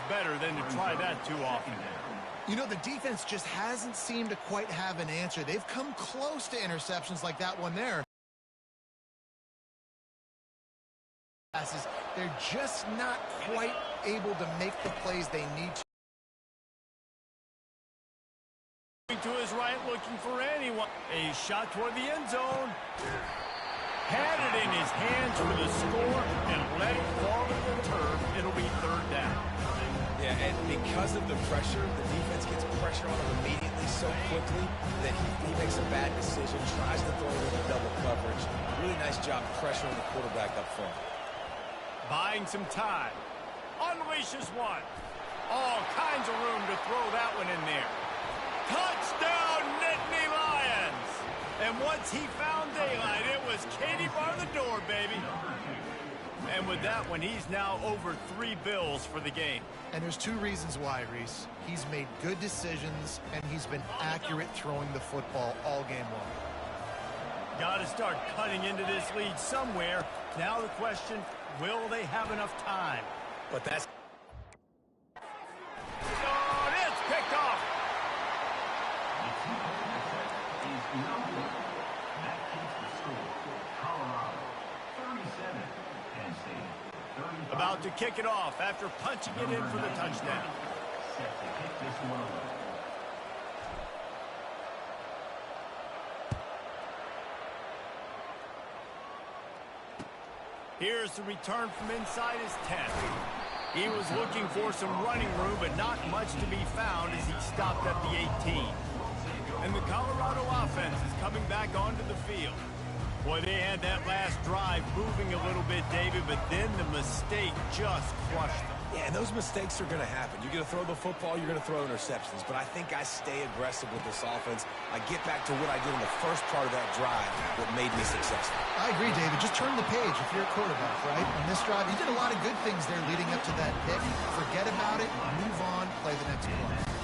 better than to try that too often. You know, the defense just hasn't seemed to quite have an answer. They've come close to interceptions like that one there. They're just not quite able to make the plays they need to. To his right, looking for anyone. A shot toward the end zone. Had it in his hands for the score and let it fall to the turf. It'll be third down. Yeah, and because of the pressure, the defense gets pressure on him immediately so quickly that he makes a bad decision, tries to throw it into double coverage. Really nice job pressuring the quarterback up front. Buying some time. Unleashes one. All kinds of room to throw that one in there. Touchdown, Nittany Lions! And once he found daylight, it was Katie bar the door, baby. And with that one, he's now over 3 bills for the game. And there's 2 reasons why, Reese. He's made good decisions, and he's been accurate throwing the football all game long. Got to start cutting into this lead somewhere. Now the question, will they have enough time? But that's... Oh, it's picked off. About to kick it off after punching it in for the touchdown. Here's the return from inside his 10. He was looking for some running room, but not much to be found as he stopped at the 18. And the Colorado offense is coming back onto the field. Boy, they had that last drive moving a little bit, David, but then the mistake just crushed them. Yeah, and those mistakes are going to happen. You're going to throw the football, you're going to throw interceptions. But I think I stay aggressive with this offense. I get back to what I did in the first part of that drive that made me successful. I agree, David. Just turn the page if you're a quarterback, right? On this drive, you did a lot of good things there leading up to that pick. Forget about it, move on, play the next play.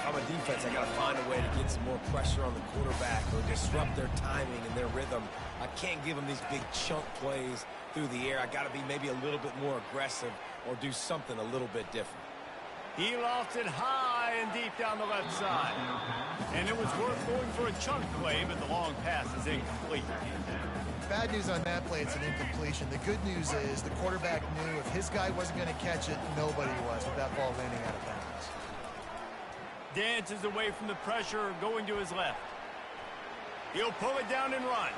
If I'm a defense, I got to find a way to get some more pressure on the quarterback or disrupt their timing and their rhythm. I can't give them these big chunk plays through the air. I got to be maybe a little bit more aggressive or do something a little bit different. He lofted high and deep down the left side. And it was worth going for a chunk play, but the long pass is incomplete. Bad news on that play, it's an incompletion. The good news is the quarterback knew if his guy wasn't going to catch it, nobody was with that ball landing out of bounds. Dances away from the pressure, going to his left. He'll pull it down and run.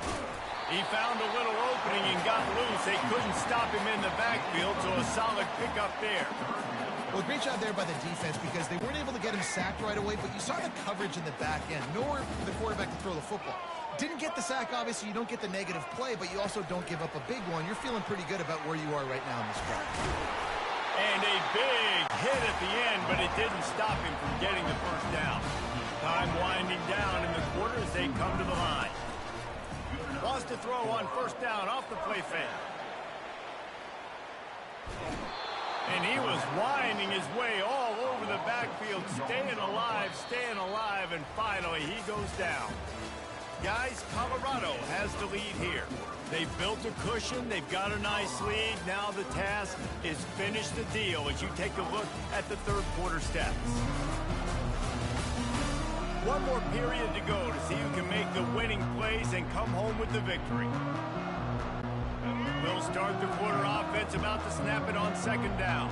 He found a little opening and got loose. They couldn't stop him in the backfield, so a solid pickup there. Well, great job there by the defense because they weren't able to get him sacked right away, but you saw the coverage in the back end, nor the quarterback to throw the football. Didn't get the sack, obviously. You don't get the negative play, but you also don't give up a big one. You're feeling pretty good about where you are right now in this drive. And a big hit at the end, but it didn't stop him from getting the first down. Time winding down in the quarter as they come to the line. Lost to throw on first down off the play fake. And he was winding his way all over the backfield, staying alive, and finally he goes down. Guys, Colorado has the lead here. They've built a cushion. They've got a nice lead. Now the task is finish the deal as you take a look at the third quarter stats. One more period to go to see who can make the winning plays and come home with the victory. We'll start the quarter offense about to snap it on second down.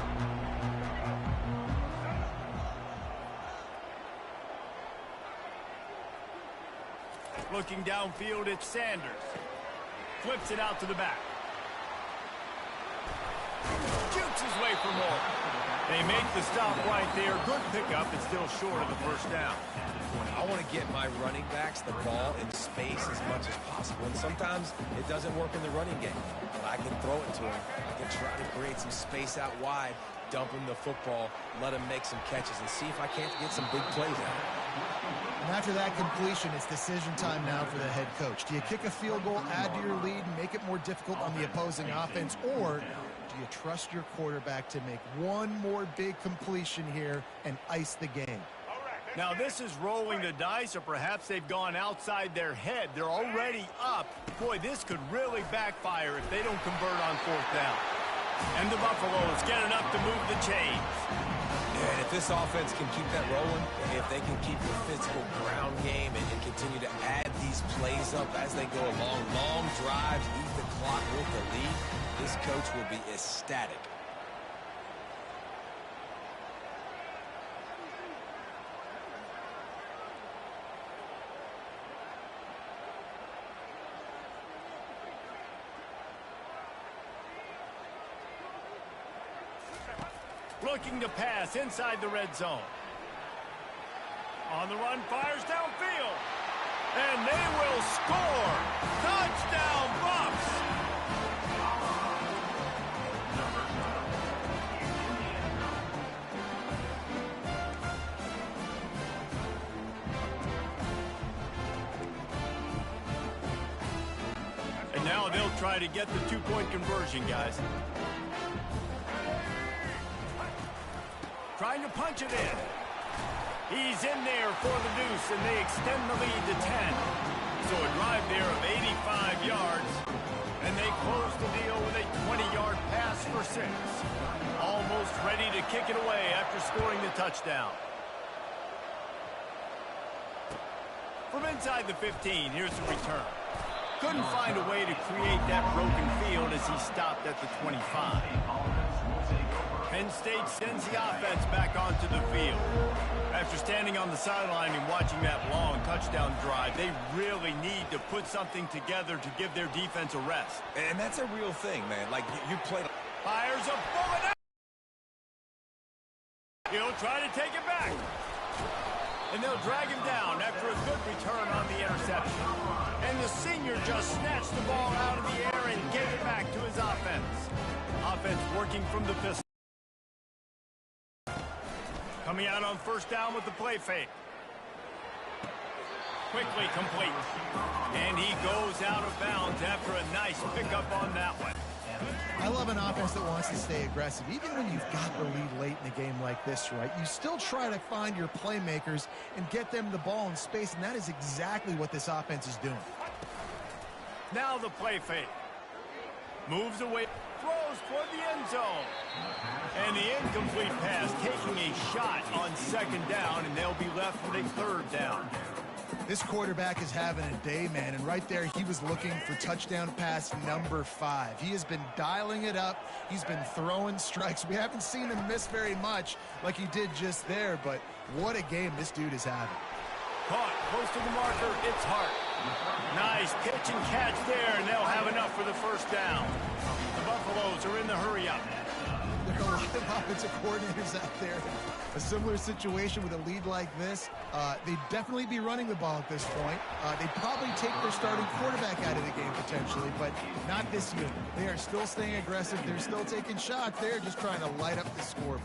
Looking downfield, it's Sanders. Flips it out to the back. Jukes his way for more. They make the stop right there. Good pickup. It's still short of the first down. I want to get my running backs the ball in space as much as possible. And sometimes it doesn't work in the running game. But I can throw it to him. I can try to create some space out wide, dump him the football, let him make some catches, and see if I can't get some big plays out. And after that completion, it's decision time now for the head coach. Do you kick a field goal, add to your lead, and make it more difficult on the opposing offense, or do you trust your quarterback to make one more big completion here and ice the game? Now this is rolling the dice, or perhaps they've gone outside their head. They're already up. Boy, this could really backfire if they don't convert on fourth down. And the Buffaloes get enough to move the chains. And if this offense can keep that rolling, if they can keep the physical ground game and continue to add these plays up as they go along, long drives, eat the clock with the lead, this coach will be ecstatic. Looking to pass inside the red zone. On the run, fires downfield. And they will score. Touchdown, Buffs. And now they'll try to get the two-point conversion, guys. Trying to punch it in. He's in there for the deuce, and they extend the lead to 10. So a drive there of 85 yards, and they close the deal with a 20-yard pass for 6. Almost ready to kick it away after scoring the touchdown. From inside the 15, here's the return. Couldn't find a way to create that broken field as he stopped at the 25. Penn State sends the offense back onto the field. After standing on the sideline and watching that long touchdown drive, they really need to put something together to give their defense a rest. And that's a real thing, man. Like, you play... Fires a bullet out. He'll try to take it back. And they'll drag him down after a good return on the interception. And the senior just snatched the ball out of the air and gave it back to his offense. Offense working from the pistol. Coming out on first down with the play fake. Quickly complete. And he goes out of bounds after a nice pickup on that one. I love an offense that wants to stay aggressive. Even when you've got the lead late in a game like this, right, you still try to find your playmakers and get them the ball in space, and that is exactly what this offense is doing. Now the play fake. Moves away. Throws toward the end zone. And the incomplete pass taking a shot on second down, and they'll be left with a third down. This quarterback is having a day, man, and right there he was looking for touchdown pass number 5. He has been dialing it up. He's been throwing strikes. We haven't seen him miss very much like he did just there, but what a game this dude is having. Caught close to the marker. It's Hart. Nice pitch and catch there, and they'll have enough for the first down. The Buffaloes are in the hurry-up. There are a lot of offensive coordinators out there. A similar situation with a lead like this. They'd definitely be running the ball at this point. They'd probably take their starting quarterback out of the game potentially, but not this unit. They are still staying aggressive. They're still taking shots. They're just trying to light up the scoreboard.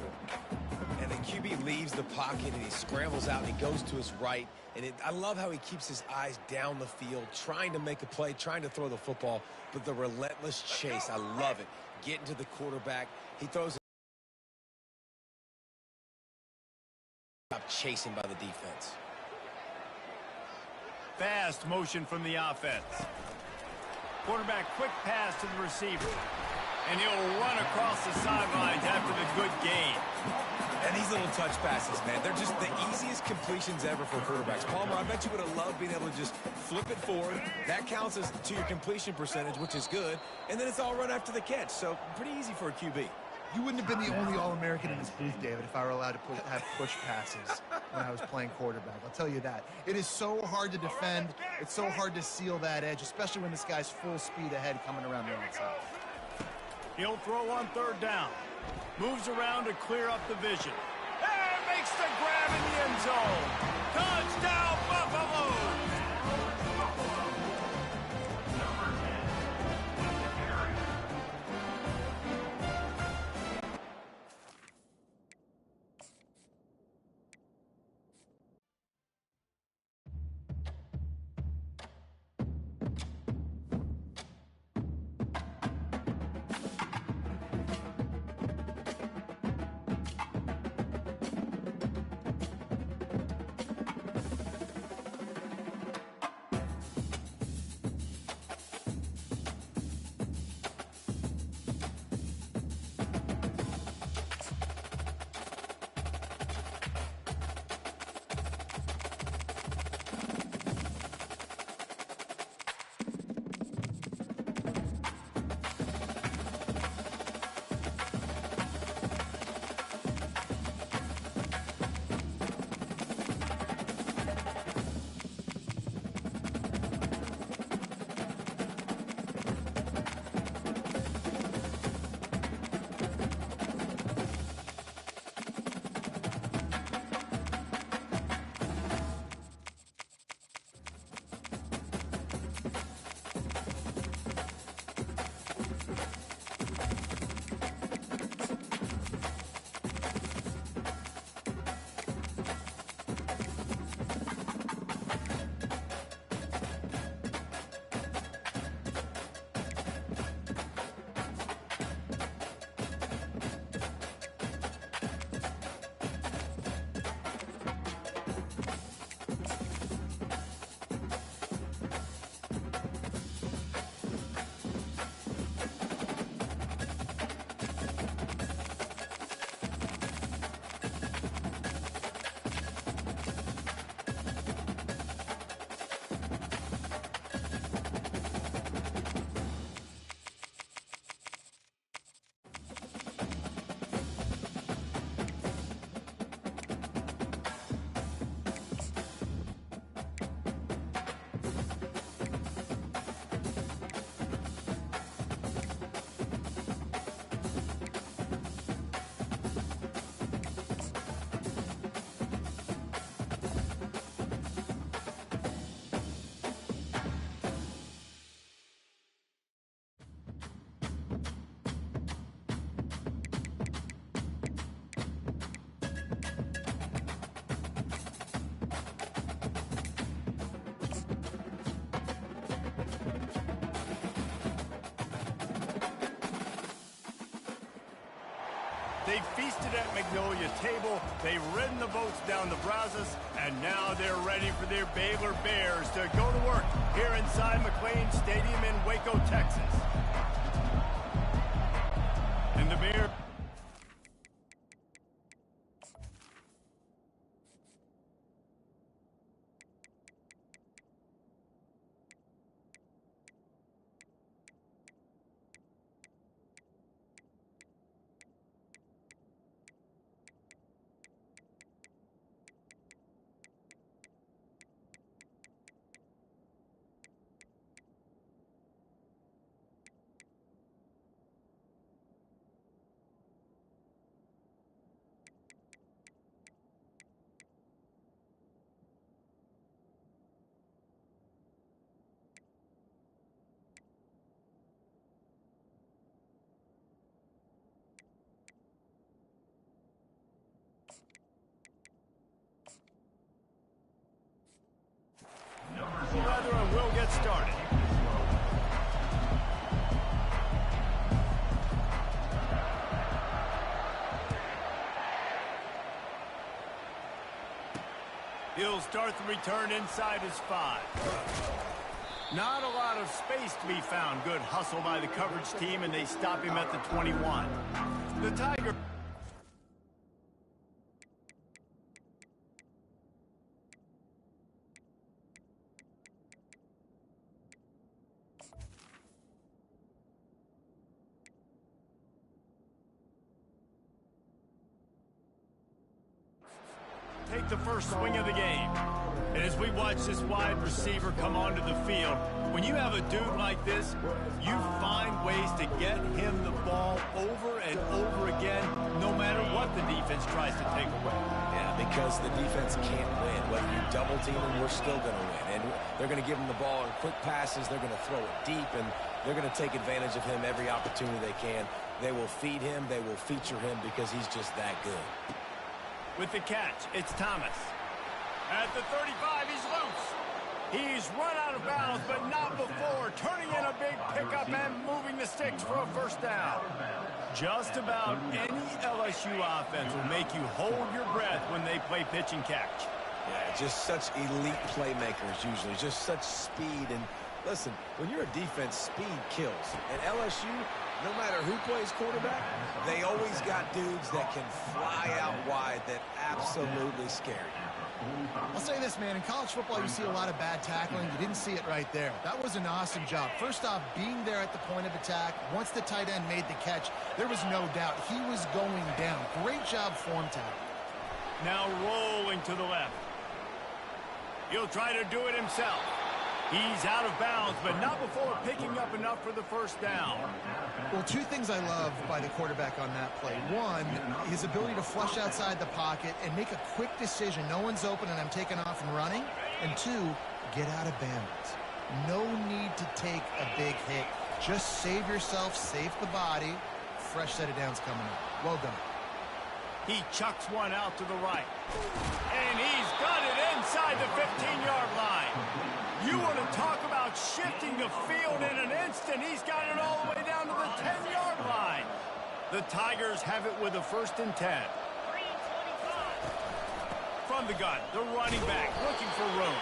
And the QB leaves the pocket, and he scrambles out, and he goes to his right. And I love how he keeps his eyes down the field, trying to make a play, trying to throw the football, but the relentless chase, I love it. Getting to the quarterback. He throws it. Chasing by the defense. Fast motion from the offense. Quarterback quick pass to the receiver. And he'll run across the sidelines after the good gain. And these little touch passes, man, they're just the easiest completions ever for quarterbacks. Palmer, I bet you would have loved being able to just flip it forward. That counts as to your completion percentage, which is good. And then it's all run after the catch. So pretty easy for a QB. You wouldn't have been the only All-American in this booth, David, if I were allowed to have push passes when I was playing quarterback. I'll tell you that. It is so hard to defend. It's so hard to seal that edge, especially when this guy's full speed ahead coming around the outside. He'll throw on third down. Moves around to clear up the vision. And makes the grab in the end zone. Touchdown, Buffaloes! They feasted at Magnolia table, they've ridden the boats down the Brazos, and now they're ready for their Baylor Bears to go to work here inside McLean Stadium in Waco, Texas. And the Bears... Weather and we'll get started. He'll start the return inside his 5. Not a lot of space to be found. Good hustle by the coverage team, and they stop him at the 21. The Tiger... take the first swing of the game. And as we watch this wide receiver come onto the field, when you have a dude like this, you find ways to get him the ball over and over again, no matter what the defense tries to take away. Yeah, because the defense can't win. Whether you double team him, we're still going to win. And they're going to give him the ball in quick passes. They're going to throw it deep, and they're going to take advantage of him every opportunity they can. They will feed him. They will feature him because he's just that good. With the catch, it's Thomas. At the 35, he's loose. He's run out of bounds, but not before turning in a big pickup and moving the sticks for a first down. Just about any LSU offense will make you hold your breath when they play pitch and catch. Yeah, just such elite playmakers usually, just such speed. And listen, when you're a defense, speed kills. And LSU, no matter who plays quarterback, they always got dudes that can fly out wide that absolutely scare you. I'll say this, man. In college football, you see a lot of bad tackling. You didn't see it right there. That was an awesome job. First off, being there at the point of attack. Once the tight end made the catch, there was no doubt he was going down. Great job form tackle. Now rolling to the left. He'll try to do it himself. He's out of bounds, but not before picking up enough for the first down. Well, two things I love by the quarterback on that play. One, his ability to flush outside the pocket and make a quick decision. No one's open and I'm taking off and running. And two, get out of bounds. No need to take a big hit. Just save yourself, save the body. Fresh set of downs coming up. Well done. He chucks one out to the right. And he's got it inside the 15-yard line. You want to talk about shifting the field in an instant. He's got it all the way down to the 10-yard line. The Tigers have it with a 1st and 10. From the gun, the running back looking for room.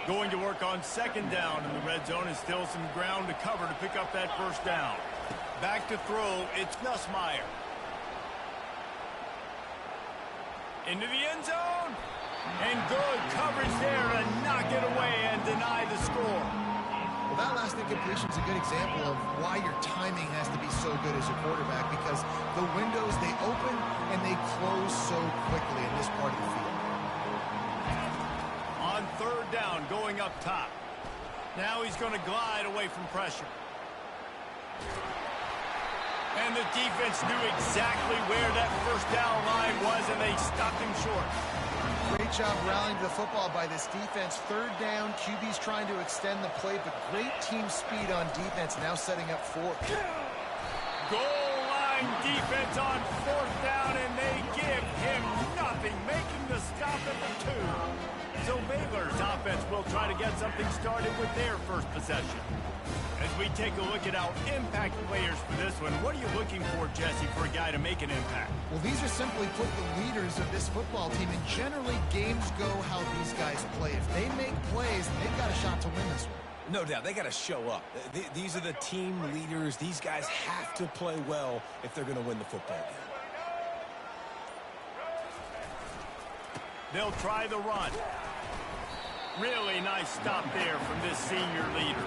Going to work on 2nd down in the red zone, and still some ground to cover to pick up that first down. Back to throw, it's Nussmeier. Into the end zone. And good coverage there to knock it away and deny the score. Well, that last incompletion is a good example of why your timing has to be so good as a quarterback, because the windows, they open and they close so quickly in this part of the field. On 3rd down, going up top. Now he's going to glide away from pressure. And the defense knew exactly where that first down line was, and they stopped him short. Great job rallying to the football by this defense. 3rd down, QB's trying to extend the play, but great team speed on defense, now setting up 4th. Goal line Pressing defense on fourth down, and they give him nothing, making the stop at the 2. So Baylor's offense will try to get something started with their first possession. As we take a look at our impact players for this one, what are you looking for, Jesse, for a guy to make an impact? Well, these are simply put the leaders of this football team, and generally games go how these guys play. If they make plays, they've got a shot to win this one. No doubt, they got to show up. These are the team leaders. These guys have to play well if they're going to win the football game. They'll try the run. Really nice stop there from this senior leader.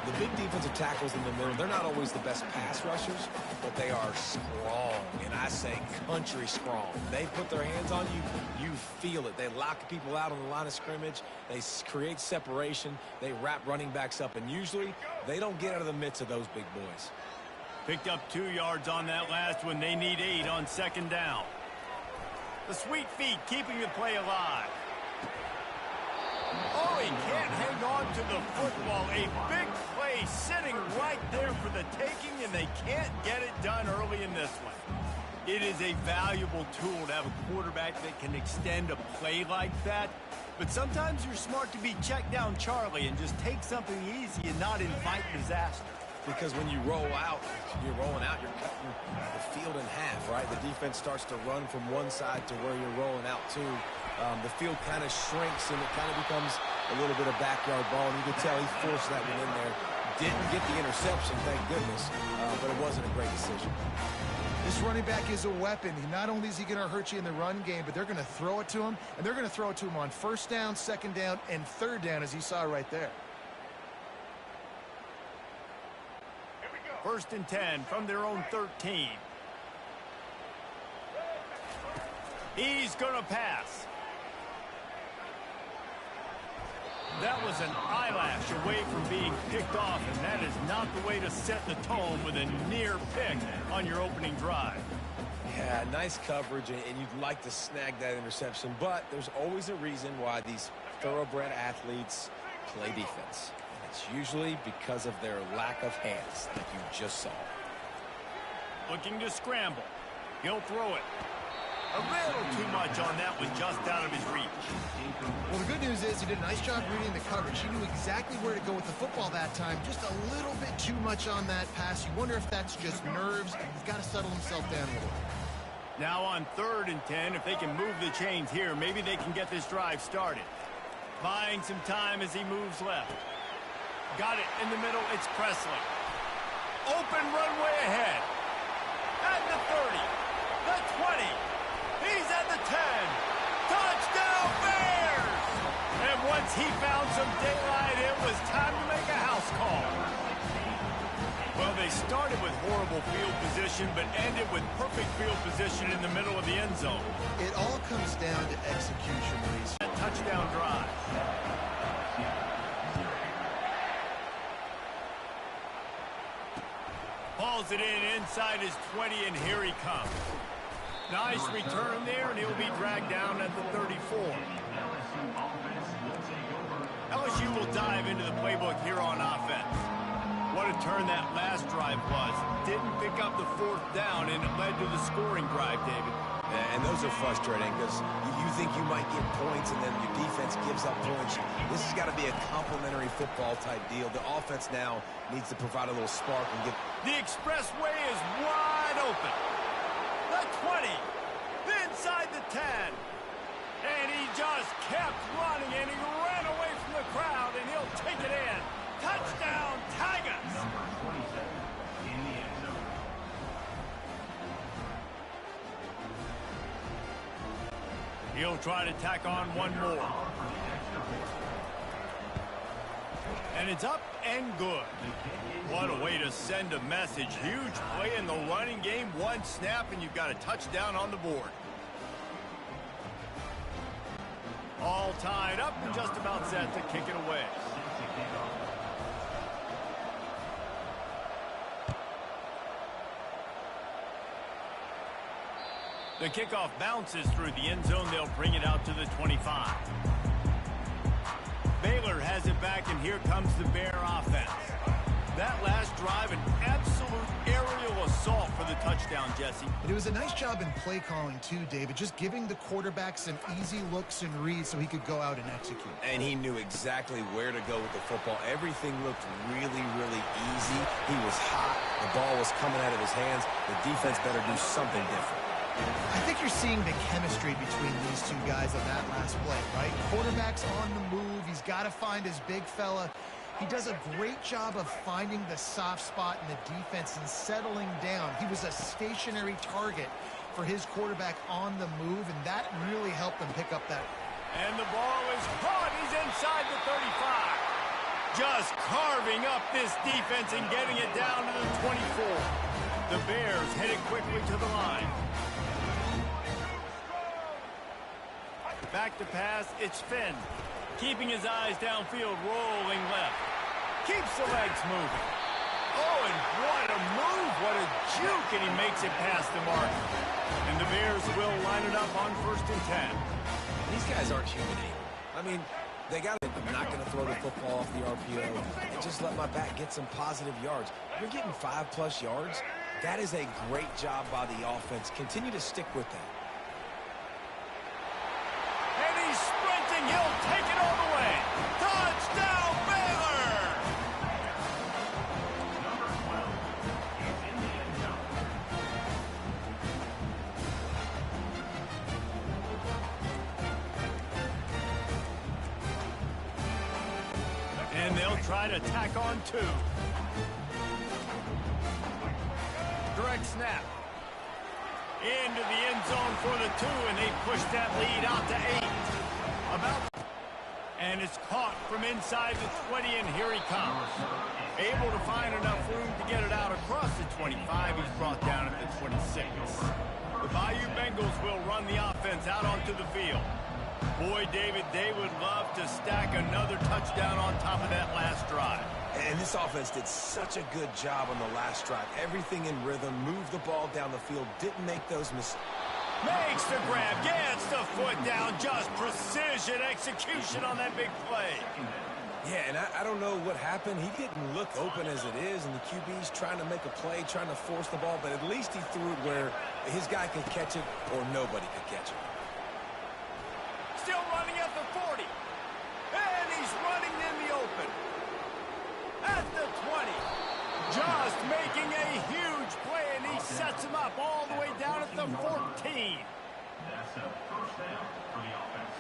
The big defensive tackles in the middle, they're not always the best pass rushers, but they are strong, and I say country strong. They put their hands on you, you feel it. They lock people out on the line of scrimmage. They create separation. They wrap running backs up, and usually they don't get out of the midst of those big boys. Picked up 2 yards on that last one. They need 8 on second down. The sweet feet keeping the play alive. Oh, he can't hang on to the football. A big play sitting right there for the taking, and they can't get it done early in this one. It is a valuable tool to have a quarterback that can extend a play like that. But sometimes you're smart to be check down Charlie and just take something easy and not invite disaster. Because when you roll out, you're cutting the field in half, right? The defense starts to run from one side to where you're rolling out to. The field kind of shrinks, and it kind of becomes a little bit of backyard ball. And you can tell he forced that one in there. Didn't get the interception, thank goodness, but it wasn't a great decision. This running back is a weapon. Not only is he going to hurt you in the run game, but they're going to throw it to him, and they're going to throw it to him on first down, second down, and third down, as you saw right there. 1st and 10 from their own 13. He's going to pass. That was an eyelash away from being picked off, and that is not the way to set the tone with a near pick on your opening drive. Yeah, nice coverage, and you'd like to snag that interception, but there's always a reason why these thoroughbred athletes play defense. And it's usually because of their lack of hands, like you just saw. Looking to scramble. He'll throw it. A little too much on that one, just out of his reach. Well, the good news is he did a nice job reading the coverage. He knew exactly where to go with the football that time. Just a little bit too much on that pass. You wonder if that's just nerves. He's got to settle himself down a little bit. Now on 3rd and 10, if they can move the chains here, maybe they can get this drive started. Buying some time as he moves left. Got it in the middle. It's Presley. Open runway ahead. At the 30. The 20. He's at the 10. Touchdown Bears! And once he found some daylight, it was time to make a house call. Well, they started with horrible field position, but ended with perfect field position in the middle of the end zone. It all comes down to execution, Reese. A touchdown drive. Hauls it in inside his 20, and here he comes. Nice return there, and he'll be dragged down at the 34. LSU will dive into the playbook here on offense. What a turn that last drive was. Didn't pick up the 4th down, and it led to the scoring drive, David. And those are frustrating because you think you might get points, and then your defense gives up points. This has got to be a complementary football type deal. The offense now needs to provide a little spark and get... The expressway is wide open. The 20, inside the 10, and he just kept running, and he ran away from the crowd, and he'll take it in. Touchdown, Tigers! Number 27 in the end zone. He'll try to tack on one more. And it's up and good. What a way to send a message. Huge play in the running game. One snap, and you've got a touchdown on the board. All tied up and just about set to kick it away. The kickoff bounces through the end zone. They'll bring it out to the 25. Baylor has it back, and here comes the Bear offense. That last drive, an absolute aerial assault for the touchdown. touchdown, Jesse. But it was a nice job in play calling too, David, just giving the quarterback some easy looks and reads so he could go out and execute. And he knew exactly where to go with the football. Everything looked really, really easy. He was hot. The ball was coming out of his hands. The defense better do something different. I think you're seeing the chemistry between these two guys on that last play, right? Quarterback's on the move. He's got to find his big fella. He does a great job of finding the soft spot in the defense and settling down. He was a stationary target for his quarterback on the move, and that really helped them pick up that. And the ball is caught. He's inside the 35. Just carving up this defense and getting it down to the 24. The Bears headed quickly to the line. Back to pass, it's Finn. Keeping his eyes downfield, rolling left. Keeps the legs moving. Oh, and what a move, what a juke, and he makes it past the mark. And the Bears will line it up on 1st and 10. These guys aren't human anymore. I mean, they got to, I'm not going to throw the football off the RPO and just let my back get some positive yards. You're getting 5+ yards. That is a great job by the offense. Continue to stick with that. And he's sprinting. He'll take it all the way. Touchdown, Baylor! Number 12 is in the end zone. And they'll try to tack on 2. Direct snap. Into the end zone for the 2, and they push that lead out to 8. And it's caught from inside the 20, and here he comes. Able to find enough room to get it out across the 25. He's brought down at the 26. The Bayou Bengals will run the offense out onto the field. Boy, David, they would love to stack another touchdown on top of that last drive. And this offense did such a good job on the last drive. Everything in rhythm, moved the ball down the field, didn't make those mistakes. Makes the grab, gets the foot down, just precision execution on that big play. Yeah, and I don't know what happened. He didn't look open as it is, and the QB's trying to make a play, trying to force the ball, but at least he threw it where his guy could catch it or nobody could catch it. Still running at the 40. And he's running in the open. At the 20. Just making a huge play, and he sets him up all the way down at the 14. That's a first down for the offense.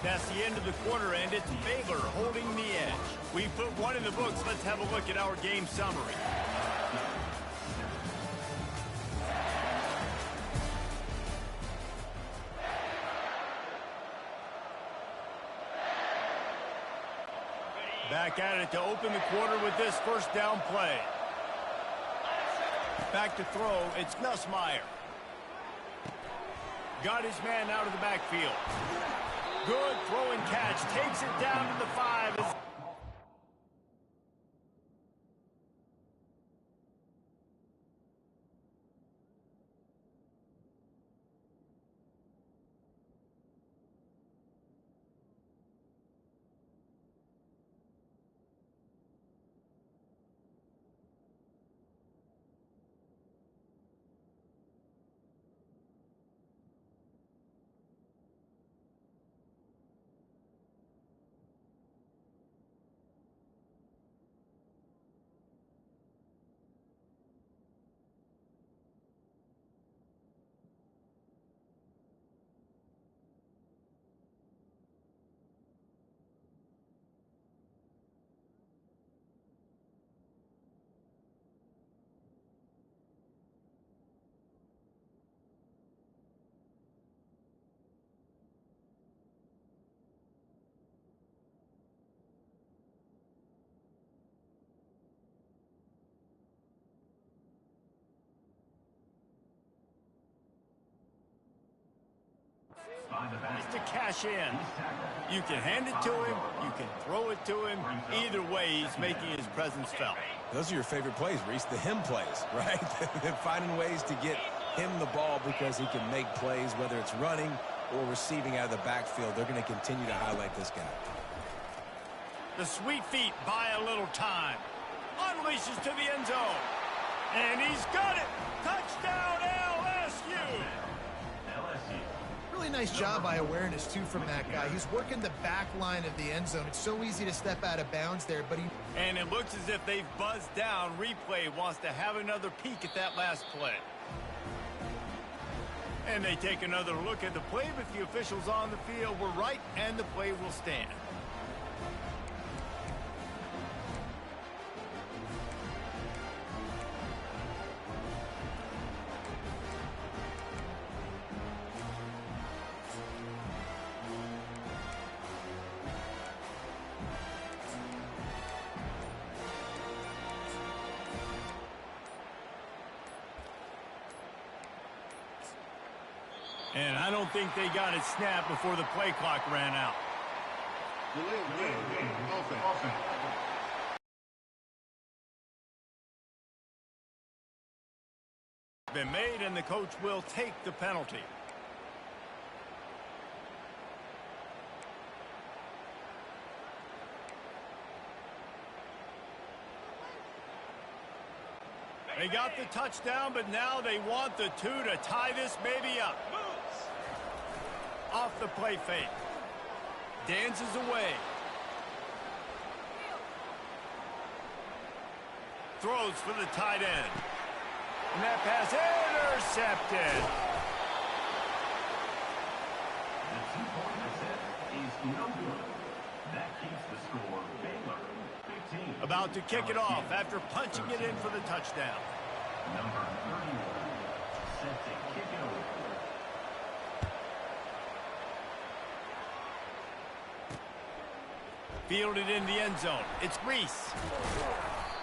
That's the end of the quarter, and it's Baylor holding the edge. We put one in the books. Let's have a look at our game summary. Back at it to open the quarter with this first down play. Back to throw, it's Nussmeier. Got his man out of the backfield. Good throw and catch, takes it down to the 5. Is to cash in. You can hand it to him, you can throw it to him. Either way, he's making his presence felt. Those are your favorite plays, Reese, the him plays, right? Finding ways to get him the ball because he can make plays, whether it's running or receiving out of the backfield. They're going to continue to highlight this guy. The sweet feet buy a little time. Unleashes to the end zone. And he's got it. Touchdown, LSU. Really nice job by awareness, too, from that guy. He's working the back line of the end zone. It's so easy to step out of bounds there, but he... And it looks as if they've buzzed down. Replay wants to have another peek at that last play. And they take another look at the play, but the officials on the field were right, and the play will stand. And I don't think they got it snapped before the play clock ran out. Been made, and the coach will take the penalty. They got the touchdown, but now they want the 2 to tie this baby up. Off the play fake. Dances away. Throws for the tight end. And that pass intercepted. The 2-point attempt is no good. That keeps the score Baylor 15. About to kick it off after punching it in for the touchdown. Number 31 set to kick it over. Fielded in the end zone. It's Reese.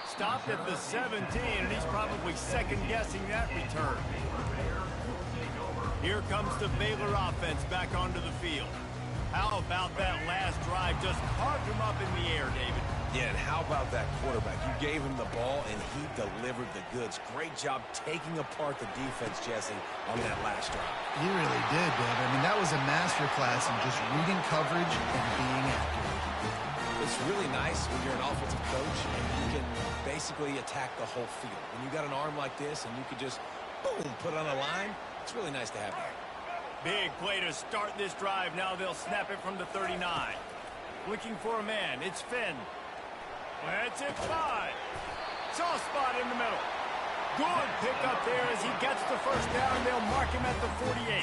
Stopped at the 17, and he's probably second-guessing that return. Here comes the Baylor offense back onto the field. How about that last drive? Just carved him up in the air, David. Yeah, and how about that quarterback? You gave him the ball, and he delivered the goods. Great job taking apart the defense, Jesse, on that last drive. He really did, David. I mean, that was a masterclass in just reading coverage and being accurate. It's really nice when you're an offensive coach and you can basically attack the whole field. When you got an arm like this and you can just, boom, put it on a line, it's really nice to have that. Big play to start this drive. Now they'll snap it from the 39. Looking for a man. It's Finn. That's it, 5. Soft spot in the middle. Good pick up there as he gets the first down. They'll mark him at the 48.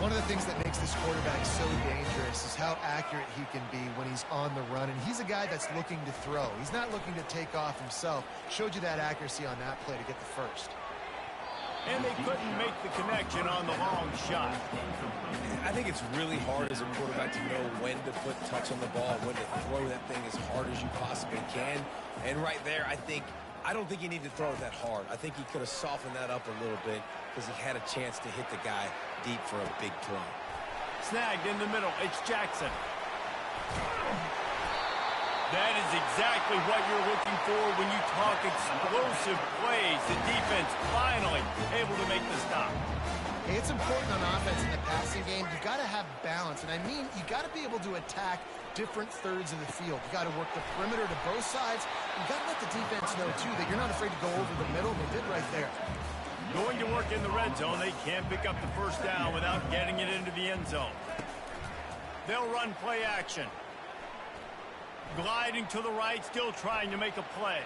One of the things that makes this quarterback so dangerous is how accurate he can be when he's on the run. And he's a guy that's looking to throw. He's not looking to take off himself. Showed you that accuracy on that play to get the first. And they couldn't make the connection on the long shot. I think it's really hard as a quarterback to know when to put touch on the ball, when to throw that thing as hard as you possibly can. And right there, I don't think he needed to throw it that hard. I think he could have softened that up a little bit because he had a chance to hit the guy deep for a big play. Snagged in the middle. It's Jackson. That is exactly what you're looking for when you talk explosive plays. The defense finally able to make the stop. Hey, it's important on offense in the passing game. You got to have balance. And I mean, you got to be able to attack different thirds of the field. You got to work the perimeter to both sides. You got to let the defense know, too, that you're not afraid to go over the middle. They did right there. Going to work in the red zone. They can't pick up the first down without getting it into the end zone. They'll run play action. Gliding to the right, still trying to make a play.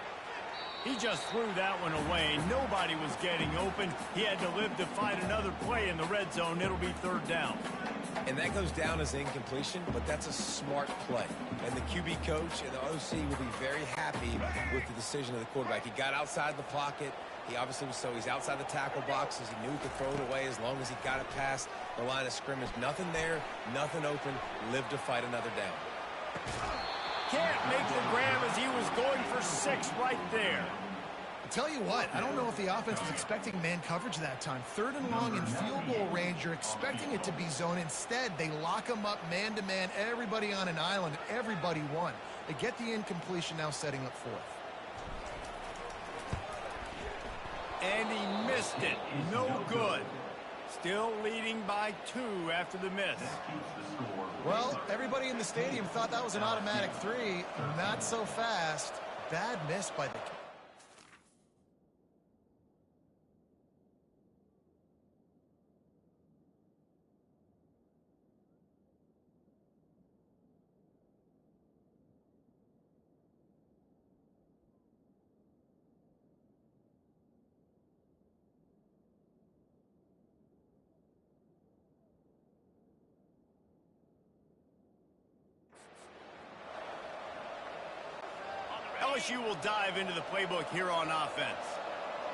He just threw that one away. Nobody was getting open. He had to live to find another play in the red zone. It'll be third down. And that goes down as incompletion, but that's a smart play. And the QB coach and the OC will be very happy with the decision of the quarterback. He got outside the pocket. He obviously was he's outside the tackle boxes. He knew he could throw it away as long as he got it past the line of scrimmage. Nothing there, nothing open. Live to fight another down. Can't make the grab as he was going for 6 right there. I'll tell you what, I don't know if the offense was expecting man coverage that time. 3rd and long in field goal range, you're expecting it to be zone. Instead, they lock them up man-to-man, everybody on an island, and everybody won. They get the incompletion, now setting up 4th. And he missed it. No good. Still leading by 2 after the miss. Well, everybody in the stadium thought that was an automatic 3. Not so fast. Bad miss by the... LSU will dive into the playbook here on offense.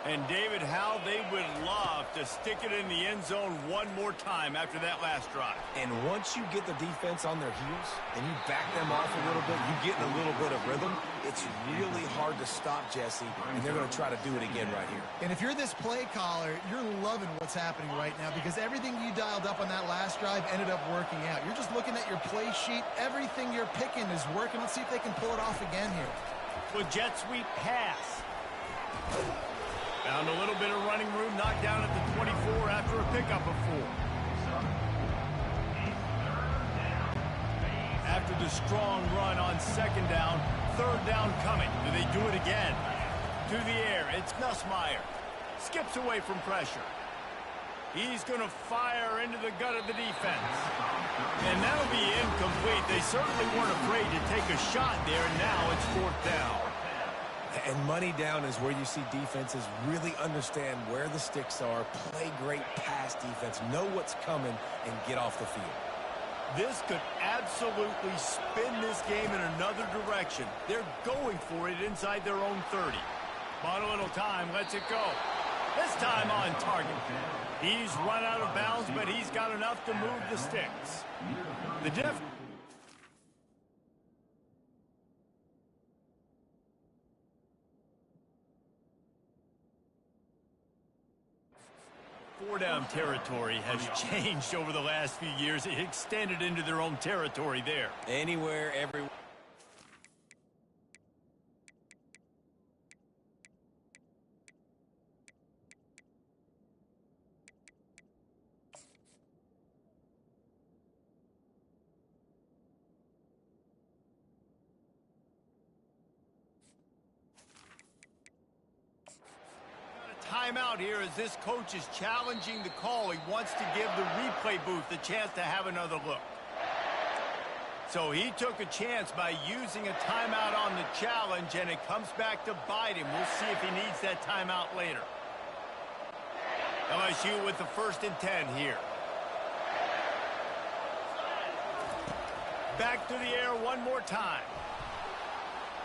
And David, how they would love to stick it in the end zone one more time after that last drive. And once you get the defense on their heels and you back them off a little bit, you get in a little bit of rhythm, it's really hard to stop, Jesse, and they're going to try to do it again right here. And if you're this play caller, you're loving what's happening right now because everything you dialed up on that last drive ended up working out. You're just looking at your play sheet. Everything you're picking is working. Let's see if they can pull it off again here. With jet sweep pass. Found a little bit of running room, knocked down at the 24 after a pickup of 4. After the strong run on 2nd down, 3rd down coming. Do they do it again? To the air, it's Nussmeier. Skips away from pressure. He's going to fire into the gut of the defense. And that'll be incomplete. They certainly weren't afraid to take a shot there, and now it's 4th down. And money down is where you see defenses really understand where the sticks are, play great pass defense, know what's coming, and get off the field. This could absolutely spin this game in another direction. They're going for it inside their own 30. Bought a little time, lets it go. This time on target. He's run out of bounds, but he's got enough to move the sticks. The diff... Four-down territory has changed over the last few years. It extended into their own territory there. Anywhere, everywhere. Timeout here as this coach is challenging the call. He wants to give the replay booth the chance to have another look. So he took a chance by using a timeout on the challenge, and it comes back to bite him. We'll see if he needs that timeout later. LSU with the 1st and 10 here. Back to the air one more time.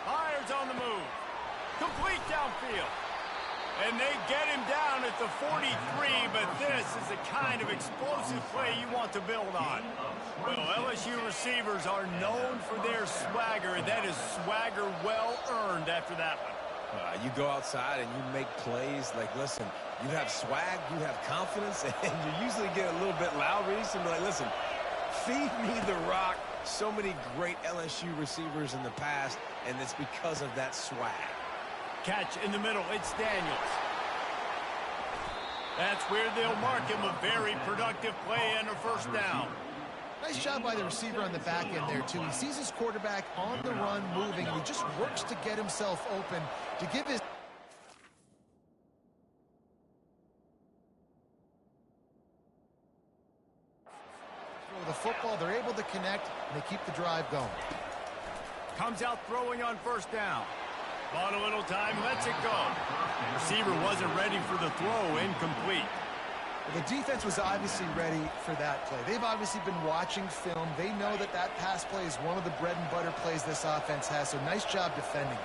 Myers on the move. Complete downfield. And they get him down at the 43, but this is the kind of explosive play you want to build on. Well, LSU receivers are known for their swagger, and that is swagger well earned after that one. You go outside and you make plays. Like, listen, you have swag, you have confidence, and you usually get a little bit loud. Recently, like, listen, feed me the rock. So many great LSU receivers in the past, and it's because of that swag. Catch in the middle, it's Daniels. That's where they'll mark him. A very productive play and a 1st down. Nice job by the receiver on the back end there, too. He sees his quarterback on the run moving, and he just works to get himself open to give his... the football, they're able to connect, and they keep the drive going. Comes out throwing on 1st down. Bought a little time, lets it go. Receiver wasn't ready for the throw, incomplete. Well, the defense was obviously ready for that play. They've obviously been watching film. They know that that pass play is one of the bread and butter plays this offense has, so nice job defending it.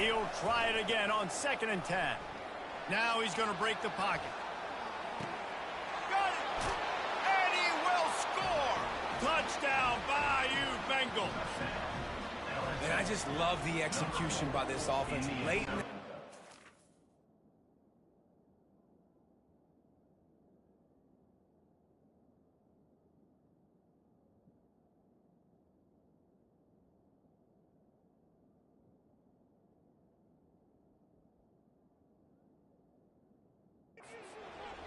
He'll try it again on 2nd and 10. Now he's going to break the pocket. Got it! And he will score! Touchdown, Bayou Bengals! And I just love the execution by this offense. Late in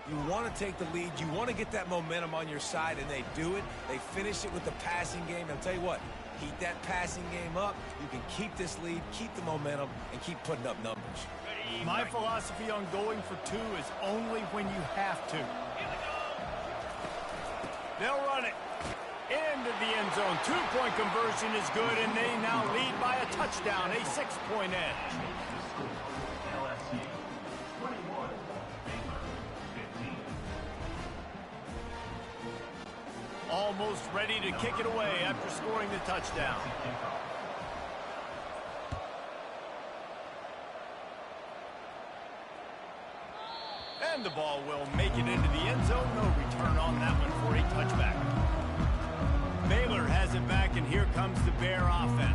You want to take the lead. You want to get that momentum on your side, and they do it. They finish it with the passing game. I'll tell you what, keep that passing game up. You can keep this lead, keep the momentum, and keep putting up numbers. My philosophy on going for two is only when you have to. They'll run it into the end zone. Two-point conversion is good, and they now lead by a touchdown, a 6-point edge. LSU 21, Baylor 15. Almost ready to kick it away after scoring the touchdown. And the ball will make it into the end zone. No return on that one for a touchback. Baylor has it back, and here comes the Bear offense.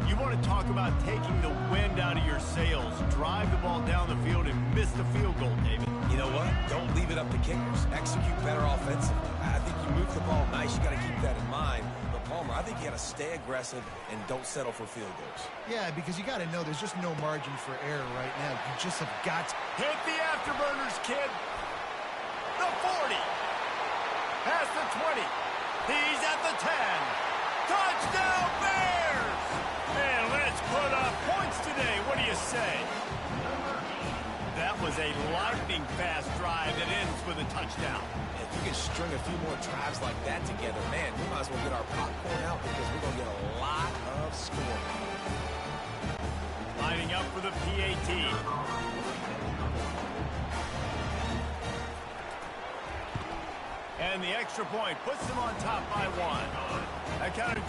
You want to talk about taking the wind out of your sails. Drive the ball down the field and miss the field goal, David. You know what? Don't leave it up to kickers. Execute better offensively. I think you move the ball nice. You got to keep that in mind. But Palmer, I think you got to stay aggressive and don't settle for field goals. Yeah, because you got to know there's just no margin for error right now. You just have got to hit the afterburners, kid. The 40. Past the 20. He's at the 10. Touchdown, Bears! And let's put up points today. What do you say? That was a lightning-fast drive that ends with a touchdown. If you can string a few more drives like that together, man, we might as well get our popcorn out because we're going to get a lot of scoring. Lining up for the PAT. And the extra point puts them on top by one. That counted.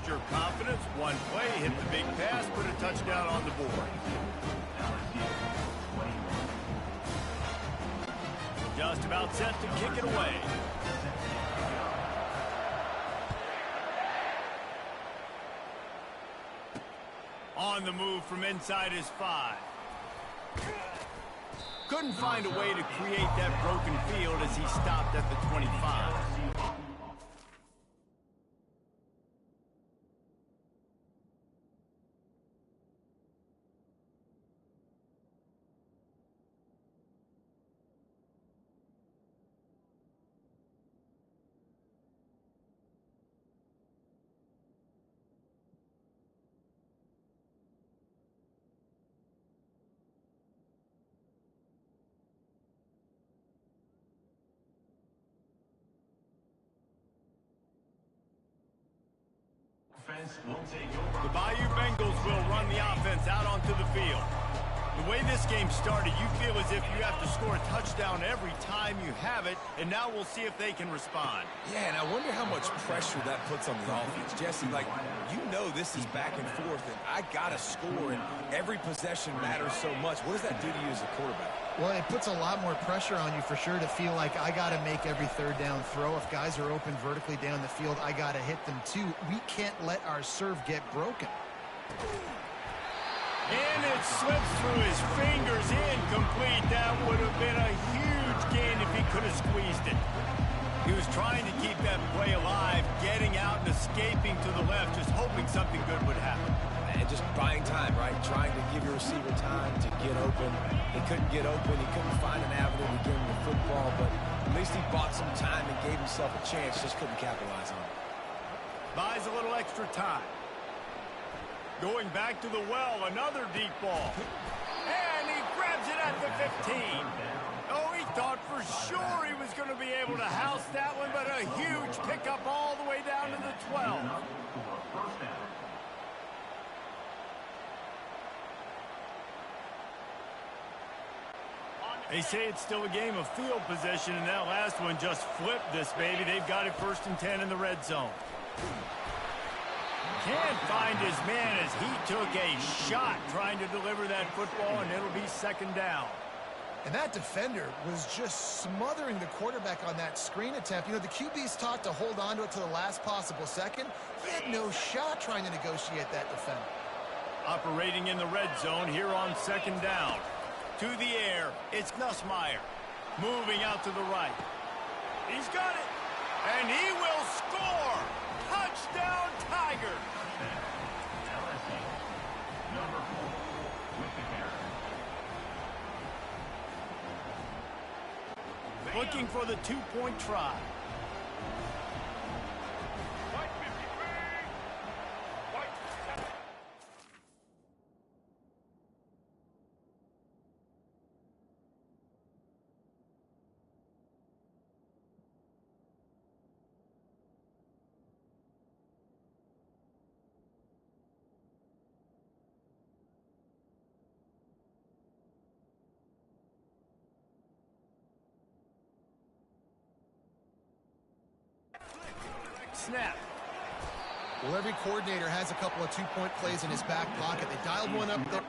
Your confidence, one play, hit the big pass, put a touchdown on the board. Just about set to kick it away. On the move from inside his 5. Couldn't find a way to create that broken field as he stopped at the 25. The Bayou Bengals will run the offense out onto the field. The way this game started, you feel as if you have to score a touchdown every time you have it, and now we'll see if they can respond. Yeah, and I wonder how much pressure that puts on the offense. Jesse, like, you know this is back and forth, and I got to score, and every possession matters so much. What does that do to you as a quarterback? Well, it puts a lot more pressure on you for sure to feel like I got to make every third down throw. If guys are open vertically down the field, I got to hit them too. We can't let our serve get broken. And it slips through his fingers, incomplete. That would have been a huge gain if he could have squeezed it. He was trying to keep that play alive, getting out and escaping to the left, just hoping something good would happen. And just buying time, right? Trying to give your receiver time to get open. He couldn't get open. He couldn't find an avenue to get him the football, but at least he bought some time and gave himself a chance. Just couldn't capitalize on it. Buys a little extra time. Going back to the well, another deep ball. And he grabs it at the 15. Oh, he thought for sure he was going to be able to house that one, but a huge pickup all the way down to the 12. They say it's still a game of field possession, and that last one just flipped this baby. They've got it 1st and 10 in the red zone. Can't find his man as he took a shot trying to deliver that football, and it'll be 2nd down. And that defender was just smothering the quarterback on that screen attempt. You know, the QB's taught to hold on to it to the last possible second. He had no shot trying to negotiate that defender. Operating in the red zone here on second down. To the air, it's Nussmeier. Moving out to the right. He's got it. And he will score. Touchdown, Tigers. LSU, number 4, with the carry. Looking for the two-point try. Snap. Well, every coordinator has a couple of two-point plays in his back pocket. They dialed one up there.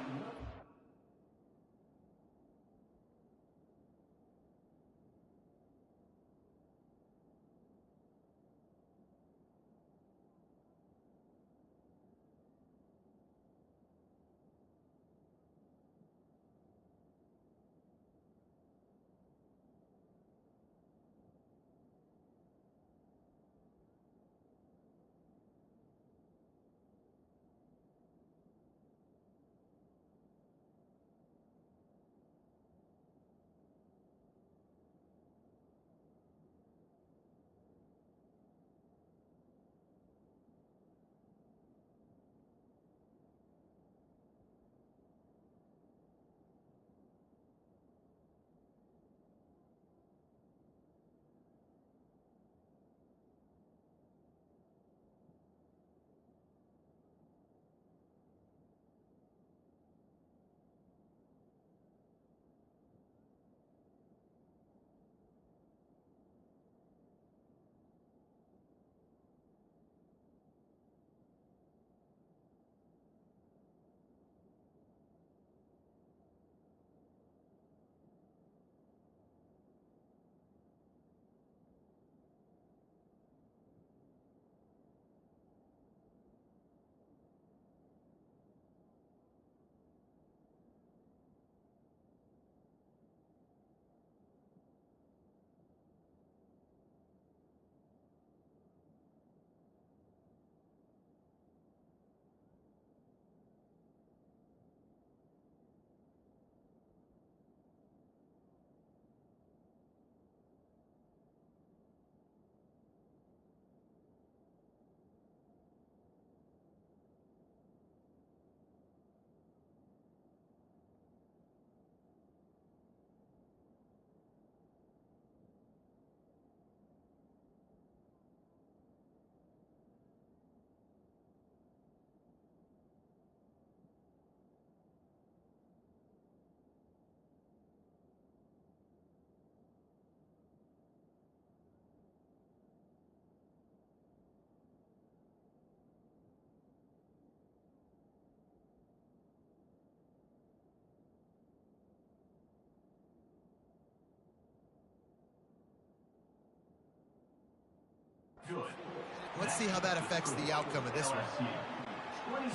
Let's see how that affects the outcome of this one.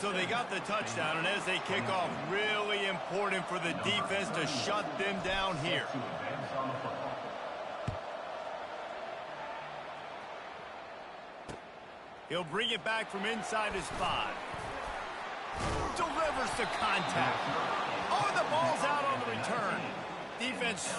So they got the touchdown, and as they kick off, really important for the defense to shut them down here. He'll bring it back from inside his 5. Delivers to contact. Oh, the ball's out on the return. Defense.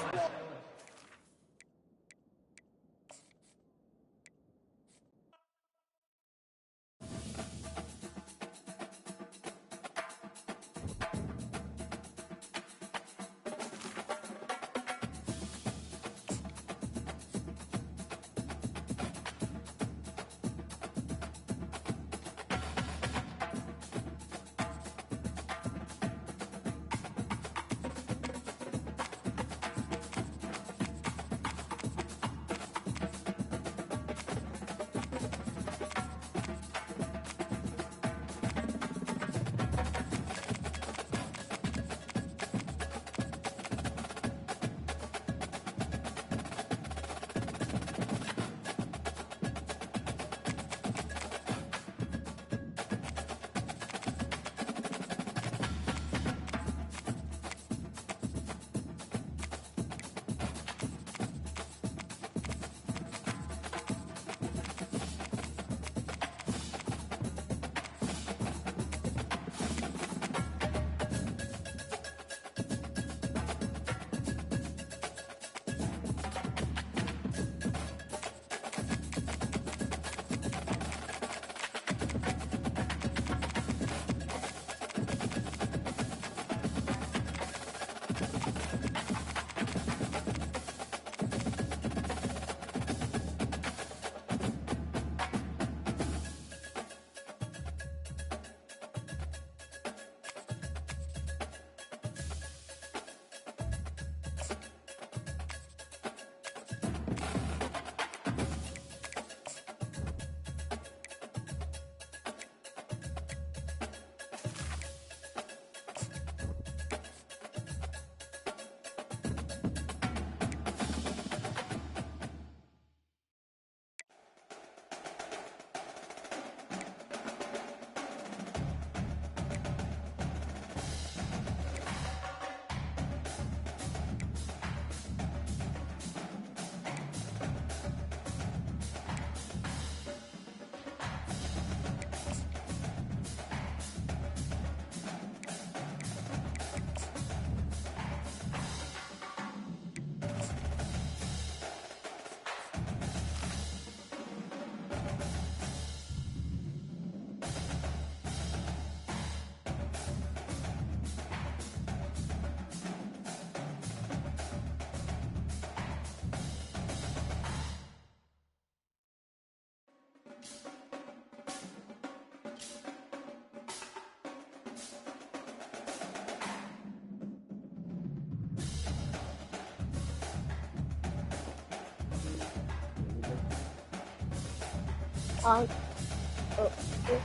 I,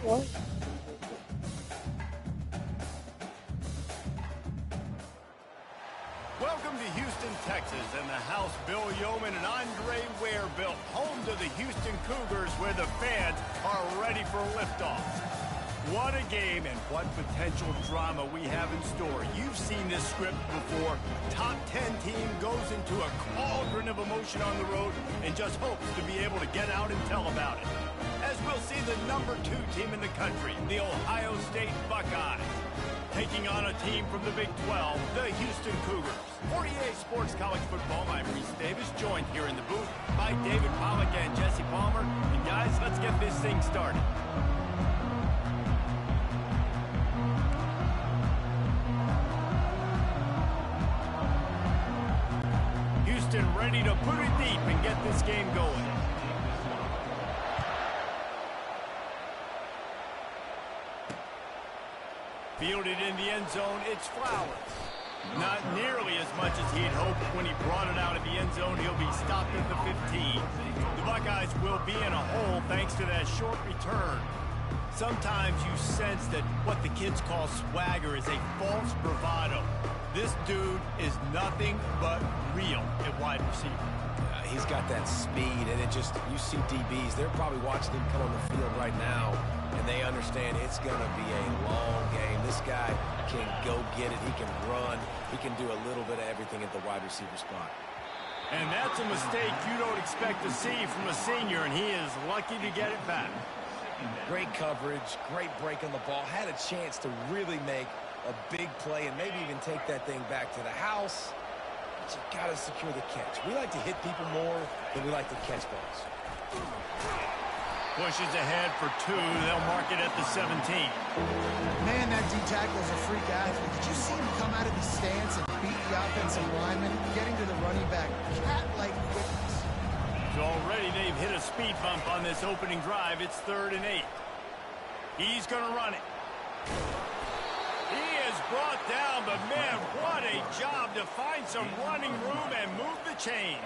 what? Welcome to Houston, Texas, and the house Bill Yeoman and Andre Ware built, home to the Houston Cougars, where the fans are ready for liftoff. What a game and what potential drama we have in store. You've seen this script before. Top 10 team goes into a cauldron of emotion on the road and just hopes to be able to get out and tell about it. As we'll see the number 2 team in the country, the Ohio State Buckeyes, taking on a team from the Big 12, the Houston Cougars. For EA Sports College Football, I'm Reese Davis, joined here in the booth by David Pollack and Jesse Palmer. And guys, let's get this thing started. Houston ready to put it deep and get this game going. Fielded in the end zone, it's Flowers. Not nearly as much as he'd hoped. When he brought it out of the end zone, he'll be stopped at the 15. The Buckeyes will be in a hole thanks to that short return. Sometimes you sense that what the kids call swagger is a false bravado. This dude is nothing but real at wide receiver. He's got that speed, and you see DBs, they're probably watching him come on the field right now, and they understand it's going to be a long game. This guy can go get it. He can run. He can do a little bit of everything at the wide receiver spot. And that's a mistake you don't expect to see from a senior, and he is lucky to get it back. Great coverage, great break on the ball. Had a chance to really make a big play and maybe even take that thing back to the house. But you got to secure the catch. We like to hit people more than we like to catch balls. Pushes ahead for 2. They'll mark it at the 17. Man, that D-tackle is a freak athlete. Did you see him come out of his stance and beat the offensive lineman, getting to the running back? Cat-like quickness. So already they've hit a speed bump on this opening drive. It's 3rd and 8. He's going to run it. He is brought down, but man, what a job to find some running room and move the chains.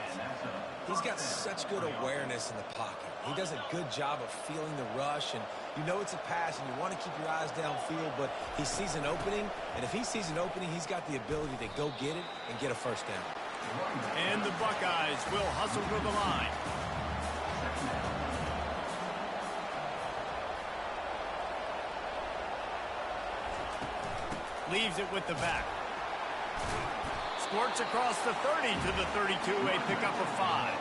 He's got such good awareness in the pocket. He does a good job of feeling the rush, and you know it's a pass, and you want to keep your eyes downfield, but he sees an opening, and if he sees an opening, he's got the ability to go get it and get a first down. And the Buckeyes will hustle to the line. Leaves it with the back. Squirts across the 30 to the 32, a pickup of 5.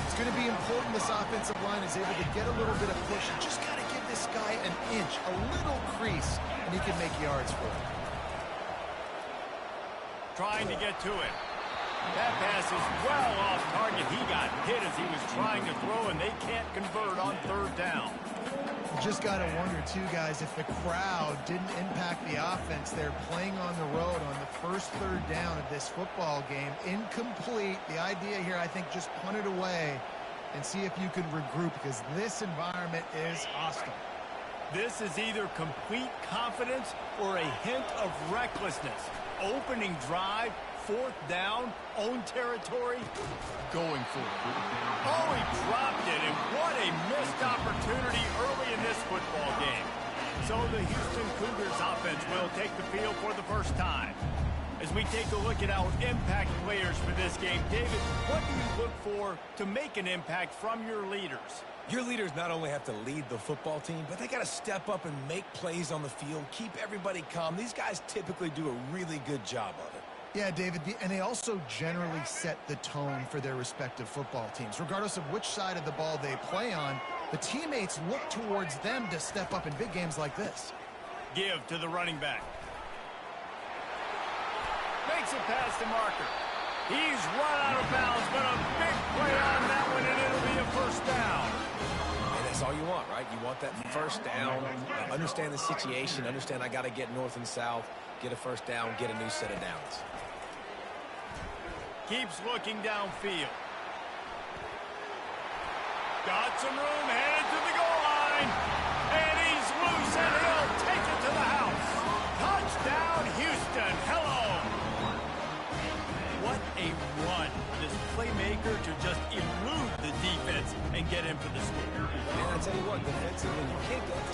It's going to be important this offensive line is able to get a little bit of push. You just got to give this guy an inch, a little crease, and he can make yards for it. Trying to get to it. That pass is well off target. He got hit as he was trying to throw, and they can't convert on 3rd down. You just got to wonder, too, guys, if the crowd didn't impact the offense. They're playing on the road on the first 3rd down of this football game. Incomplete. The idea here, I think, just punt it away and see if you can regroup, because this environment is hostile. This is either complete confidence or a hint of recklessness. Opening drive, 4th down, own territory, going for it. Oh, he dropped it, and what a missed opportunity early in this football game. So the Houston Cougars offense will take the field for the first time. As we take a look at our impact players for this game, David, what do you look for to make an impact from your leaders? Your leaders not only have to lead the football team, but they got to step up and make plays on the field, keep everybody calm. These guys typically do a really good job of it. Yeah, David, and they also generally set the tone for their respective football teams. Regardless of which side of the ball they play on, the teammates look towards them to step up in big games like this. Give to the running back. Makes it past the marker. He's run out of bounds, but a big play on that one, and it'll be a first down. And that's all you want, right? You want that first down, understand the situation, understand I got to get north and south, get a first down, get a new set of downs. Keeps looking downfield. Got some room, headed to the goal line. And he's loose, and he'll take it to the house. Touchdown, Houston. Hello. What a run for this playmaker to just elude the defense and get in for the score. And I tell you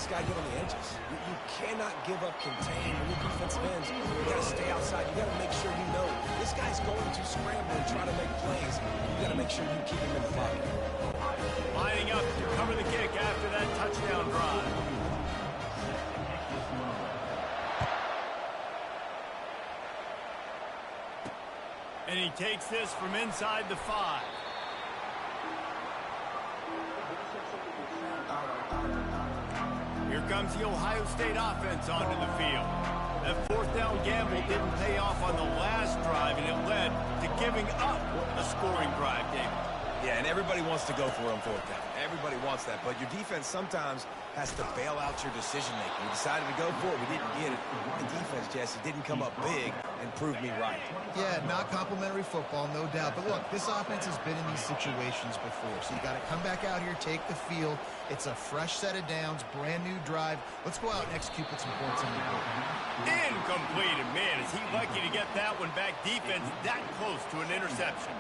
this guy get on the edges. You cannot give up contain when your defensive ends. You got to stay outside. You got to make sure you know this guy's going to scramble and try to make plays. You got to make sure you keep him in the pocket. Lining up to cover the kick after that touchdown drive. And he takes this from inside the 5. Here comes the Ohio State offense onto the field. That fourth down gamble didn't pay off on the last drive, and it led to giving up a scoring drive, David. Yeah, and everybody wants to go for it on fourth down. Everybody wants that, but your defense sometimes has to bail out your decision-making. We decided to go for it. We didn't get it. The defense, Jesse, didn't come up big and prove me right. Yeah, not complimentary football, no doubt. But look, this offense has been in these situations before, so you got to come back out here, take the field. It's a fresh set of downs, brand new drive. Let's go out and execute with some points on the board. Incomplete, and man, is he lucky to get that one back. Defense that close to an interception.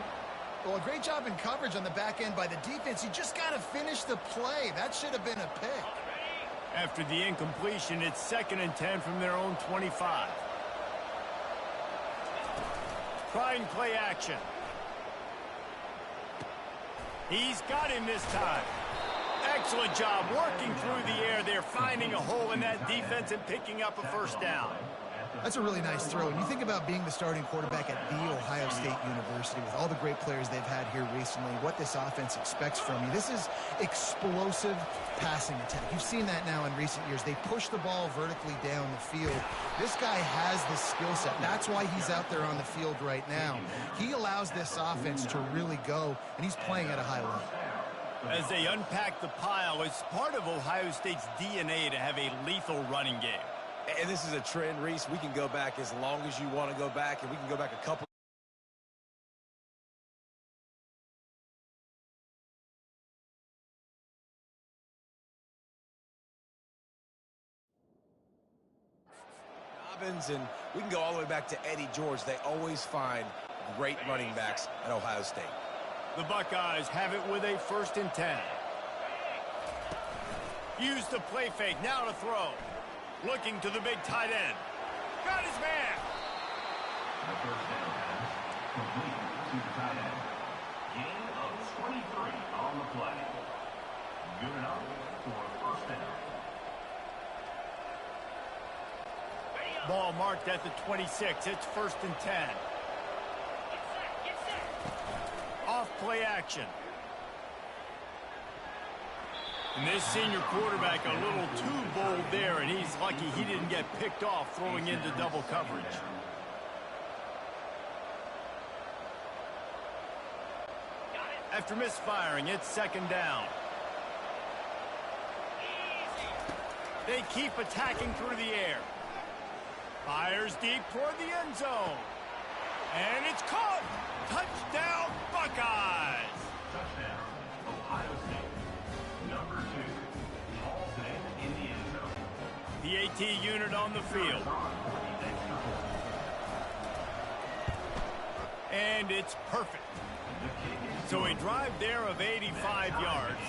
Well, a great job in coverage on the back end by the defense. You just got to finish the play. That should have been a pick. After the incompletion, it's 2nd and 10 from their own 25. Trying play action. He's got him this time. Excellent job working through the air there, finding a hole in that defense and picking up a first down. That's a really nice throw. And you think about being the starting quarterback at The Ohio State University with all the great players they've had here recently, what this offense expects from you. This is explosive passing attack. You've seen that now in recent years. They push the ball vertically down the field. This guy has the skill set. That's why he's out there on the field right now. He allows this offense to really go, and he's playing at a high level. As they unpack the pile, it's part of Ohio State's DNA to have a lethal running game. And this is a trend, Reese. We can go back as long as you want to go back, and we can go back a couple. Dobbins, and we can go all the way back to Eddie George. They always find great running backs at Ohio State. The Buckeyes have it with a 1st and 10. Use the play fake, now to throw. Looking to the big tight end. Got his man. The first down pass complete to the tight end. Gain of 23 on the play. Good enough for a first down. Ball marked at the 26. It's 1st and 10. Off play action. And this senior quarterback a little too bold there, and he's lucky he didn't get picked off throwing into double coverage. After misfiring, it's 2nd down. They keep attacking through the air. Fires deep toward the end zone. And it's caught. Touchdown, Buckeyes. Touchdown, Ohio State. Number 2, Halsey in the end zone. The AT unit on the field. And it's perfect. So a drive there of 85 yards.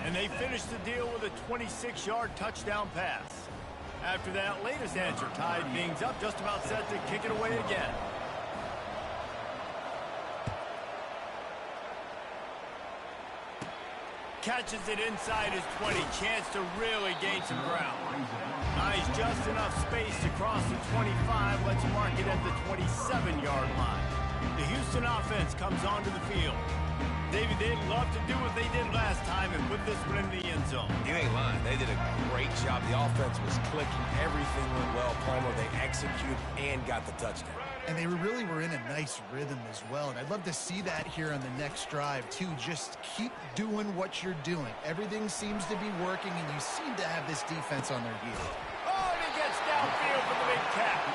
And they finish the deal with a 26-yard touchdown pass. After that latest answer tied things up, just about set to kick it away again. Catches it inside his 20. Chance to really gain some ground. Nice, just enough space to cross the 25. Let's mark it at the 27-yard line. The Houston offense comes onto the field. David, they'd love to do what they did last time and put this one in the end zone. You ain't lying. They did a great job. The offense was clicking. Everything went well. Palmer, they executed and got the touchdown. And they really were in a nice rhythm as well. And I'd love to see that here on the next drive, too. Just keep doing what you're doing. Everything seems to be working, and you seem to have this defense on their heels. Oh, and he gets downfield for the big catch.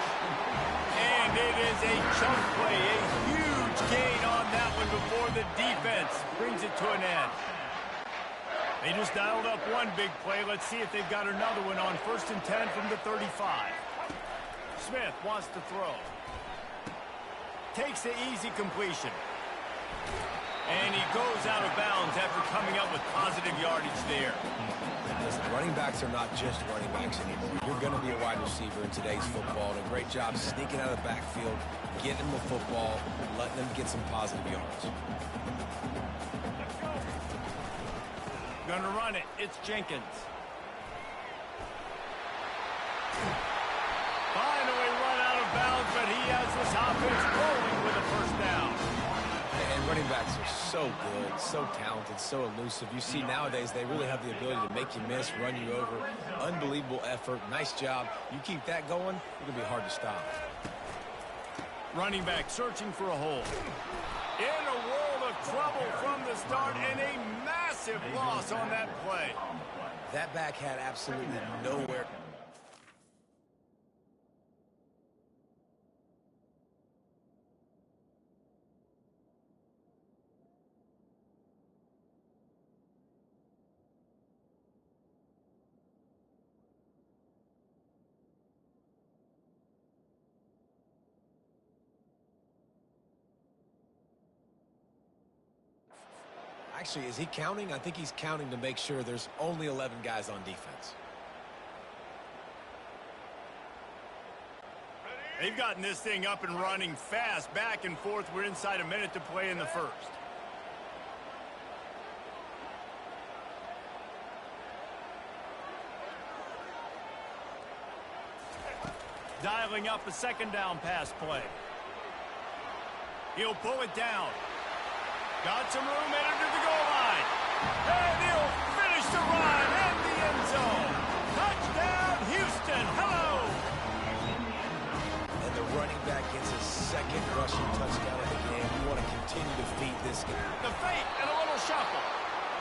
And it is a chunk play, a huge gain on that one before the defense brings it to an end. They just dialed up one big play. Let's see if they've got another one on 1st and 10 from the 35. Smith wants to throw. Takes the easy completion. And he goes out of bounds after coming up with positive yardage there. Listen, running backs are not just running backs anymore. You're going to be a wide receiver in today's football. And a great job sneaking out of the backfield, getting the football, letting them get some positive yards. Gonna run it. It's Jenkins. Finally run out of bounds, but he has this offense rolling with a first down. And running backs are so good, so talented, so elusive. You see nowadays they really have the ability to make you miss, run you over. Unbelievable effort. Nice job. You keep that going, it's going to be hard to stop. Running back searching for a hole. In a world of trouble from the start and a massive loss on that play. That back had absolutely nowhere. Actually, is he counting? I think he's counting to make sure there's only 11 guys on defense. They've gotten this thing up and running fast, back and forth. We're inside a minute to play in the first. Dialing up a second down pass play. He'll pull it down. Got some room headed to the goal line. And he'll finish the run in the end zone. Touchdown, Houston. Hello. And the running back gets his second rushing touchdown of the game. You want to continue to feed this guy. The fake and a little shuffle.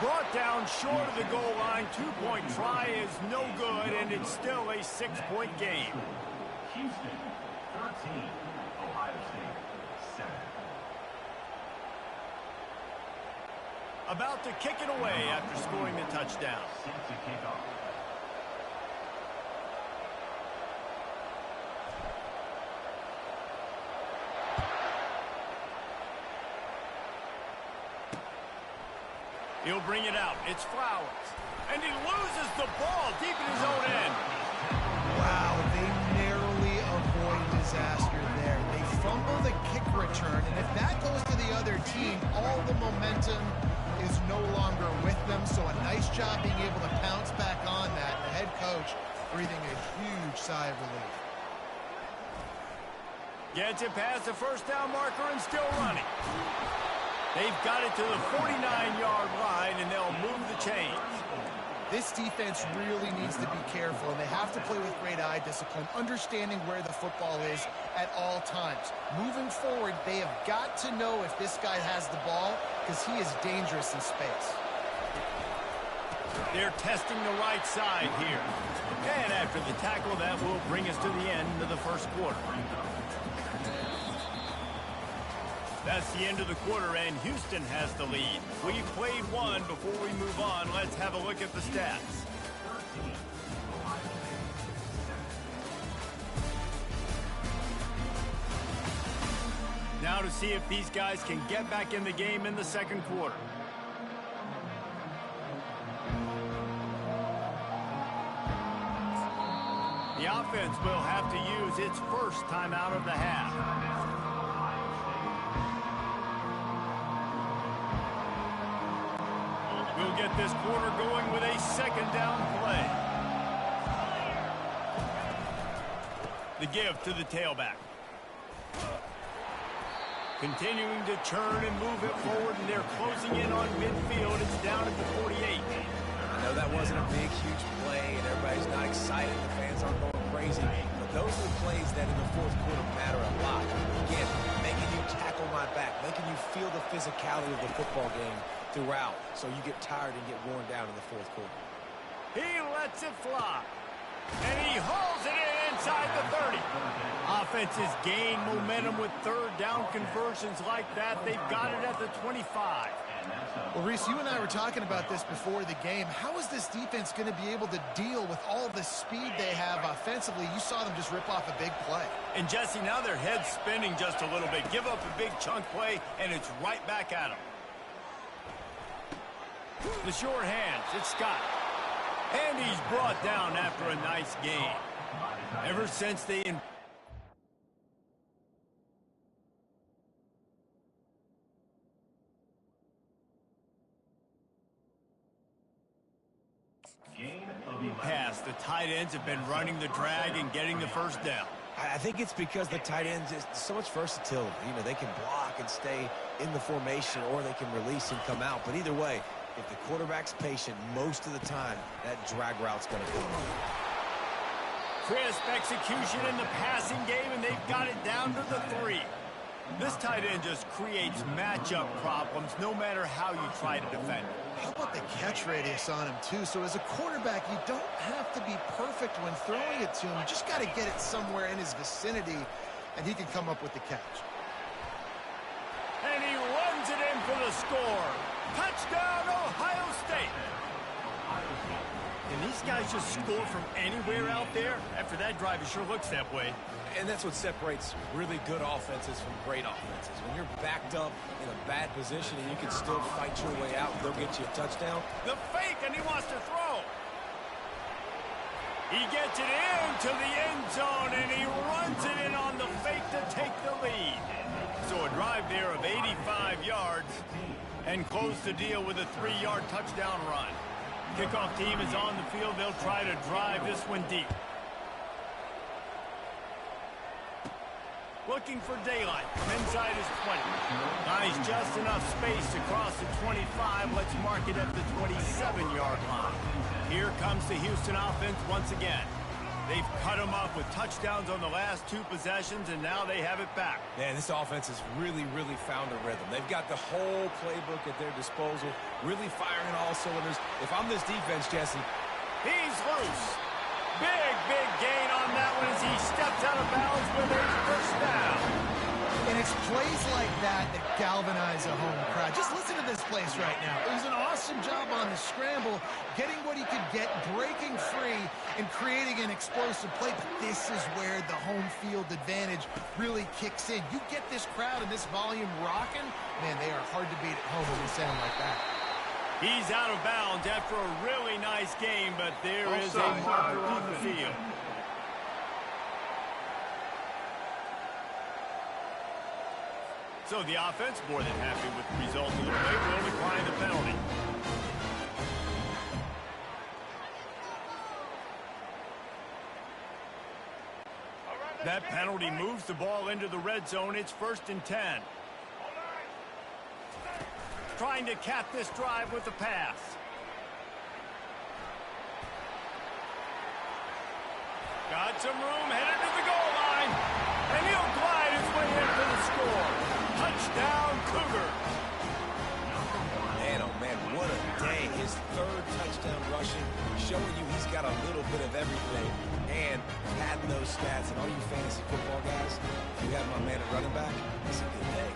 Brought down short of the goal line. 2-point try is no good, and it's still a 6-point game. Houston, 13. Ohio State, 7. About to kick it away after scoring the touchdown. Set to kick off. He'll bring it out. It's Flowers. And he loses the ball deep in his own end. Wow, they narrowly avoid disaster there. They fumble the kick return, and if that goes to the other team, all the momentum is no longer with them, so a nice job being able to pounce back on that. The head coach breathing a huge sigh of relief. Gets it past the first down marker and still running. They've got it to the 49-yard line, and they'll move the chains. This defense really needs to be careful, and they have to play with great eye discipline, understanding where the football is at all times. Moving forward, they have got to know if this guy has the ball, because he is dangerous in space. They're testing the right side here. And after the tackle, that will bring us to the end of the first quarter. That's the end of the quarter, and Houston has the lead. We've played one. Before we move on, let's have a look at the stats. Now to see if these guys can get back in the game in the second quarter. The offense will have to use its first timeout of the half. We'll get this quarter going with a second down play. The give to the tailback. Continuing to churn and move it forward, and they're closing in on midfield. It's down at the 48. I know that wasn't a big, huge play, and everybody's not excited. The fans aren't going crazy. But those are the plays that in the fourth quarter matter a lot. Again, making you tackle my back, making you feel the physicality of the football game throughout, so you get tired and get worn down in the fourth quarter. He lets it fly. And he hauls it in inside the 30. Offenses gain momentum with third down conversions like that. They've got it at the 25. Well, Reese, you and I were talking about this before the game. How is this defense going to be able to deal with all the speed they have offensively? You saw them just rip off a big play. And, Jesse, now their head's spinning just a little bit. Give up a big chunk play, and it's right back at them. The short hands, it's Scott. And he's brought down after a nice gain. Ever since they... pass, the tight ends have been running the drag and getting the first down. I think it's because the tight ends is so much versatility. You know, they can block and stay in the formation, or they can release and come out. But either way, if the quarterback's patient, most of the time, that drag route's going to come. Crisp execution in the passing game, and they've got it down to the 3. This tight end just creates matchup problems no matter how you try to defend it. How about the catch radius on him, too? So as a quarterback, you don't have to be perfect when throwing it to him. You just got to get it somewhere in his vicinity, and he can come up with the catch. And he runs it in for the score. Touchdown, Ohio State. Can these guys just score from anywhere out there? After that drive, it sure looks that way. And that's what separates really good offenses from great offenses. When you're backed up in a bad position and you can still fight your way out, they'll get you a touchdown. The fake, and he wants to throw. He gets it into the end zone, and he runs it in on the fake to take the lead. So a drive there of 85 yards and close the deal with a 3-yard touchdown run. Kickoff team is on the field. They'll try to drive this one deep. Looking for daylight from inside his 20. Nice, just enough space to cross the 25. Let's mark it at the 27-yard line. Here comes the Houston offense once again. They've cut them up with touchdowns on the last 2 possessions, and now they have it back. Man, this offense has really found a rhythm. They've got the whole playbook at their disposal, really firing on all cylinders. If I'm this defense, Jesse, he's loose. Big gain on that one as he steps out of bounds with a first down. And it's plays like that that galvanize a home crowd. Just listen to this place right now. It was an awesome job on the scramble, getting what he could get, breaking free, and creating an explosive play. But this is where the home field advantage really kicks in. You get this crowd and this volume rocking, man, they are hard to beat at home when they sound like that. He's out of bounds after a really nice game, but there is a marker on the field. So the offense, more than happy with the result of the play, will decline the penalty. That penalty moves the ball into the red zone. It's 1st and 10. Trying to cap this drive with the pass. Got some room, headed to the goal line. And he'll glide his way in for the score. Touchdown, Cougar. Man, oh man, what a day. His 3rd touchdown rushing, showing you he's got a little bit of everything. And padding those stats. And all you fantasy football guys, if you have my man at running back, it's a good day.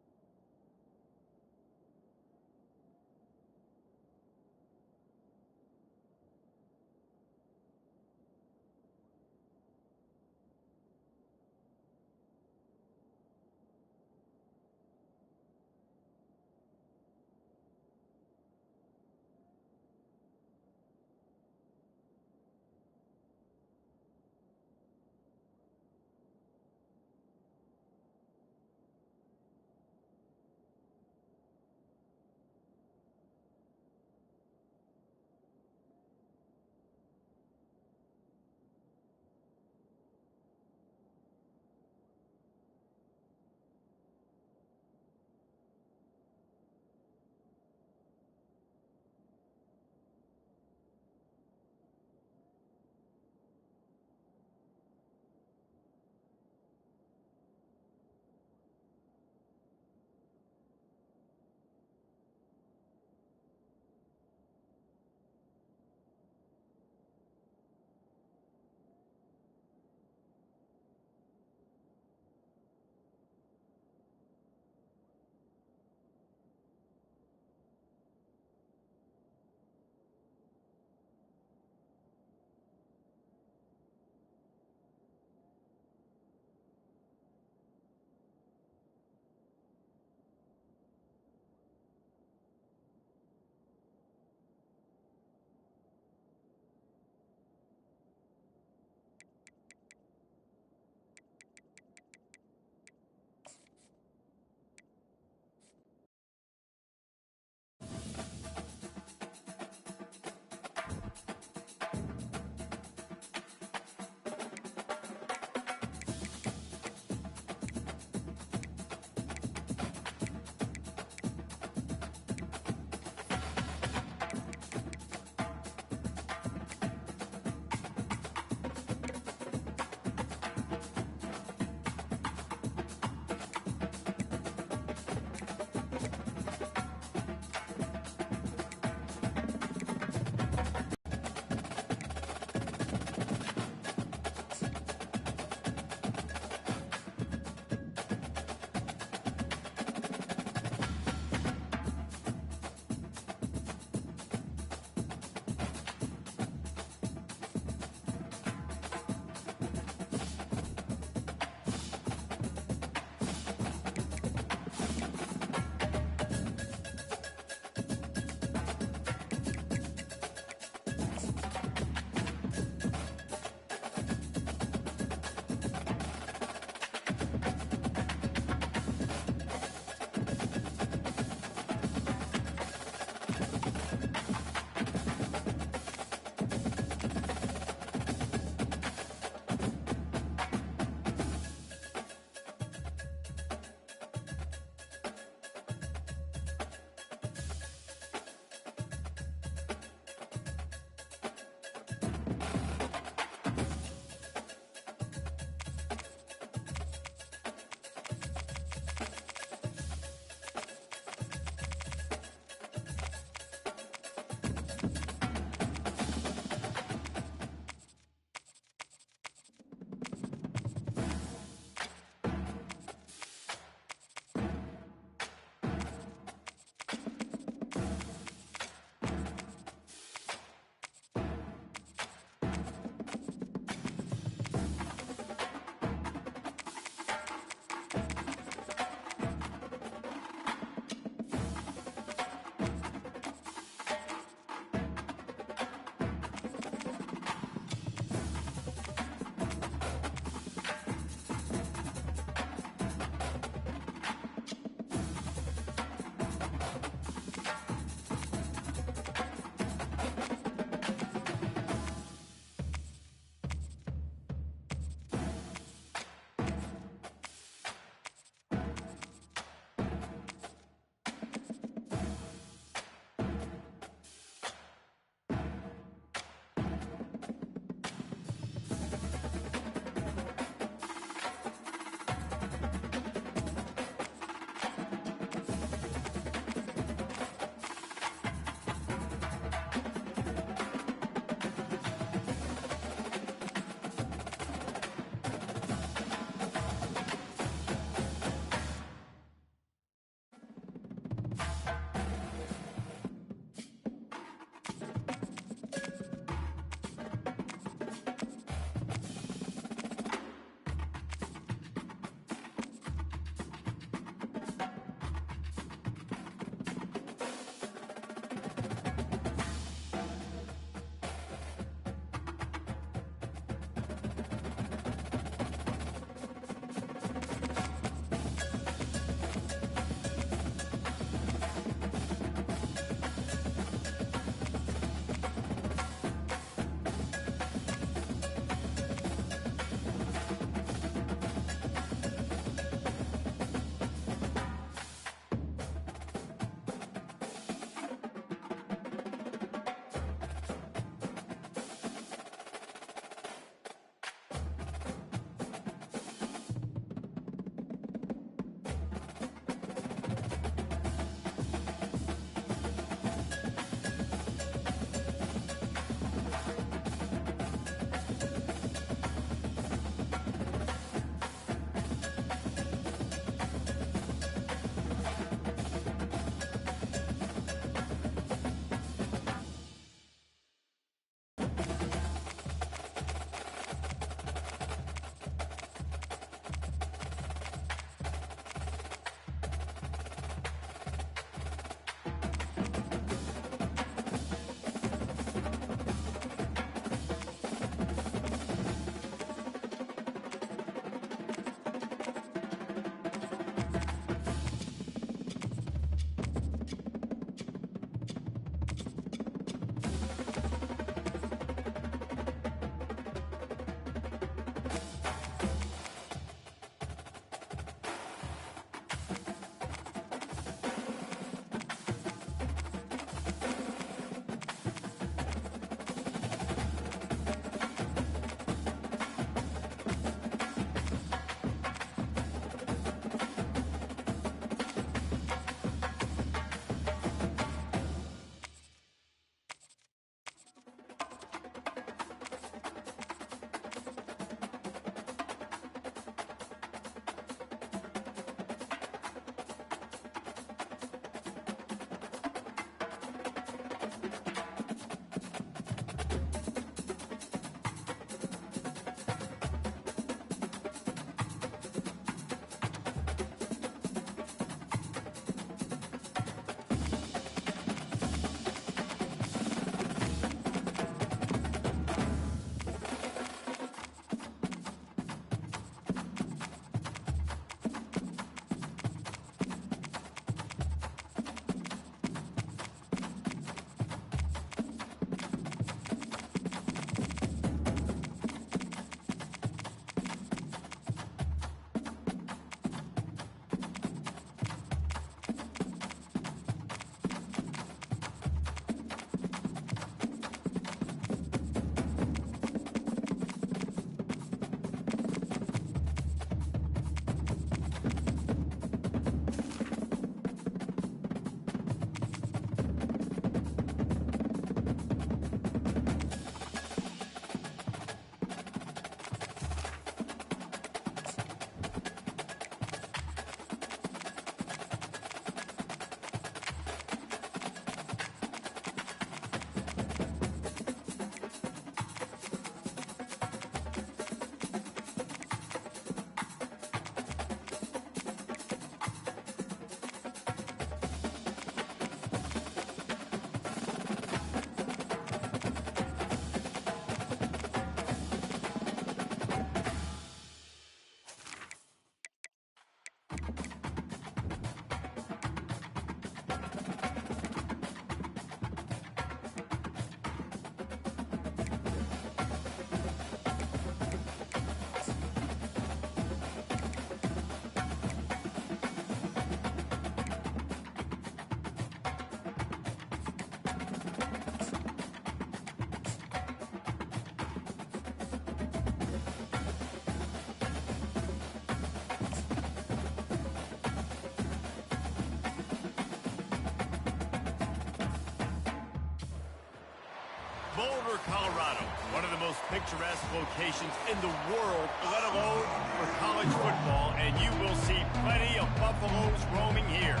Boulder, Colorado, one of the most picturesque locations in the world, let alone for college football, and you will see plenty of Buffaloes roaming here.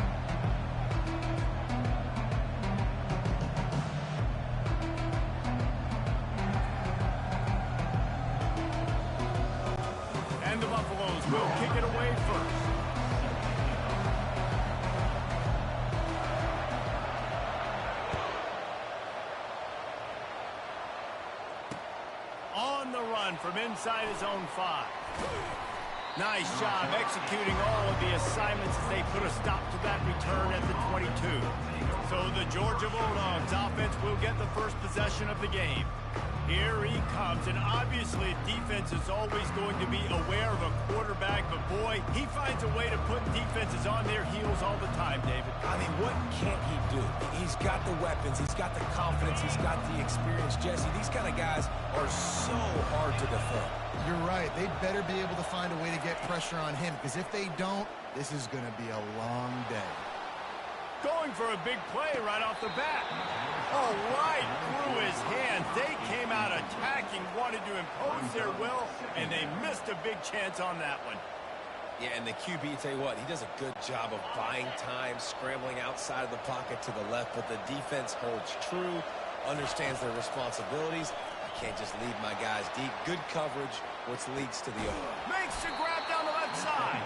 And the Buffaloes will kick it away first. On the run from inside his own 5. Nice job executing all of the assignments as they put a stop to that return at the 22. So the Georgia Bulldogs offense will get the first possession of the game. Here he comes, and obviously defense is always going to be aware of a quarterback, but boy, he finds a way to put defenses on their heels all the time, David. I mean, what can't he do? He's got the weapons, he's got the confidence, he's got the experience. Jesse, these kind of guys are so hard to defend. You're right. They'd better be able to find a way to get pressure on him, because if they don't, this is going to be a long day. Going for a big play right off the bat. Oh, right through his hands. They came out attacking, wanted to impose their will, and they missed a big chance on that one. Yeah, and the QB, tell you what, he does a good job of buying time, scrambling outside of the pocket to the left, but the defense holds true, understands their responsibilities. I can't just leave my guys deep. Good coverage, which leads to the over. Makes the grab down the left side.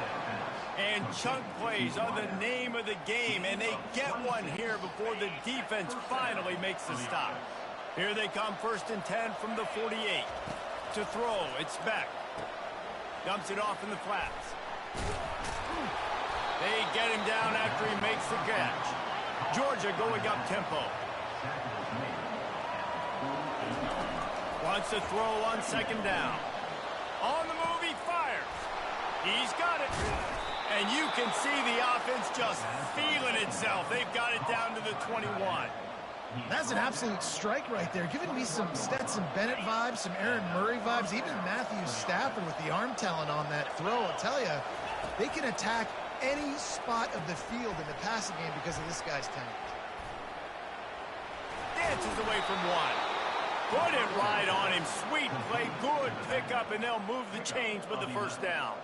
And chunk plays are the name of the game, and they get one here before the defense finally makes the stop. Here they come, 1st and 10 from the 48. To throw, it's Beck. Dumps it off in the flats. They get him down after he makes the catch. Georgia going up tempo. Wants to throw on 2nd down. On the move, he fires. He's got it. And you can see the offense just feeling itself. They've got it down to the 21. That's an absolute strike right there. Giving me some Stetson Bennett vibes, some Aaron Murray vibes, even Matthew Stafford with the arm talent on that throw. I'll tell you, they can attack any spot of the field in the passing game because of this guy's talent. Dances away from one. Put it right on him. Sweet play, good pickup, and they'll move the chains with the 1st down.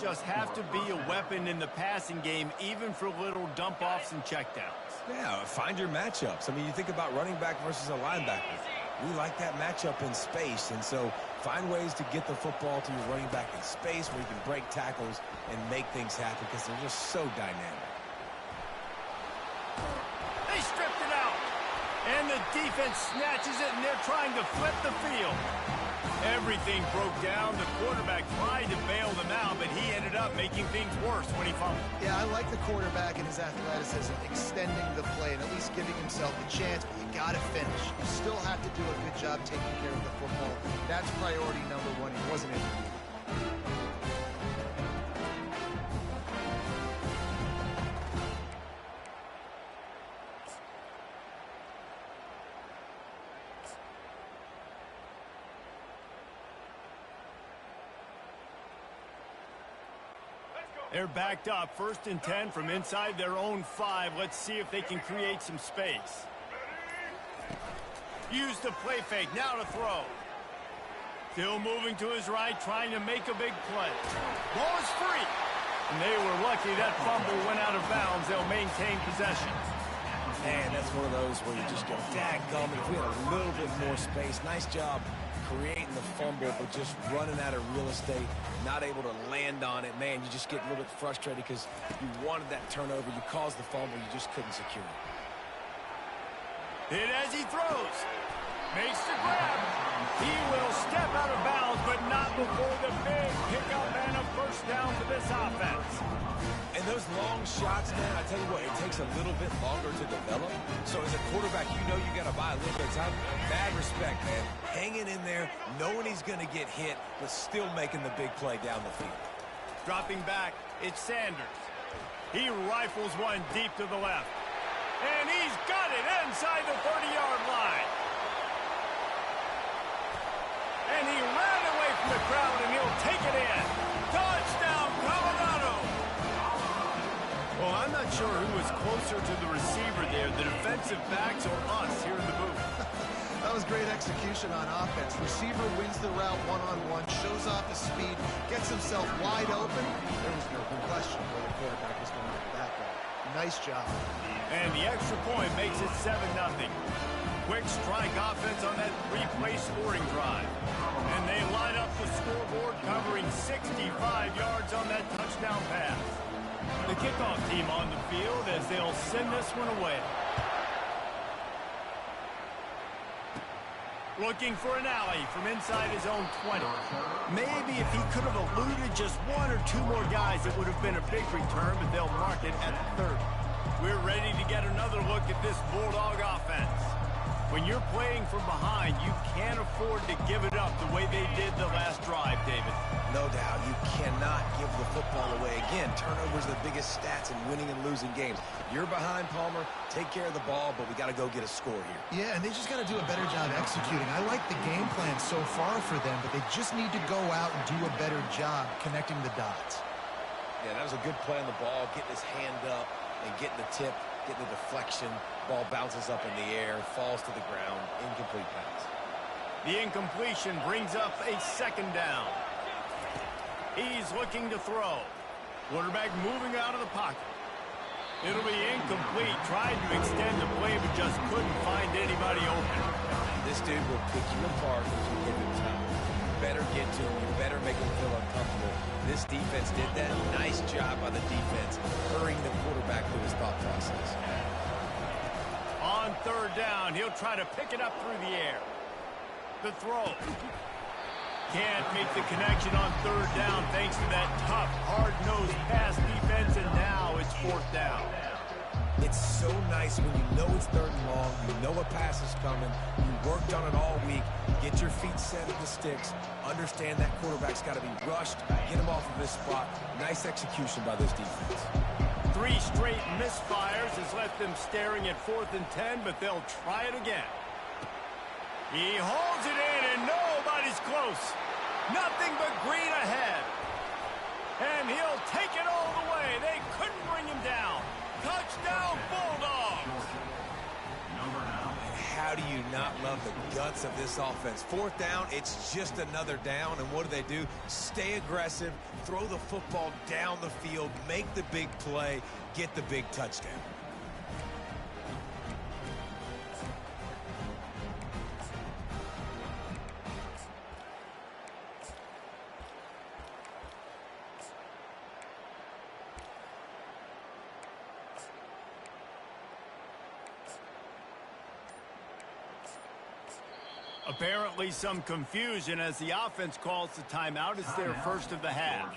Just have to be a weapon in the passing game, even for little dump-offs and checkdowns. Yeah, find your matchups. I mean, you think about running back versus a linebacker. We like that matchup in space, and so find ways to get the football to your running back in space where you can break tackles and make things happen because they're just so dynamic. They stripped it out, and the defense snatches it, and they're trying to flip the field. Everything broke down. The quarterback tried to bail them out, but he ended up making things worse when he fumbled. Yeah, I like the quarterback and his athleticism, extending the play and at least giving himself a chance, but you got to finish. You still have to do a good job taking care of the football. That's priority number 1. He wasn't in the They're backed up, 1st and 10 from inside their own 5. Let's see if they can create some space. Use the play fake, now to throw. Still moving to his right, trying to make a big play. Ball is free. And they were lucky that fumble went out of bounds. They'll maintain possession. Man, that's one of those where you just go, dadgum, if we had a little bit more space. Nice job creating the fumble, but just running out of real estate, not able to land on it. Man, you just get a little bit frustrated because you wanted that turnover. You caused the fumble. You just couldn't secure it. Hit as he throws. Makes the grab. He will step out of bounds, but not before the big pickup and a 1st down for this offense. And those long shots, man, I tell you what, it takes a little bit longer to develop. So as a quarterback, you know you got to buy a little bit of time. Bad respect, man. Hanging in there, knowing he's going to get hit, but still making the big play down the field. Dropping back, it's Sanders. He rifles one deep to the left. And he's got it inside the 30-yard line. And he ran away from the crowd, and he'll take it in. Touchdown, Colorado! Well, I'm not sure who was closer to the receiver there, the defensive backs or us here in the booth. That was great execution on offense. Receiver wins the route one-on-one, shows off his speed, gets himself wide open. There was no question where the quarterback was going to get that ball. Nice job. And the extra point makes it 7-0. Quick strike offense on that three-play scoring drive. And they line up the scoreboard covering 65 yards on that touchdown pass. The kickoff team on the field as they'll send this one away. Looking for an alley from inside his own 20. Maybe if he could have eluded just one or two more guys, it would have been a big return, but they'll mark it at 30. We're ready to get another look at this Bulldog offense. When you're playing from behind, you can't afford to give it up the way they did the last drive, David. No doubt, you cannot give the football away. Again, turnovers are the biggest stats in winning and losing games. You're behind, Palmer. Take care of the ball, but we got to go get a score here. Yeah, and they just got to do a better job executing. I like the game plan so far for them, but they just need to go out and do a better job connecting the dots. Yeah, that was a good play on the ball, getting his hand up and getting the tip, getting the deflection. Ball bounces up in the air, falls to the ground, incomplete pass. The incompletion brings up a second down. He's looking to throw. Quarterback moving out of the pocket. It'll be incomplete. Tried to extend the play, but just couldn't find anybody open. This dude will pick you apart if you give him time. You better get to him. You better make him feel uncomfortable. This defense did that. Nice job by the defense, hurrying the quarterback through his thought process. On third down, he'll try to pick it up through the air. The throw. Can't make the connection on third down thanks to that tough, hard-nosed pass defense, and now it's fourth down. It's so nice when you know it's third and long, you know a pass is coming, you worked on it all week, get your feet set at the sticks, understand that quarterback's got to be rushed, get him off of his spot. Nice execution by this defense. 3 straight misfires has left them staring at 4th and 10, but they'll try it again. He holds it in, and nobody's close. Nothing but green ahead. And he'll take it all the way. They couldn't bring him down. Touchdown, Bulldogs! And how do you not love the guts of this offense? 4th down, it's just another down, and what do? Stay aggressive, throw the football down the field, make the big play, get the big touchdown. Apparently some confusion as the offense calls the timeout. It's their first of the half.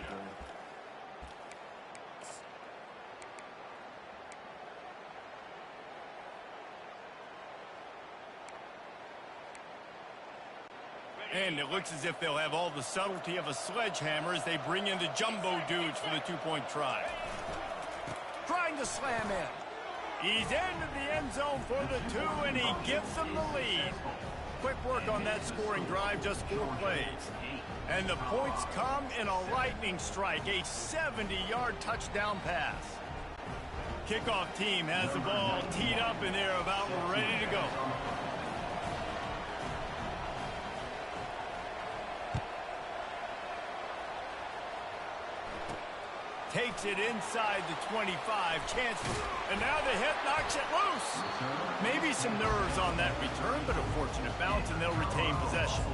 And it looks as if they'll have all the subtlety of a sledgehammer as they bring in the jumbo dudes for the two-point try. Trying to slam in. He's into the end zone for the 2, and he gives them the lead. Quick work on that scoring drive, just 4 plays. And the points come in a lightning strike, a 70-yard touchdown pass. Kickoff team has the ball teed up, and they're about ready to go. Takes it inside the 25. Chance for, and now the hit knocks it loose. Maybe some nerves on that return, but a fortunate bounce, and they'll retain possession.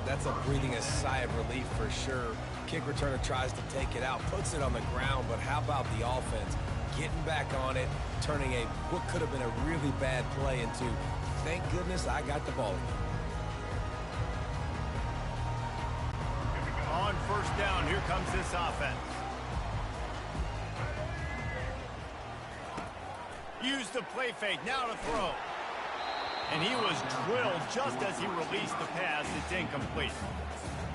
That's a breathing a sigh of relief for sure. Kick returner tries to take it out, puts it on the ground, but how about the offense? Getting back on it, turning what could have been a really bad play into, thank goodness I got the ball again. On first down, here comes this offense. Use the play fake, now to throw. And he was drilled just as he released the pass. It's incomplete.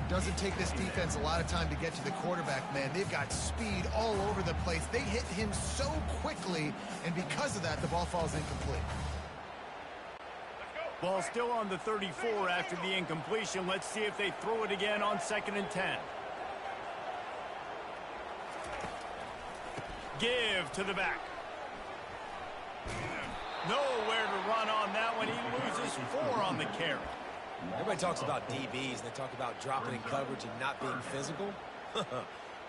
Doesn't take this defense a lot of time to get to the quarterback, man. They've got speed all over the place. They hit him so quickly, and because of that, the ball falls incomplete. Let's go. Ball still on the 34 after the incompletion. Let's see if they throw it again on 2nd and 10. Give to the back. Nowhere to run on that one. He loses 4 on the carry. Everybody talks about DBs, and they talk about dropping in coverage and not being physical.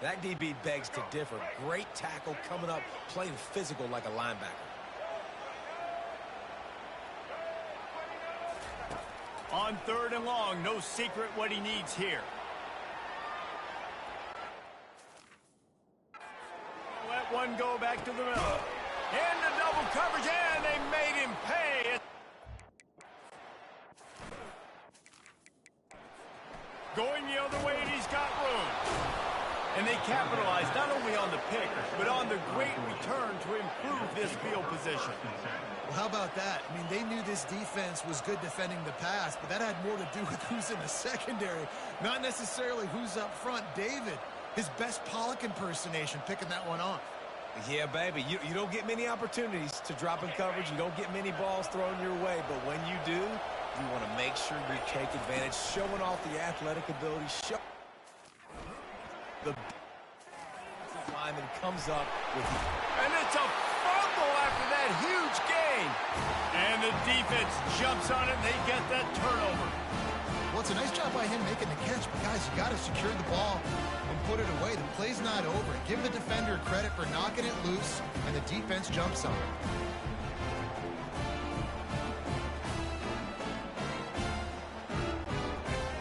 That DB begs to differ. Great tackle coming up, playing physical like a linebacker. On 3rd and long, no secret what he needs here. Let one go back to the middle. Into double coverage, and they made him pay. Going the other way, and he's got room. And they capitalized not only on the pick, but on the great return to improve this field position. Well, how about that? I mean, they knew this defense was good defending the pass, but that had more to do with who's in the secondary, not necessarily who's up front. David, his best Pollock impersonation, picking that one off. Yeah, baby, you don't get many opportunities to drop in coverage. You don't get many balls thrown your way, but when you do, you want to make sure you take advantage, showing off the athletic ability. The lineman comes up with... And it's a fumble after that huge gain. And the defense jumps on it, and they get that turnover. Well, it's a nice job by him making the catch, but guys, you got to secure the ball and put it away. The play's not over. Give the defender credit for knocking it loose, and the defense jumps on it.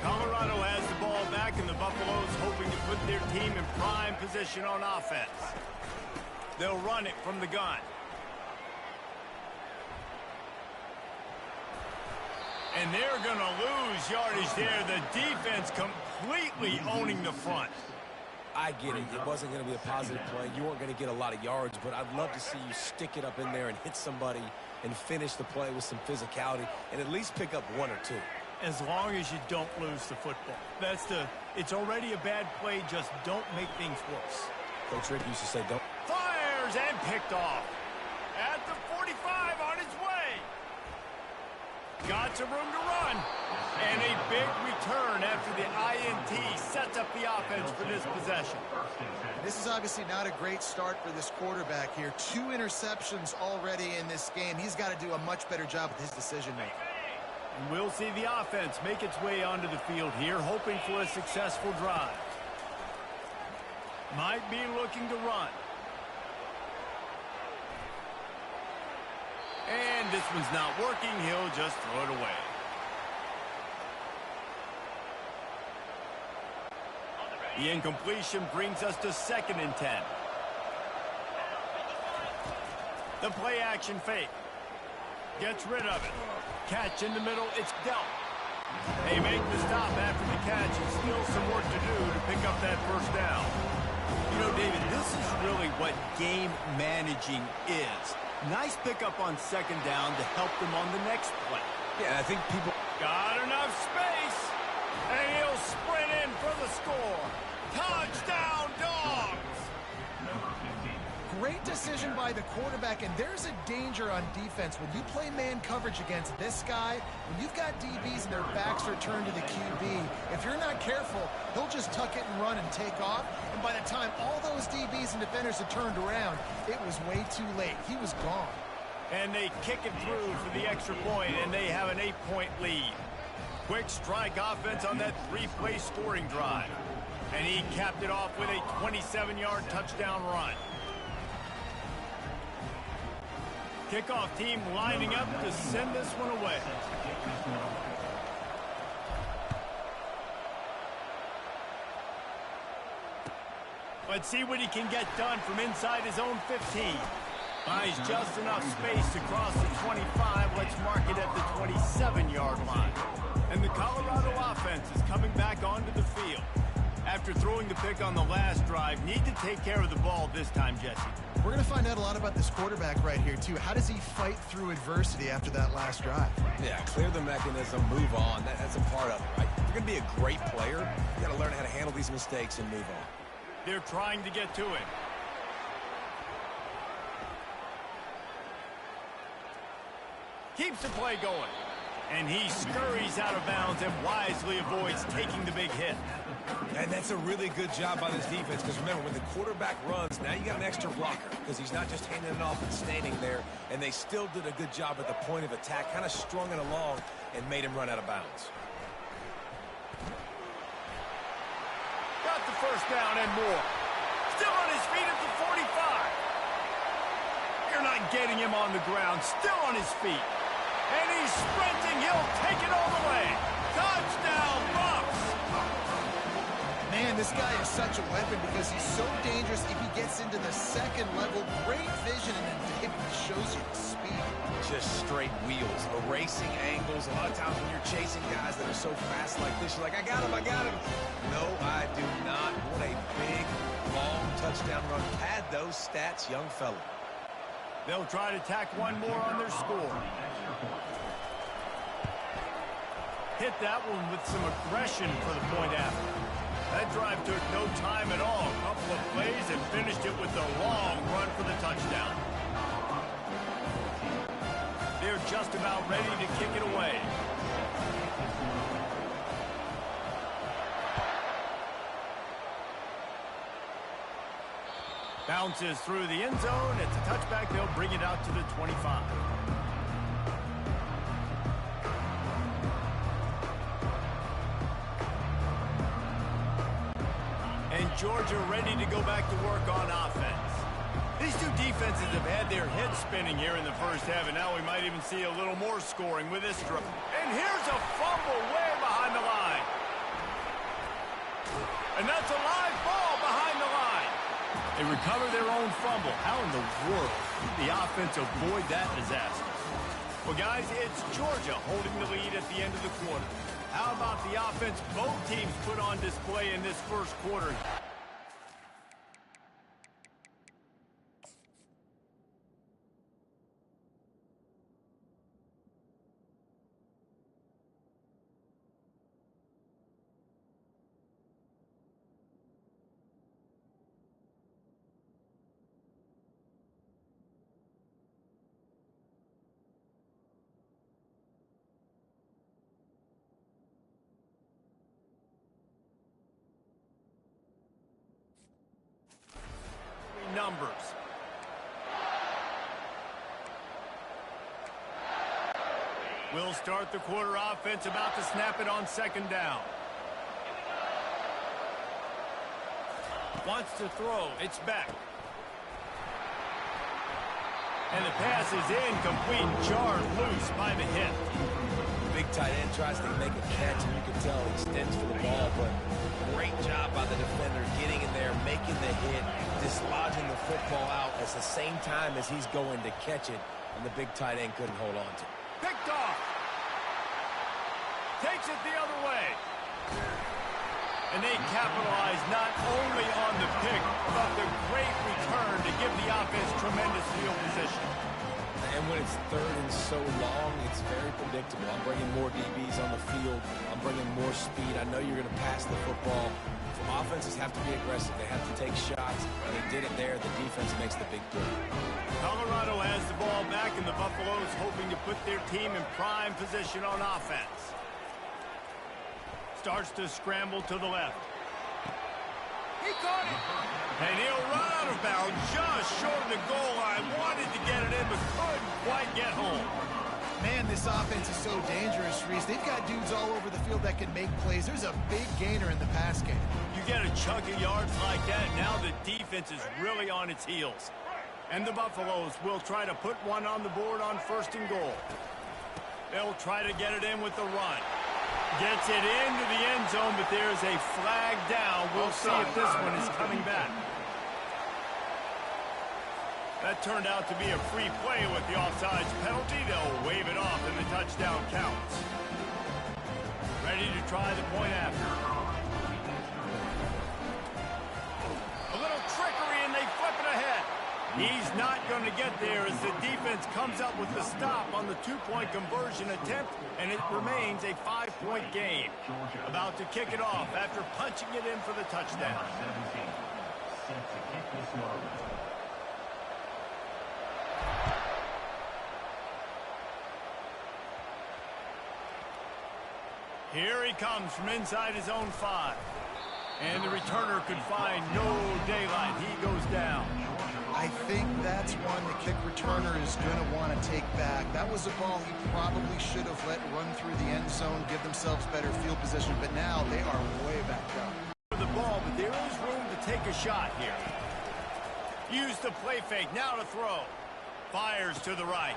Colorado has the ball back, and the Buffaloes hoping to put their team in prime position on offense. They'll run it from the gun. And they're going to lose yardage there. The defense completely owning the front. I get it. It wasn't going to be a positive play. You weren't going to get a lot of yards, but I'd love to see you stick it up in there and hit somebody and finish the play with some physicality and at least pick up 1 or 2. As long as you don't lose the football. It's already a bad play. Just don't make things worse. Coach Rick used to say, don't. Fires and picked off. At the 45 on his way. Got some room to run. And a big return after the INT sets up the offense for this possession. This is obviously not a great start for this quarterback here. 2 interceptions already in this game. He's got to do a much better job with his decision-making. And we'll see the offense make its way onto the field here, hoping for a successful drive. Might be looking to run. And this one's not working. He'll just throw it away. The incompletion brings us to 2nd and 10. The play action fake. Gets rid of it. Catch in the middle. It's dealt. They make the stop after the catch, and still some work to do to pick up that first down. You know, David, this is really what game managing is. Nice pickup on 2nd down to help them on the next play. Yeah, I think people... Got enough space, and he'll sprint in for the score. Touchdown, Dogs! Great decision by the quarterback, and there's a danger on defense. When you play man coverage against this guy, when you've got DBs and their backs are turned to the QB, if you're not careful, he'll just tuck it and run and take off, and by the time all those DBs and defenders had turned around, it was way too late. He was gone. And they kick it through for the extra point, and they have an 8-point lead. Quick strike offense on that 3-play scoring drive. And he capped it off with a 27-yard touchdown run. Kickoff team lining up to send this one away. Let's see what he can get done from inside his own 15. Buys just enough space to cross the 25. Let's mark it at the 27-yard line. And the Colorado offense is coming back onto the field. After throwing the pick on the last drive, need to take care of the ball this time, Jesse. We're going to find out a lot about this quarterback right here, too. How does he fight through adversity after that last drive? Yeah, clear the mechanism, move on. That's a part of it, right? If you're going to be a great player, you got to learn how to handle these mistakes and move on. They're trying to get to it. Keeps the play going. And he scurries out of bounds and wisely avoids taking the big hit. And that's a really good job by this defense, because remember, when the quarterback runs, now you got an extra blocker, because he's not just handing it off and standing there, and they still did a good job at the point of attack, kind of strung it along and made him run out of bounds. Got the first down and more. Still on his feet at the 45. You're not getting him on the ground. Still on his feet. And he's sprinting. He'll take it all the way. Touchdown, Bucks! Man, this guy is such a weapon because he's so dangerous if he gets into the second level. Great vision, and then David shows you the speed. Just straight wheels, erasing angles. A lot of times when you're chasing guys that are so fast like this, you're like, I got him, I got him. No, I do not. What a big, long touchdown run. Pad those stats, young fella. They'll try to tack one more on their score. Hit that one with some aggression for the point after. That drive took no time at all. A couple of plays and finished it with a long run for the touchdown. They're just about ready to kick it away. Bounces through the end zone. It's a touchback. They'll bring it out to the 25. And Georgia ready to go back to work on offense. These two defenses have had their heads spinning here in the first half, and now we might even see a little more scoring with this drive. And here's a fumble way behind the line. And that's a live ball behind the line. They recover their own fumble. How in the world did the offense avoid that disaster? Well, guys, it's Georgia holding the lead at the end of the quarter. How about the offense both teams put on display in this first quarter? Numbers. We'll start the quarter offense, about to snap it on second down. Wants to throw. It's back. And the pass is incomplete. Jarred loose by the hit. The big tight end tries to make a catch, and you can tell he extends for the ball, but great job by the defender getting in there, making the hit, dislodging the football out at the same time as he's going to catch it, and the big tight end couldn't hold on to it. Picked off. Takes it the other way. And they capitalize not only on the pick, but the great return to give the offense tremendous field position. And when it's third and so long, it's very predictable. I'm bringing more DBs on the field. I'm bringing more speed. I know you're going to pass the football. Offenses have to be aggressive. They have to take shots, and they did it there. The defense makes the big play. Colorado has the ball back, and the Buffaloes hoping to put their team in prime position on offense. Starts to scramble to the left. He caught it. And he'll run out of bounds just short of the goal line. Wanted to get it in, but couldn't quite get home. Man, this offense is so dangerous, Reese. They've got dudes all over the field that can make plays. There's a big gainer in the pass game. You get a chunk of yards like that, now the defense is really on its heels. And the Buffaloes will try to put one on the board on first and goal. They'll try to get it in with the run. Gets it into the end zone, but there's a flag down. We'll see if this one is coming back. That turned out to be a free play with the offsides penalty. They'll wave it off, and the touchdown counts. Ready to try the point after. A little trickery, and they flip it ahead. He's not going to get there as the defense comes up with the stop on the two-point conversion attempt, and it remains a 5-point game. About to kick it off after punching it in for the touchdown. Set to kick this one. Here he comes from inside his own 5. And the returner could find no daylight. He goes down. I think that's one the kick returner is going to want to take back. That was a ball he probably should have let run through the end zone, give themselves better field position, but now they are way back up. The ball, but there is room to take a shot here. Use the play fake, now to throw. Fires to the right.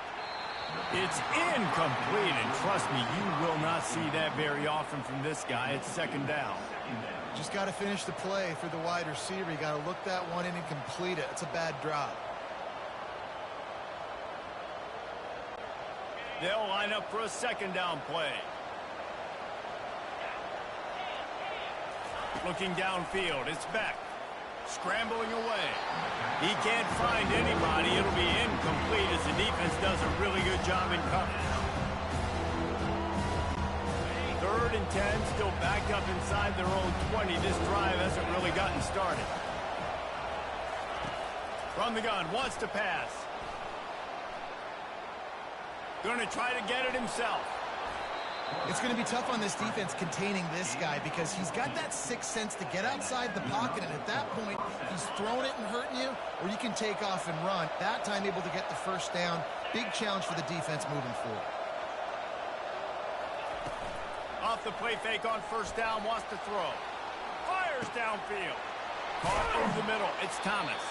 It's incomplete, and trust me, you will not see that very often from this guy. It's second down. Just got to finish the play for the wide receiver. You got to look that one in and complete it. It's a bad drop. They'll line up for a second down play. Looking downfield, it's Beck. Scrambling away. He can't find anybody. It'll be incomplete as the defense does a really good job in coverage. 3rd and 10, still backed up inside their own 20. This drive hasn't really gotten started. From the gun, wants to pass. Going to try to get it himself. It's going to be tough on this defense containing this guy because he's got that sixth sense to get outside the pocket, and at that point, he's throwing it and hurting you, or you can take off and run. That time able to get the first down. Big challenge for the defense moving forward. Off the play fake on first down, wants to throw. Fires downfield. Caught over the middle. It's Thomas.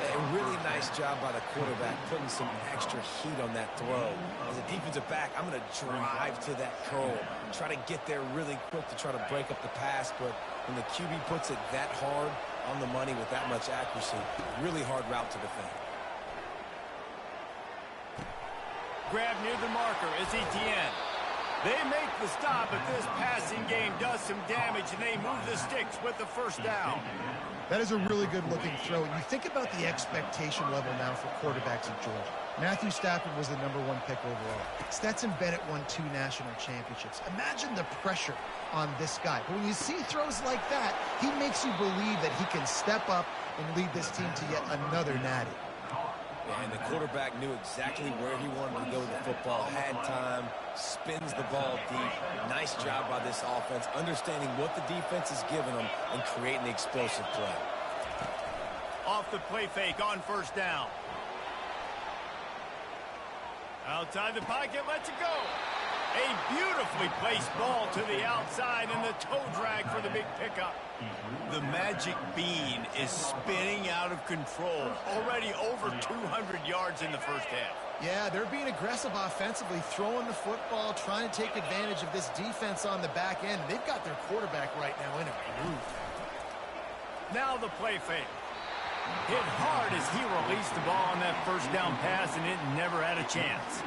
A really nice job by the quarterback putting some extra heat on that throw. As a defensive back, I'm going to drive to that curl, try to get there really quick to try to break up the pass, but when the QB puts it that hard on the money with that much accuracy, really hard route to defend. Grab near the marker is Etienne. They make the stop, but this passing game does some damage, and they move the sticks with the first down. That is a really good-looking throw. You think about the expectation level now for quarterbacks at Georgia. Matthew Stafford was the #1 pick overall. Stetson Bennett won 2 national championships. Imagine the pressure on this guy. But when you see throws like that, he makes you believe that he can step up and lead this team to yet another natty. And the quarterback knew exactly where he wanted to go with the football, had time, spins the ball deep. Nice job by this offense, understanding what the defense is giving them and creating the explosive play. Off the play fake on first down. Outside the pocket, lets it go. A beautifully placed ball to the outside and the toe drag for the big pickup. The magic bean is spinning out of control. Already over 200 yards in the first half. Yeah, they're being aggressive offensively, throwing the football, trying to take advantage of this defense on the back end. They've got their quarterback right now in a groove. Now the play fake. Hit hard as he released the ball on that first down pass, and it never had a chance.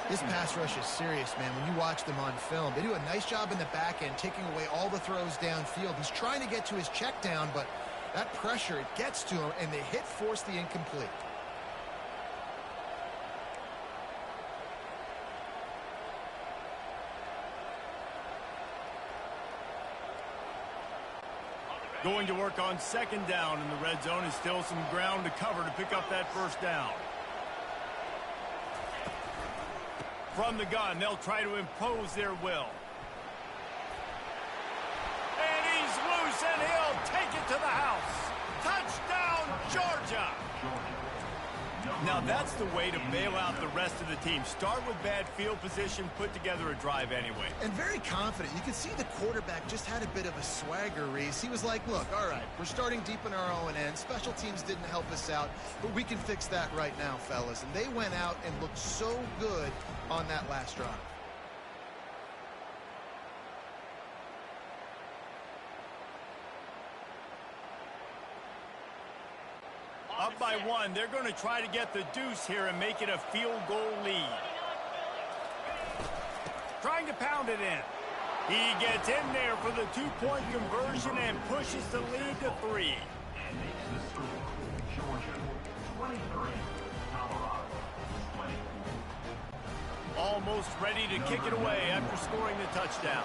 This pass rush is serious, man. When you watch them on film, they do a nice job in the back end, taking away all the throws downfield. He's trying to get to his check down, but that pressure, it gets to him, and the hit forced the incomplete. Going to work on second down in the red zone, and still some ground to cover to pick up that first down. From the gun, they'll try to impose their will. And he's loose, and he'll take it to the house. Touchdown, Georgia! Now that's the way to bail out the rest of the team. Start with bad field position, put together a drive anyway. And very confident. You can see the quarterback just had a bit of a swagger, Reese. He was like, look, all right, we're starting deep in our own end. Special teams didn't help us out, but we can fix that right now, fellas. And they went out and looked so good on that last drive. Up by 1, they're going to try to get the deuce here and make it a field goal lead. Trying to pound it in. He gets in there for the 2-point conversion and pushes the lead to 3. And makes the score. Georgia 23, Colorado 20. Almost ready to kick it away after scoring the touchdown.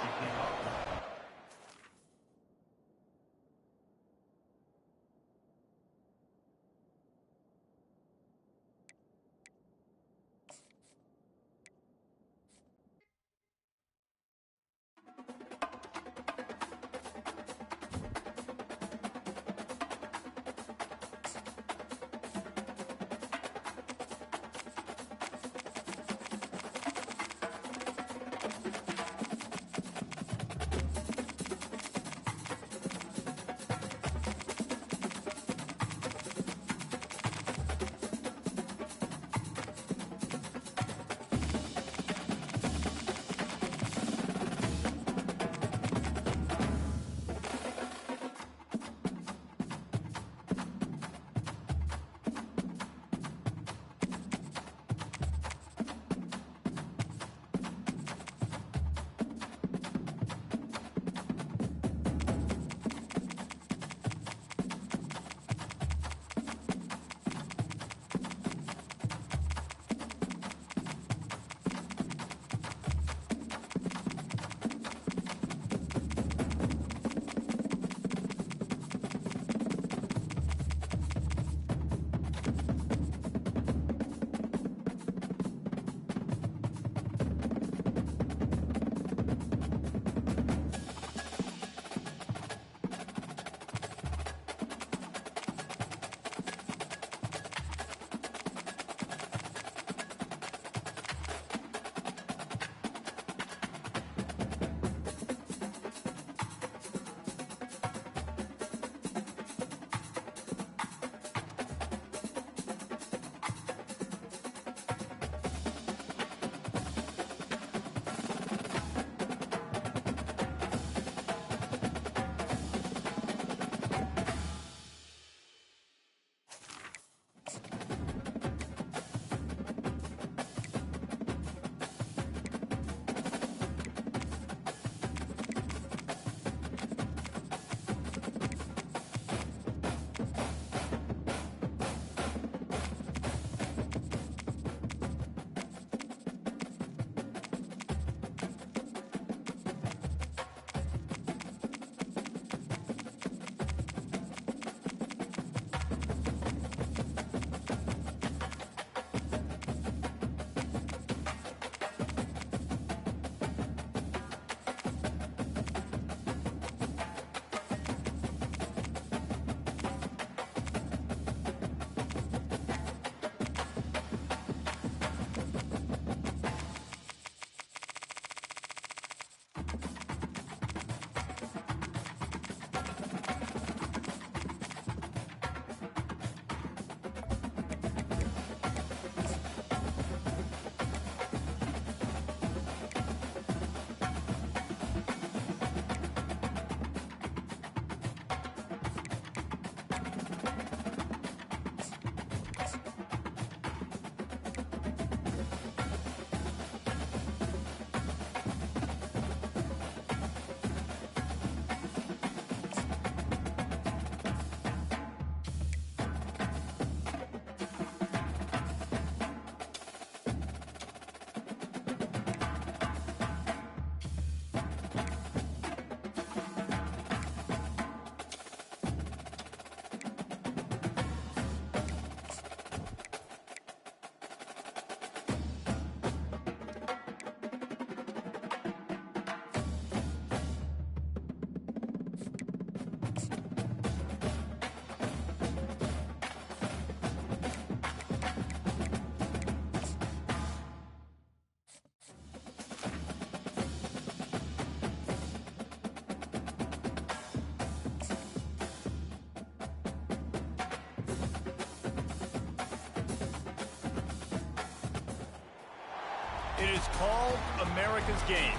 It is called America's Game.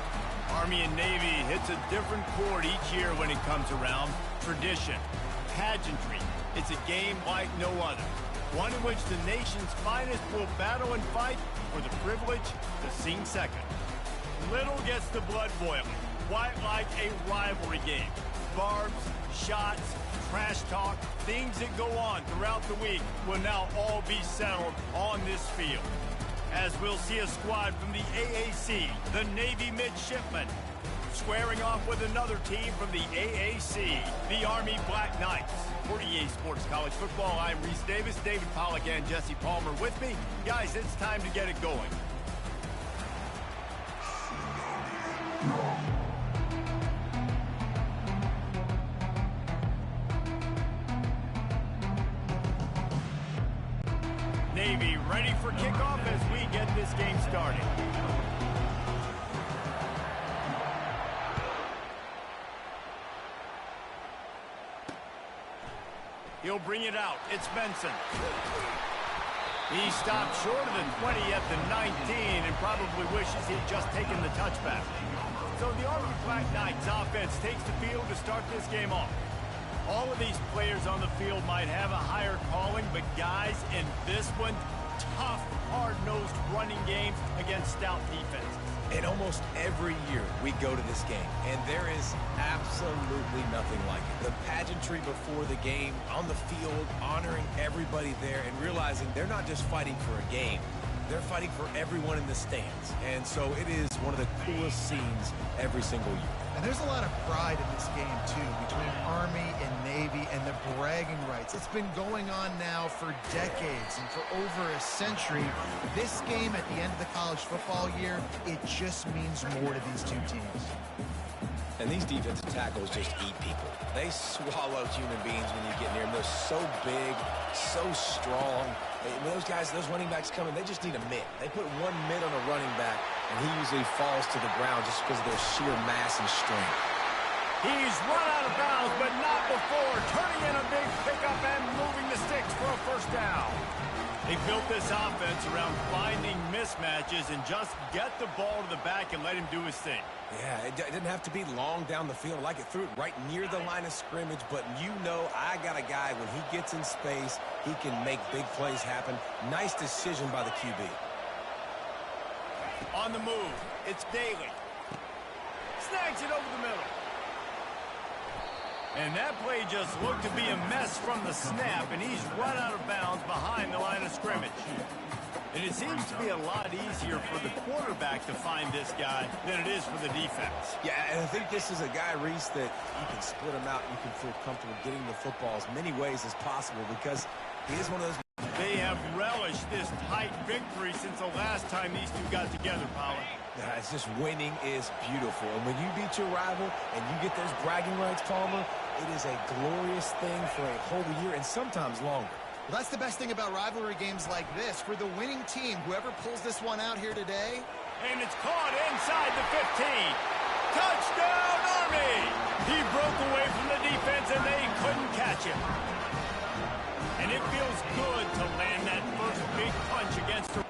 Army and Navy hits a different chord each year when it comes around. Tradition, pageantry. It's a game like no other. One in which the nation's finest will battle and fight for the privilege to sing second. Little gets the blood boiling. Quite like a rivalry game. Barbs, shots, trash talk, things that go on throughout the week will now all be settled on this field. As we'll see a squad from the AAC, the Navy Midshipmen, squaring off with another team from the AAC, the Army Black Knights. For EA Sports College Football, I'm Reese Davis, David Pollack, and Jesse Palmer with me. Guys, it's time to get it going. Navy ready for kickoff as we get this game started. He'll bring it out. It's Benson. He stopped short of the 20 at the 19 and probably wishes he'd just taken the touchback. So the Army Black Knights offense takes the field to start this game off. All of these players on the field might have a higher calling, but guys, in this one, tough, hard-nosed running games against stout defenses. And almost every year we go to this game, and there is absolutely nothing like it. The pageantry before the game, on the field, honoring everybody there, and realizing they're not just fighting for a game. They're fighting for everyone in the stands. And so it is one of the coolest scenes every single year. And there's a lot of pride in this game, too, between Army and Navy and the bragging rights. It's been going on now for decades and for over a century. This game at the end of the college football year, it just means more to these two teams. And these defensive tackles just eat people. They swallow human beings when you get near them. They're so big, so strong. When those guys, those running backs come in, they just need a mitt. They put one mitt on a running back, and he usually falls to the ground just because of their sheer mass and strength. He's run out of bounds, but not before turning in a big pickup and moving the sticks for a first down. They built this offense around finding mismatches and just get the ball to the back and let him do his thing. Yeah, it didn't have to be long down the field. Like it threw it right near the line of scrimmage, but you know I got a guy, when he gets in space, he can make big plays happen. Nice decision by the QB. On the move, it's Daly. Snags it over the middle. And that play just looked to be a mess from the snap, and he's run out of bounds behind the line of scrimmage. And it seems to be a lot easier for the quarterback to find this guy than it is for the defense. Yeah, and I think this is a guy, Reese, that you can split him out. You can feel comfortable getting the football as many ways as possible because he is one of those. They have relished this tight victory since the last time these two got together, Pollard. Yeah, it's just winning is beautiful. And when you beat your rival and you get those bragging rights, Palmer, it is a glorious thing for a whole year and sometimes longer. Well, that's the best thing about rivalry games like this. For the winning team, whoever pulls this one out here today. And it's caught inside the 15. Touchdown, Army! He broke away from the defense and they couldn't catch him. And it feels good to land that first big punch against the...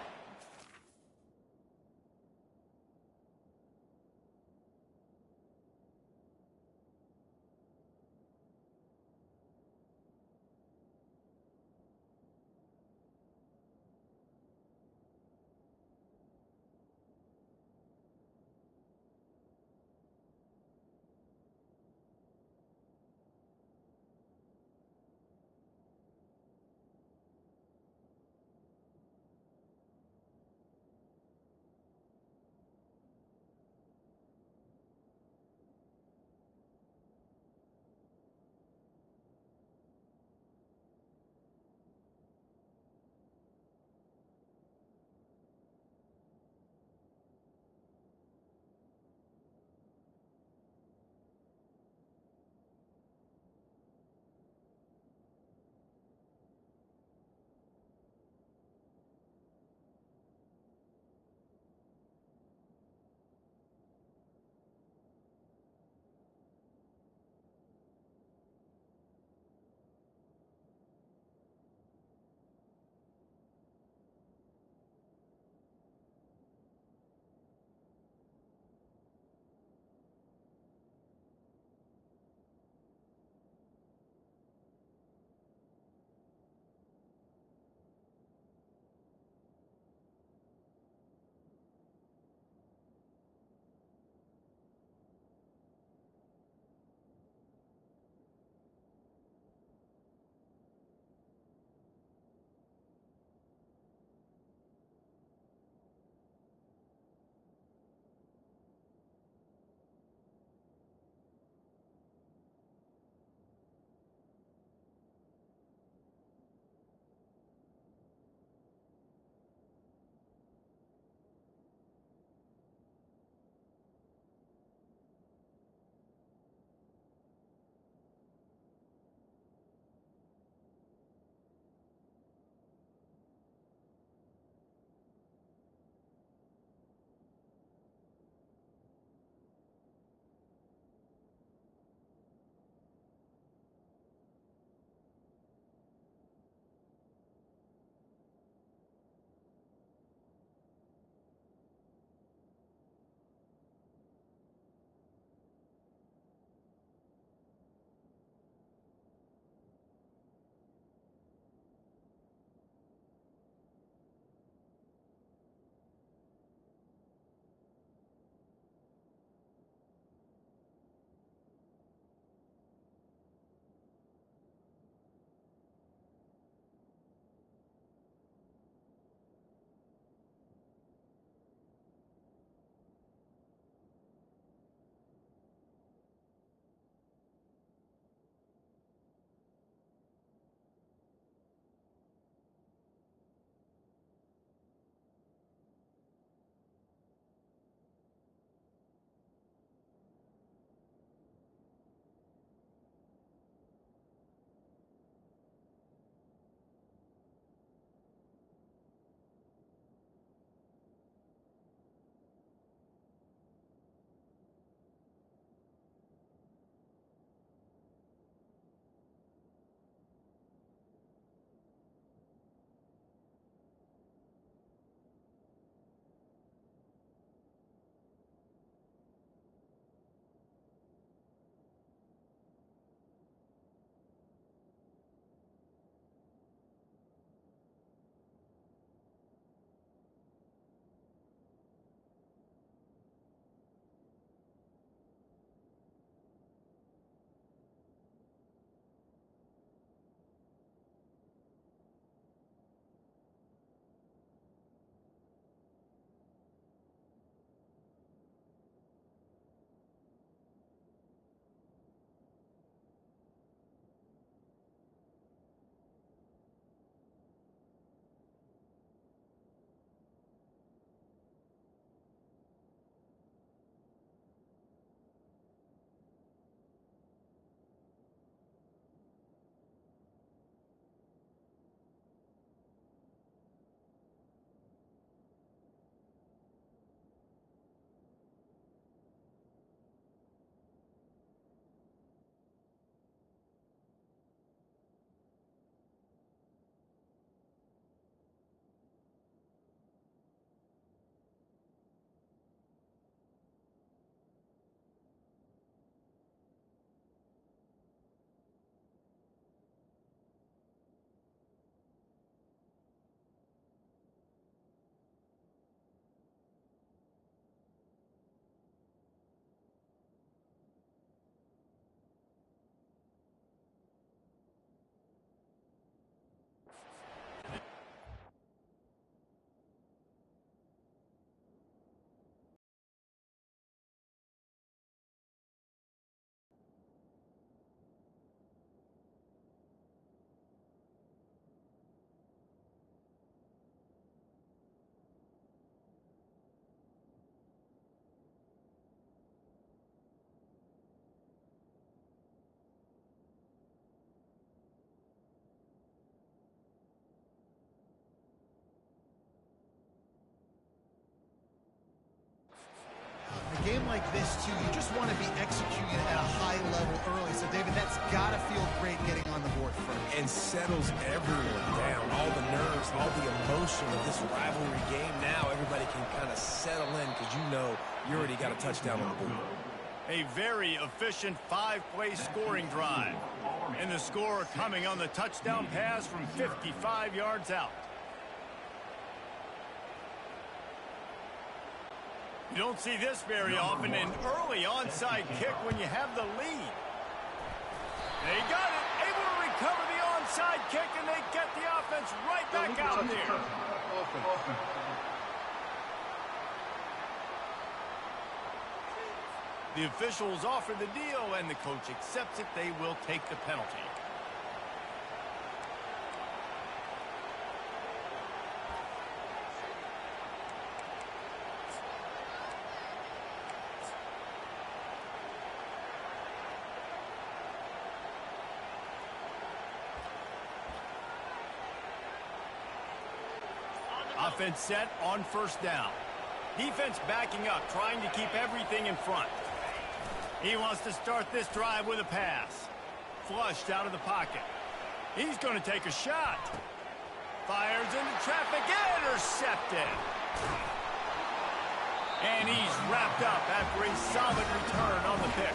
like this, too, you just want to be executing it at a high level early. So, David, that's got to feel great getting on the board first. And settles everyone down. All the nerves, all the emotion of this rivalry game. Now everybody can kind of settle in because you know you already got a touchdown on the board. A very efficient 5-play scoring drive. And the score coming on the touchdown pass from 55 yards out. You don't see this very often, an early onside kick when you have the lead. They got it, able to recover the onside kick, and they get the offense right back out there. The officials offer the deal, and the coach accepts it. They will take the penalty. Offense set on first down. Defense backing up, trying to keep everything in front. He wants to start this drive with a pass. Flushed out of the pocket. He's going to take a shot. Fires into traffic, intercepted. And he's wrapped up after a solid return on the pick.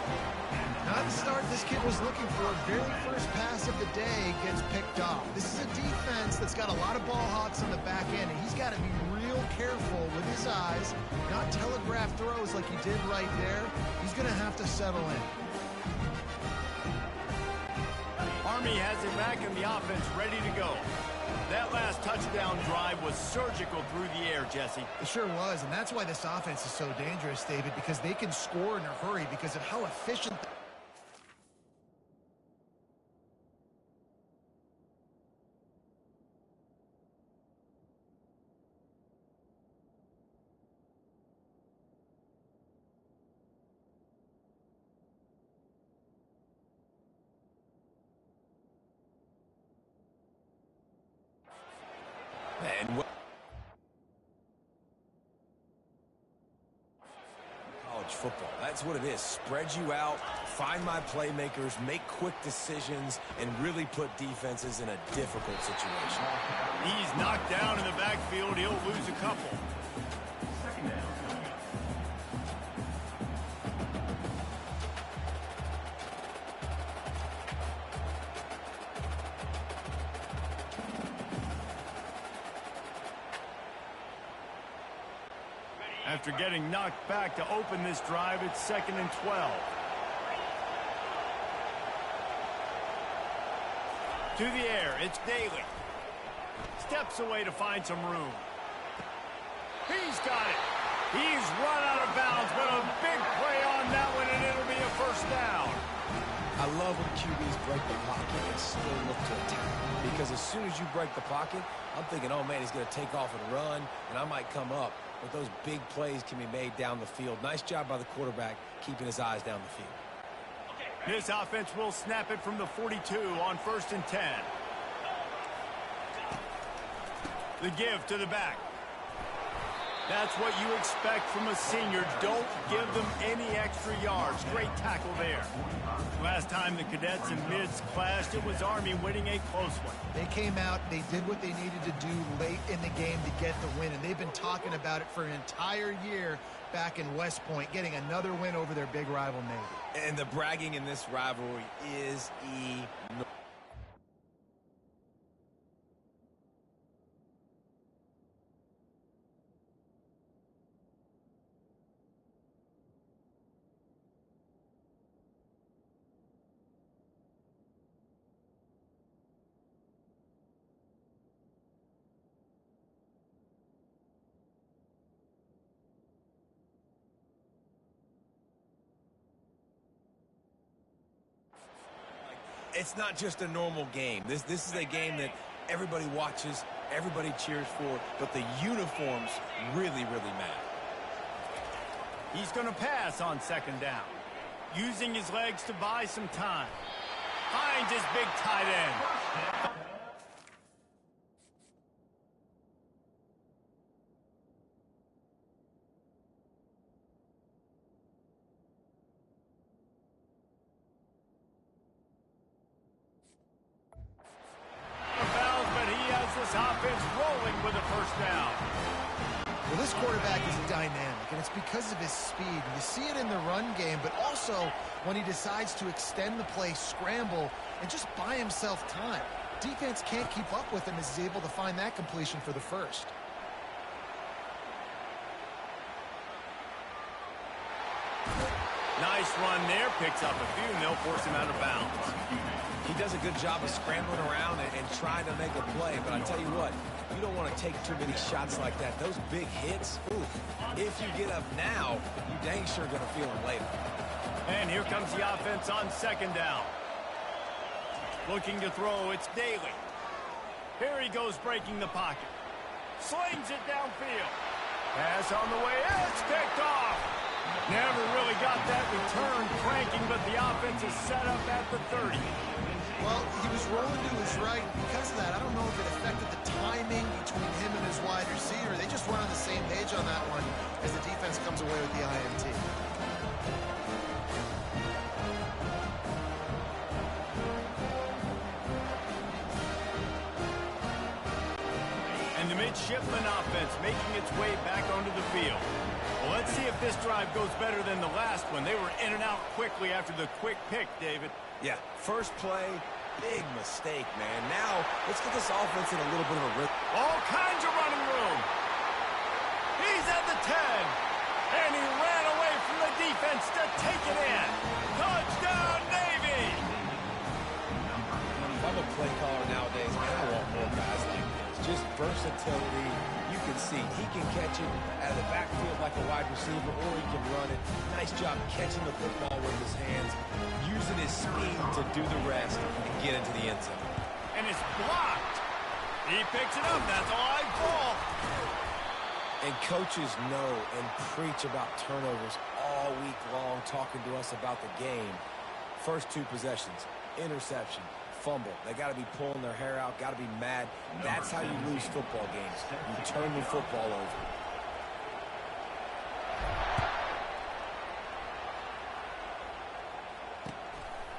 Not the start this kid was looking for. Very first pass of the day gets picked off. This is a defense that's got a lot of ball hawks on the back end, and he's got to be real careful with his eyes, not telegraph throws like he did right there. He's going to have to settle in. Army has it back in the offense, ready to go. That last touchdown drive was surgical through the air, Jesse. It sure was, and that's why this offense is so dangerous, David, because they can score in a hurry because of how efficient. And college football, that's what it is. Spread you out, find my playmakers, make quick decisions, and really put defenses in a difficult situation. He's knocked down in the backfield. He'll lose a couple. Second down. After getting knocked back to open this drive, it's 2nd and 12. To the air, it's Daly. Steps away to find some room. He's got it. He's run out of bounds, but a big play on that one, and it'll be a first down. I love when QBs break the pocket and still look to attack. Because as soon as you break the pocket, I'm thinking, oh, man, he's going to take off and run, and I might come up. But those big plays can be made down the field. Nice job by the quarterback keeping his eyes down the field. This offense will snap it from the 42 on 1st and 10. The give to the back. That's what you expect from a senior. Don't give them any extra yards. Great tackle there. Last time the cadets and mids clashed, it was Army winning a close one. They came out, they did what they needed to do late in the game to get the win, and they've been talking about it for an entire year back in West Point, getting another win over their big rival Navy. And the bragging in this rivalry is enormous. It's not just a normal game. This is a game that everybody watches, everybody cheers for, but the uniforms really, really matter. He's going to pass on 2nd down. Using his legs to buy some time. Finds his big tight end. with a first down. Well, this quarterback is dynamic, and it's because of his speed. You see it in the run game, but also when he decides to extend the play, scramble, and just buy himself time. Defense can't keep up with him as he's able to find that completion for the first. Nice run there. Picks up a few, and they'll force him out of bounds. He does a good job of scrambling around and trying to make a play, but I tell you what, you don't want to take too many shots like that. Those big hits, ooh, if you get up now, you dang sure going to feel them later. And here comes the offense on second down. Looking to throw, it's Daly. Here he goes breaking the pocket. Slings it downfield. Pass on the way, it's picked off. Never really got that return cranking, but the offense is set up at the 30. Well, he was rolling to his right. Because of that, I don't know if it affected the timing between him and his wide receiver. They just weren't on the same page on that one as the defense comes away with the INT. And the midshipman offense making its way back onto the field. Well, let's see if this drive goes better than the last one. They were in and out quickly after the quick pick, David. Yeah, first play, big mistake, man. Now, let's get this offense in a little bit of a rhythm. All kinds of running room. He's at the 10. And he ran away from the defense to take it in. Touchdown, Navy! If I'm a play caller nowadays, man, I want more guys like this. Just versatility. You can see he can catch it out of the backfield like a wide receiver, or he can run it. Nice job catching the football with his hands, using his speed to do the rest and get into the end zone. And it's blocked. He picks it up. That's a live ball. And coaches know and preach about turnovers all week long, talking to us about the game. First two possessions, interception, fumble. They got to be pulling their hair out, got to be mad. That's how you lose football games. You turn the football over.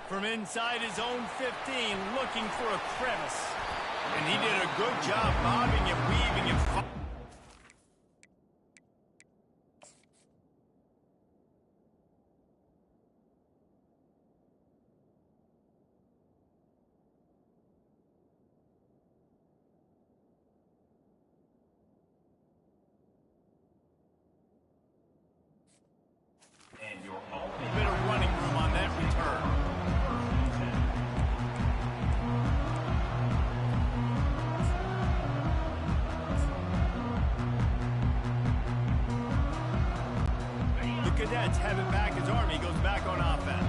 From inside his own 15, looking for a crevice. And he did a good job bobbing and weaving and And your a bit of running room on that return. The Cadets have it back as Army goes back on offense.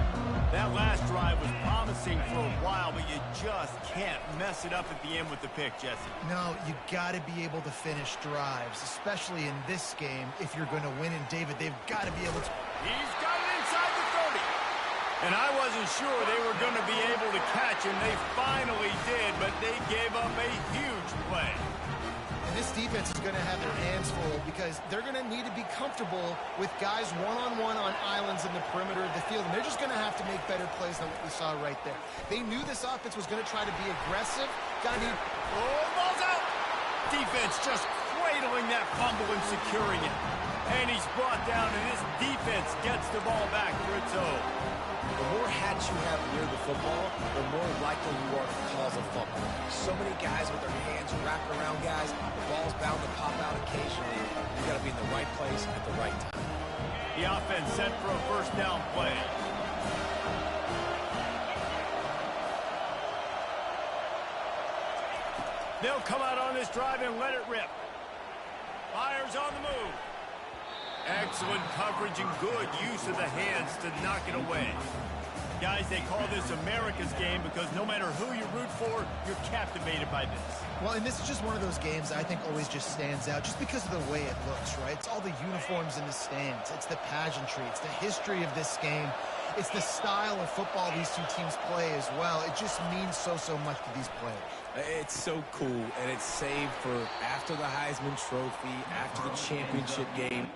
That last drive was promising for a while, but you just can't mess it up at the end with the pick, Jesse. No, you got to be able to finish drives, especially in this game. If you're going to win, and David, they've got to be able to. He's got it inside the 30. And I wasn't sure they were going to be able to catch him. They finally did, but they gave up a huge play. And this defense is going to have their hands full because they're going to need to be comfortable with guys one-on-one on islands in the perimeter of the field. And they're just going to have to make better plays than what we saw right there. They knew this offense was going to try to be aggressive. Oh, ball's out. Defense just cradling that fumble and securing it. And he's brought down, and his defense gets the ball back for its own. The more hats you have near the football, the more likely you are to cause a fumble. So many guys with their hands wrapped around guys, the ball's bound to pop out occasionally. You got to be in the right place at the right time. The offense set for a first down play. They'll come out on this drive and let it rip. Fires on the move. Excellent coverage and good use of the hands to knock it away. Guys, they call this America's game because no matter who you root for, you're captivated by this. Well, and this is just one of those games I think always just stands out just because of the way it looks, right? It's all the uniforms in the stands. It's the pageantry. It's the history of this game. It's the style of football these two teams play as well. It just means so much to these players. It's so cool, and it's saved for after the Heisman Trophy, after the championship game.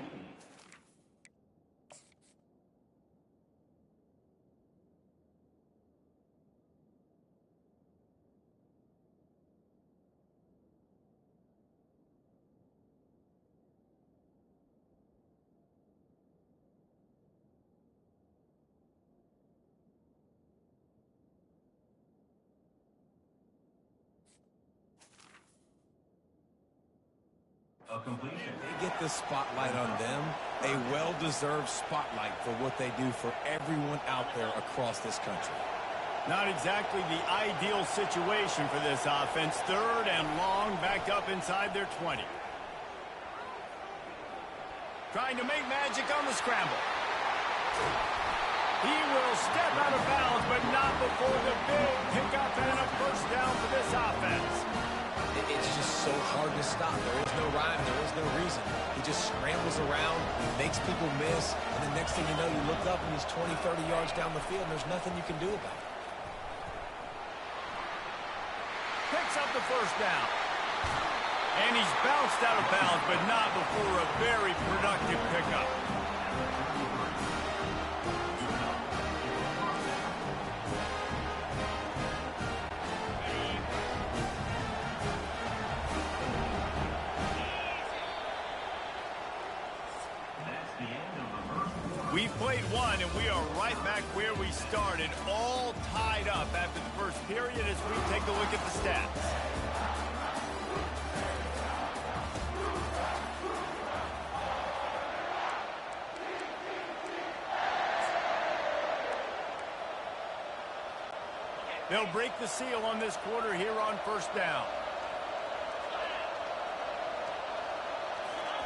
A completion. They get the spotlight on them, a well-deserved spotlight for what they do for everyone out there across this country. Not exactly the ideal situation for this offense. 3rd and long, back up inside their 20. Trying to make magic on the scramble. He will step out of bounds, but not before the big pickup and a first down for this offense. It's just so hard to stop. There is no rhyme. There is no reason. He just scrambles around, makes people miss, and the next thing you know, you look up and he's 20, 30 yards down the field, and there's nothing you can do about it. Picks up the first down. And he's bounced out of bounds, but not before a very productive pickup. We've played one, and we are right back where we started, all tied up after the first period as we take a look at the stats. They'll break the seal on this quarter here on first down.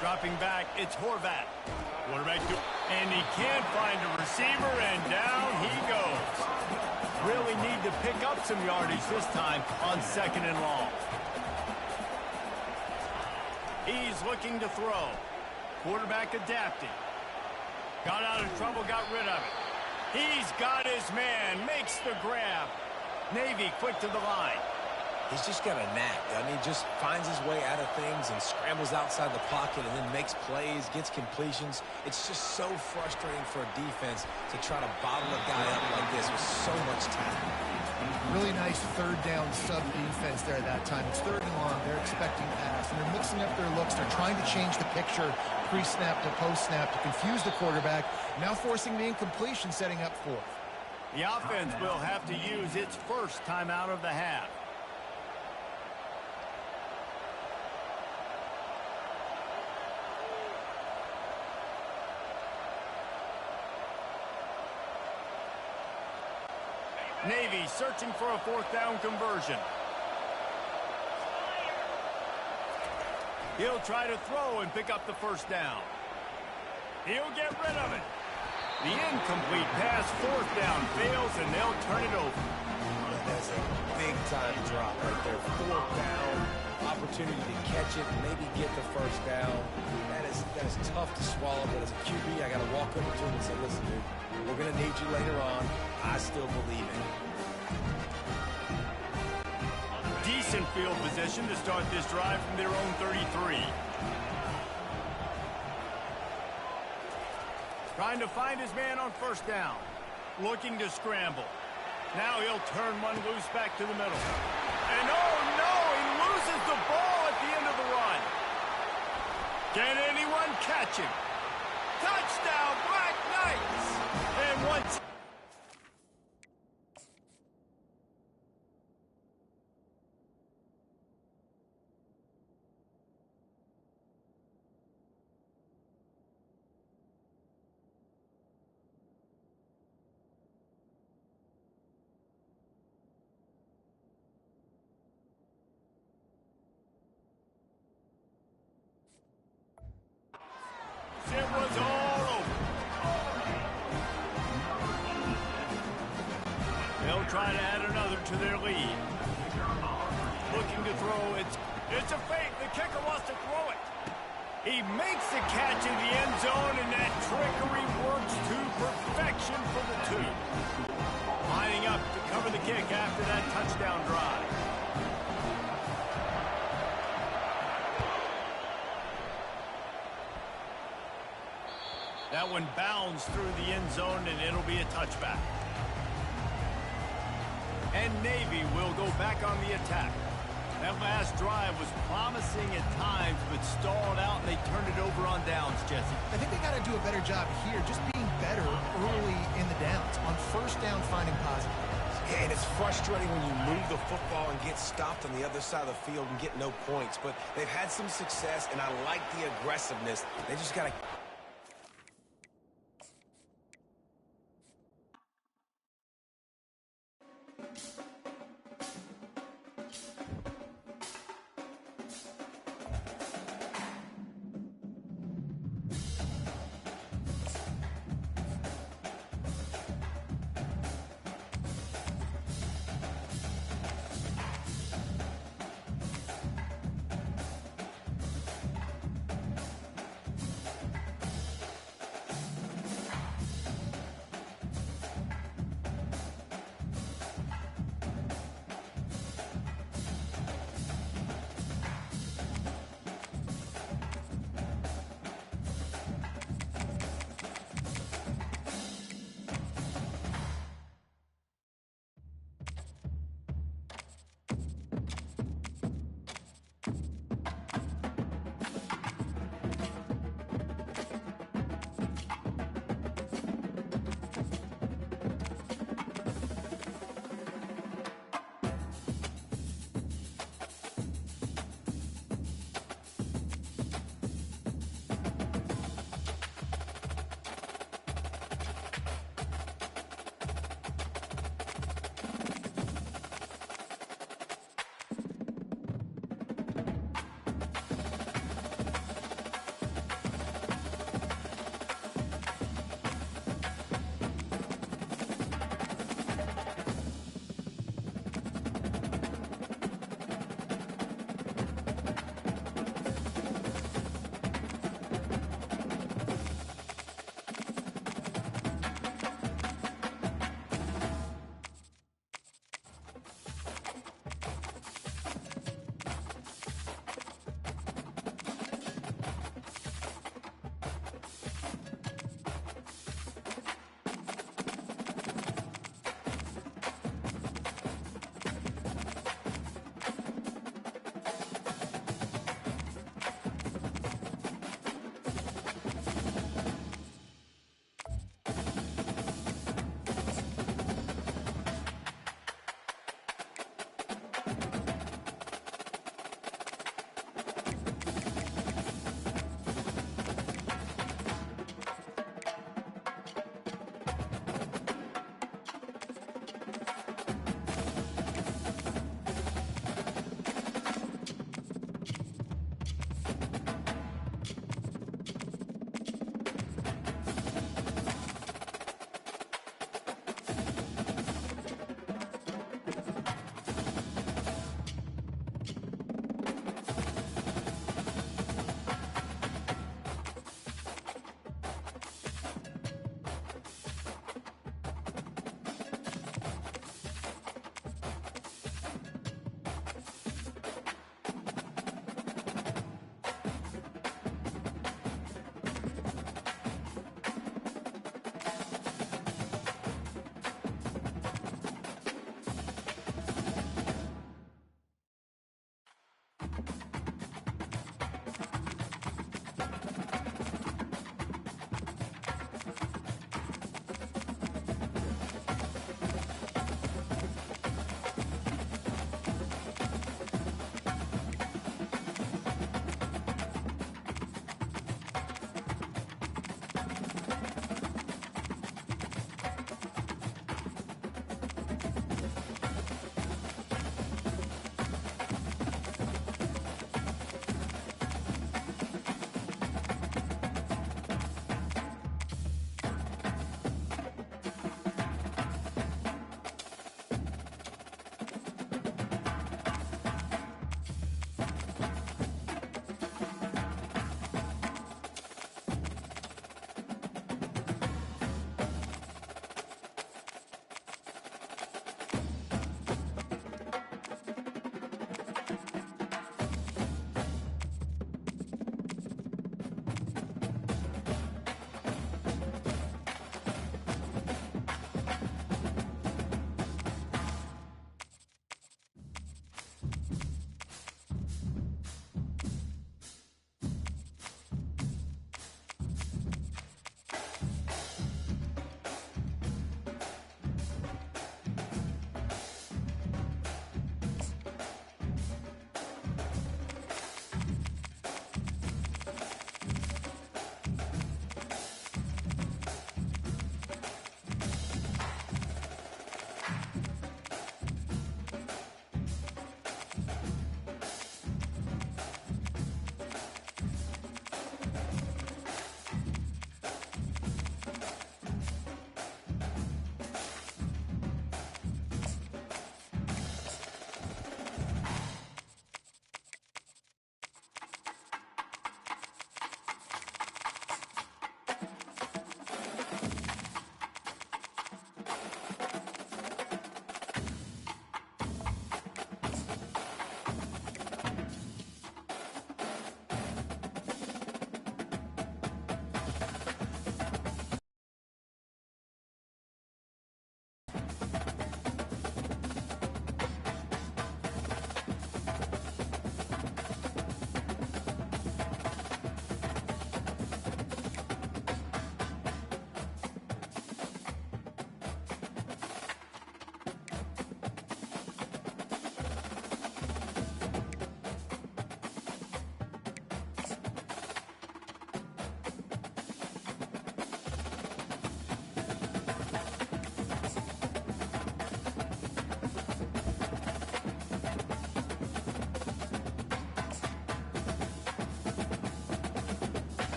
Dropping back, it's Horvat. Quarterback, and he can't find a receiver, and down he goes. Really need to pick up some yardage this time on 2nd and long. He's looking to throw. Quarterback adapting. Got out of trouble, got rid of it. He's got his man, makes the grab. Navy quick to the line. He's just got a knack. I mean, he just finds his way out of things and scrambles outside the pocket and then makes plays, gets completions. It's just so frustrating for a defense to try to bottle a guy up like this with so much talent. Really nice 3rd down sub defense there that time. It's 3rd and long. They're expecting pass, and they're mixing up their looks. They're trying to change the picture pre-snap to post-snap to confuse the quarterback, now forcing the incompletion, setting up 4th. The offense will have to use its first timeout of the half. Navy searching for a 4th down conversion. He'll try to throw and pick up the first down. He'll get rid of it. The incomplete pass, 4th down, fails, and they'll turn it over. That's a big-time drop right there. 4th down, opportunity to catch it, maybe get the first down. That is tough to swallow, but as a QB, I got to walk over to him and say, listen, dude, we're going to need you later on. I still believe in it. Decent field position to start this drive from their own 33. Trying to find his man on first down. Looking to scramble. Now he'll turn one loose back to the middle. And oh no, he loses the ball at the end of the run. Can anyone catch him? Touchdown, Black Knights! And once... It was all over. They'll try to add another to their lead. Looking to throw. It's a fake. The kicker wants to throw it. He makes the catch in the end zone, and that trickery works to perfection for the 2. Lining up to cover the kick after that touchdown drive. That one bounds through the end zone, and it'll be a touchback. And Navy will go back on the attack. That last drive was promising at times, but stalled out, and they turned it over on downs, Jesse. I think they got to do a better job here, just being better early in the downs. On first down, finding positive plays. Yeah, and it's frustrating when you move the football and get stopped on the other side of the field and get no points. But they've had some success, and I like the aggressiveness. They just got to...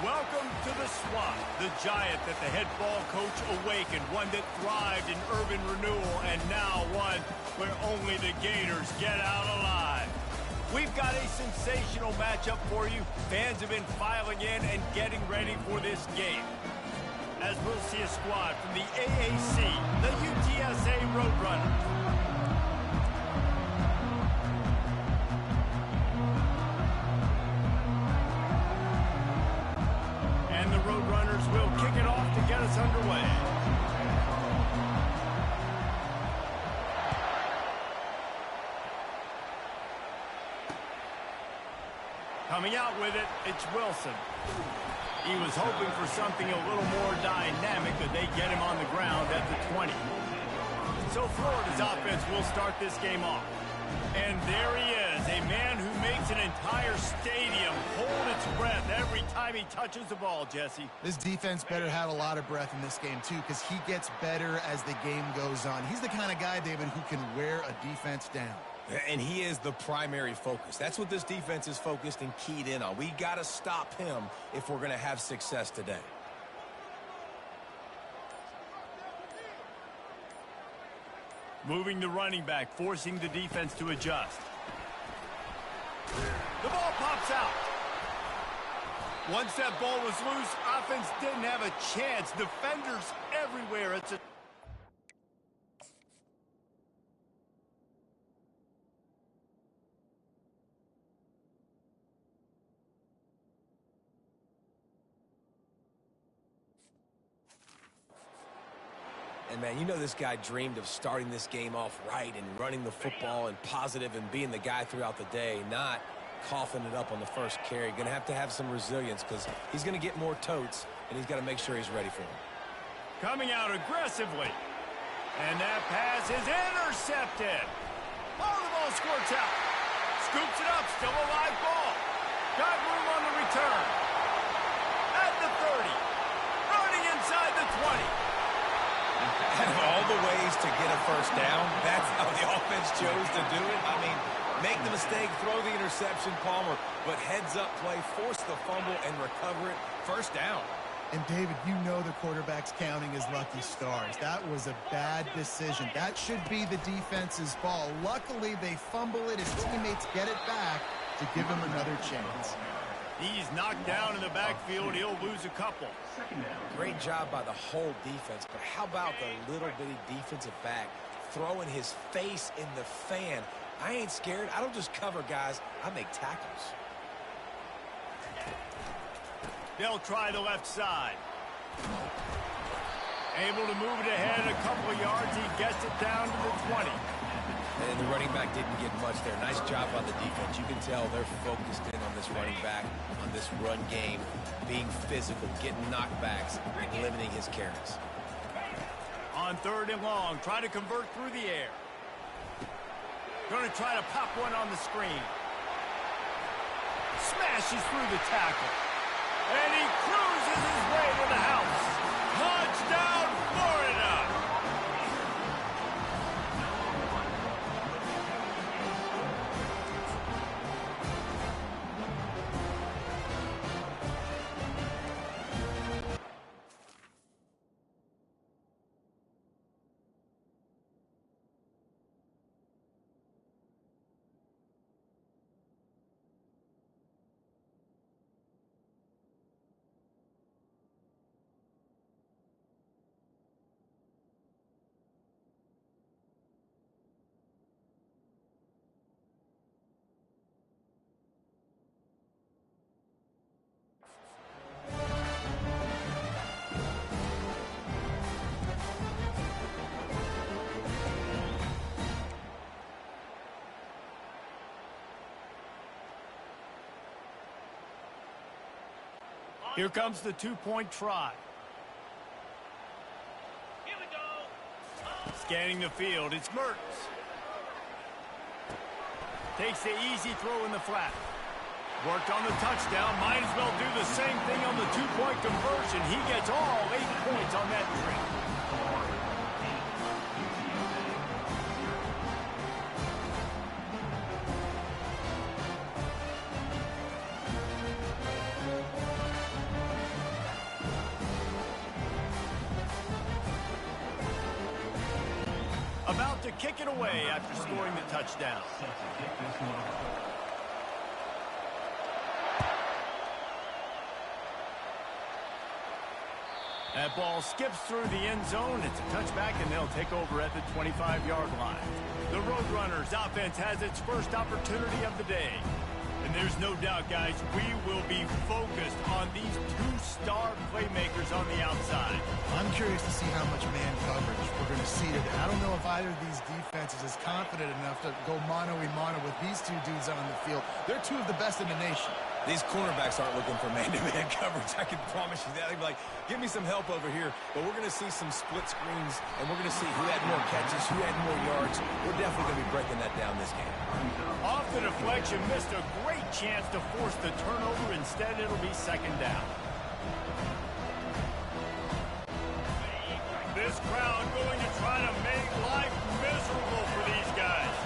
Welcome to the Swamp, the giant that the head ball coach awakened, one that thrived in urban renewal, and now one where only the Gators get out alive. We've got a sensational matchup for you. Fans have been filing in and getting ready for this game. As we'll see a squad from the AAC, the UTSA Roadrunners. And the Roadrunners will kick it off to get us underway. Coming out with it, it's Wilson. He was hoping for something a little more dynamic, but they get him on the ground at the 20. So Florida's offense will start this game off. And there he is, a man who makes an entire stadium hold its breath every time he touches the ball, Jesse. This defense better have a lot of breath in this game, too, because he gets better as the game goes on. He's the kind of guy, David, who can wear a defense down. And he is the primary focus. That's what this defense is focused and keyed in on. We got to stop him if we're going to have success today. Moving the running back, forcing the defense to adjust. The ball pops out. Once that ball was loose, offense didn't have a chance. Defenders everywhere. It's a And, man, you know this guy dreamed of starting this game off right and running the football and positive and being the guy throughout the day, not coughing it up on the first carry. Going to have some resilience because he's going to get more totes, and he's got to make sure he's ready for them. coming out aggressively. And that pass is intercepted. Oh, the ball squirts out. Scoops it up, still a live ball. Got room on the return. At the 30. Running inside the 20. And all the ways to get a first down, that's how the offense chose to do it. I mean, make the mistake, throw the interception, Palmer, but heads-up play, force the fumble, and recover it. First down. And, David, you know the quarterback's counting his lucky stars. That was a bad decision. That should be the defense's ball. Luckily, they fumble it. His teammates get it back to give him another chance. He's knocked down in the backfield. He'll lose a couple. Great job by the whole defense, but how about the little bitty defensive back throwing his face in the fan? I ain't scared. I don't just cover guys. I make tackles. They'll try the left side. Able to move it ahead a couple of yards. He gets it down to the 20. And the running back didn't get much there. Nice job by the defense. You can tell they're focused in on this running back, on this run game, being physical, getting knockbacks, and limiting his carries. On 3rd and long, try to convert through the air. Going to try to pop one on the screen. Smashes through the tackle. And he cruises his way to the house. Touchdown, Florida! Here comes the two-point try. Here we go. Scanning the field, it's Mertens. Takes the easy throw in the flat. Worked on the touchdown. Might as well do the same thing on the two-point conversion. He gets all 8 points on that trip. kick it away after scoring the touchdown. That ball skips through the end zone. It's a touchback, and they'll take over at the 25-yard line. The Roadrunners offense has its first opportunity of the day. And there's no doubt, guys, we will be focused on these two star playmakers on the outside. I'm curious to see how much man coverage we're going to see today. I don't know if either of these defenses is confident enough to go mano-a-mano with these two dudes on the field. They're two of the best in the nation. These cornerbacks aren't looking for man-to-man coverage. I can promise you that. They'd be like, give me some help over here. But we're going to see some split screens, and we're going to see who had more catches, who had more yards. We're definitely going to be breaking that down this game. Off the deflection, missed a great chance to force the turnover. Instead, it'll be second down. This crowd going to try to make life miserable for these guys.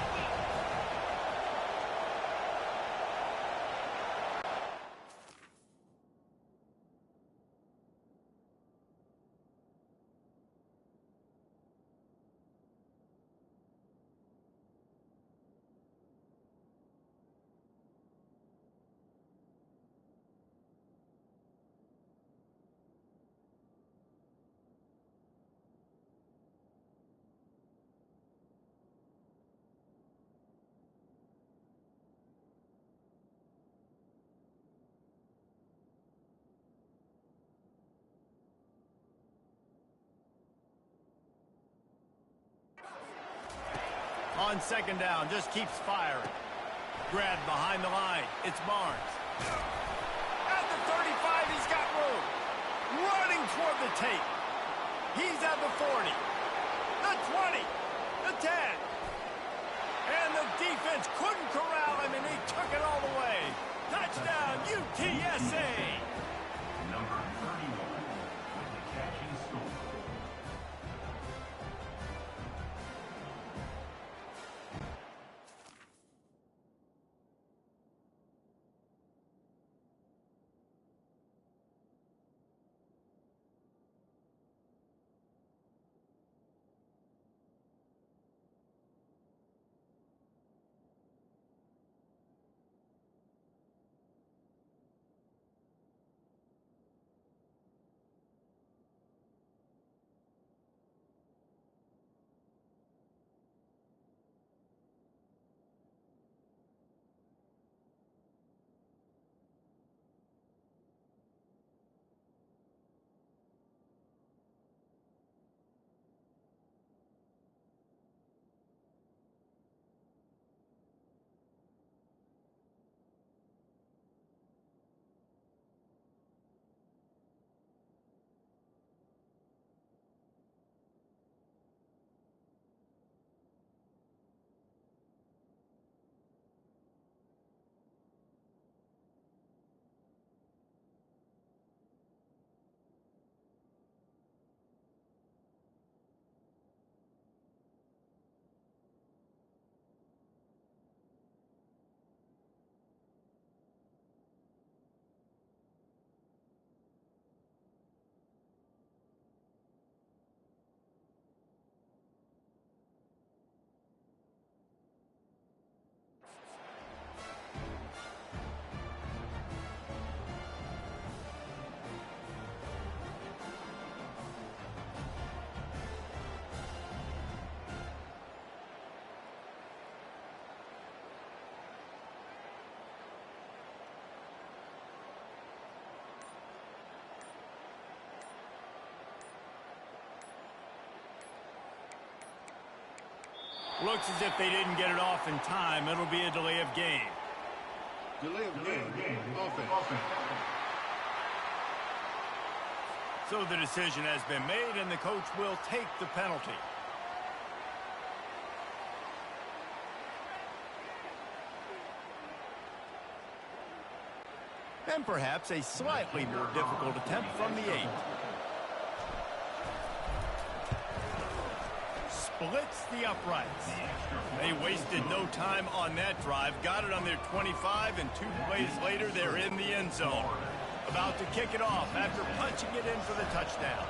On second down, just keeps firing. Grabbed behind the line. It's Barnes. At the 35, he's got room. Running toward the tape. He's at the 40. The 20. The 10. And the defense couldn't corral him, and he took it all the way. Touchdown, UTSA. Number 31 with the catch and score. Looks as if they didn't get it off in time. It'll be a delay of game. Delay of game. Offense. So the decision has been made, and the coach will take the penalty. And perhaps a slightly more difficult attempt from the 8. Splits the uprights. They wasted no time on that drive. Got it on their 25, and 2 plays later, they're in the end zone. About to kick it off after punching it in for the touchdown.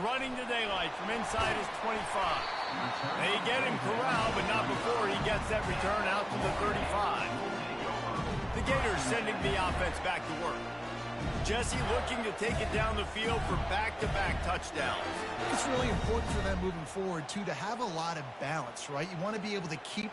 running to daylight from inside his 25. They get him corralled, but not before he gets that return out to the 35. The Gators sending the offense back to work. Jesse looking to take it down the field for back-to-back touchdowns. It's really important for them moving forward, too, to have a lot of balance, right? You want to be able to keep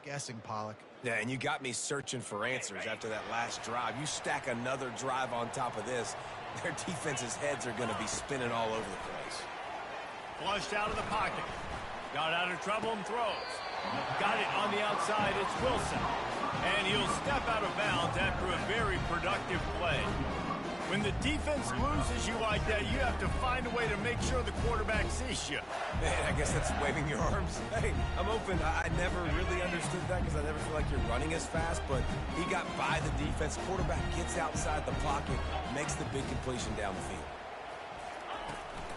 guessing, Pollock. Yeah, and you got me searching for answers after that last drive. You stack another drive on top of this, their defense's heads are going to be spinning all over the place. Flushed out of the pocket. Got out of trouble and throws. Got it on the outside. It's Wilson. And he'll step out of bounds after a very productive play. When the defense loses you like that, you have to find a way to make sure the quarterback sees you. Man, I guess that's waving your arms. Hey, I'm open. I never really understood that because I never feel like you're running as fast, but he got by the defense. Quarterback gets outside the pocket, makes the big completion down the field.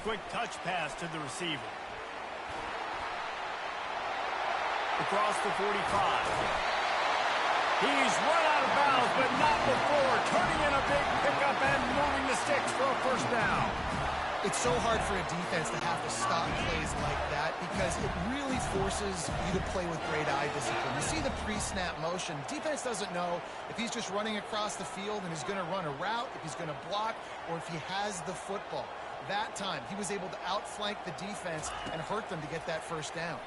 Quick touch pass to the receiver. Across the 45. He's run out of bounds, but not before turning in a big pickup and moving the sticks for a first down. It's so hard for a defense to have to stop plays like that because it really forces you to play with great eye discipline. You see the pre-snap motion. Defense doesn't know if he's just running across the field and he's going to run a route, if he's going to block, or if he has the football. That time, he was able to outflank the defense and hurt them to get that first down.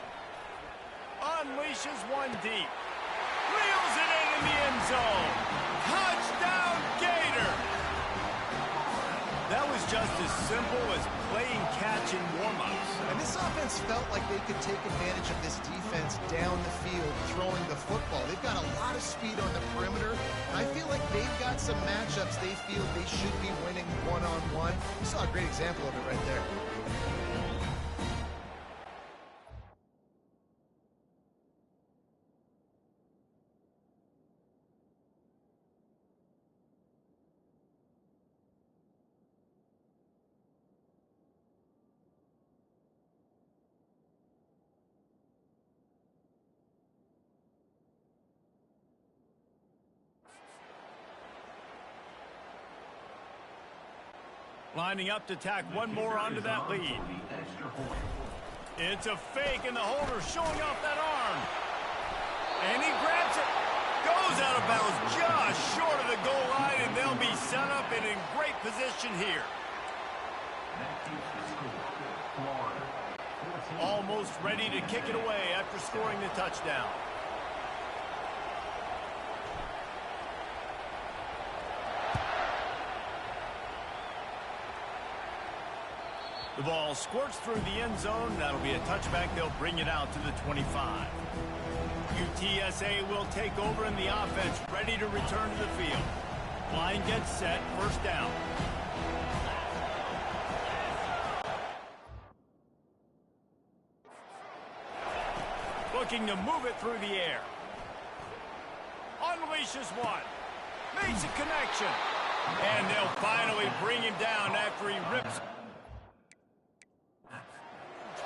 Unleashes one deep. Reels it in the end zone. Touchdown, Gator! That was just as simple as playing catch in warm-ups. And this offense felt like they could take advantage of this defense down the field, throwing the football. They've got a lot of speed on the perimeter, and I feel like they've got some matchups they feel they should be winning one-on-one. You saw a great example of it right there. Lining up to tack one more onto that lead. It's a fake, and the holder showing off that arm. And he grabs it. Goes out of bounds just short of the goal line, and they'll be set up and in great position here. Almost ready to kick it away after scoring the touchdown. The ball squirts through the end zone. That'll be a touchback. They'll bring it out to the 25. UTSA will take over in the offense, ready to return to the field. Line gets set, first down. Looking to move it through the air. Unleashes one. Makes a connection. And they'll finally bring him down after he rips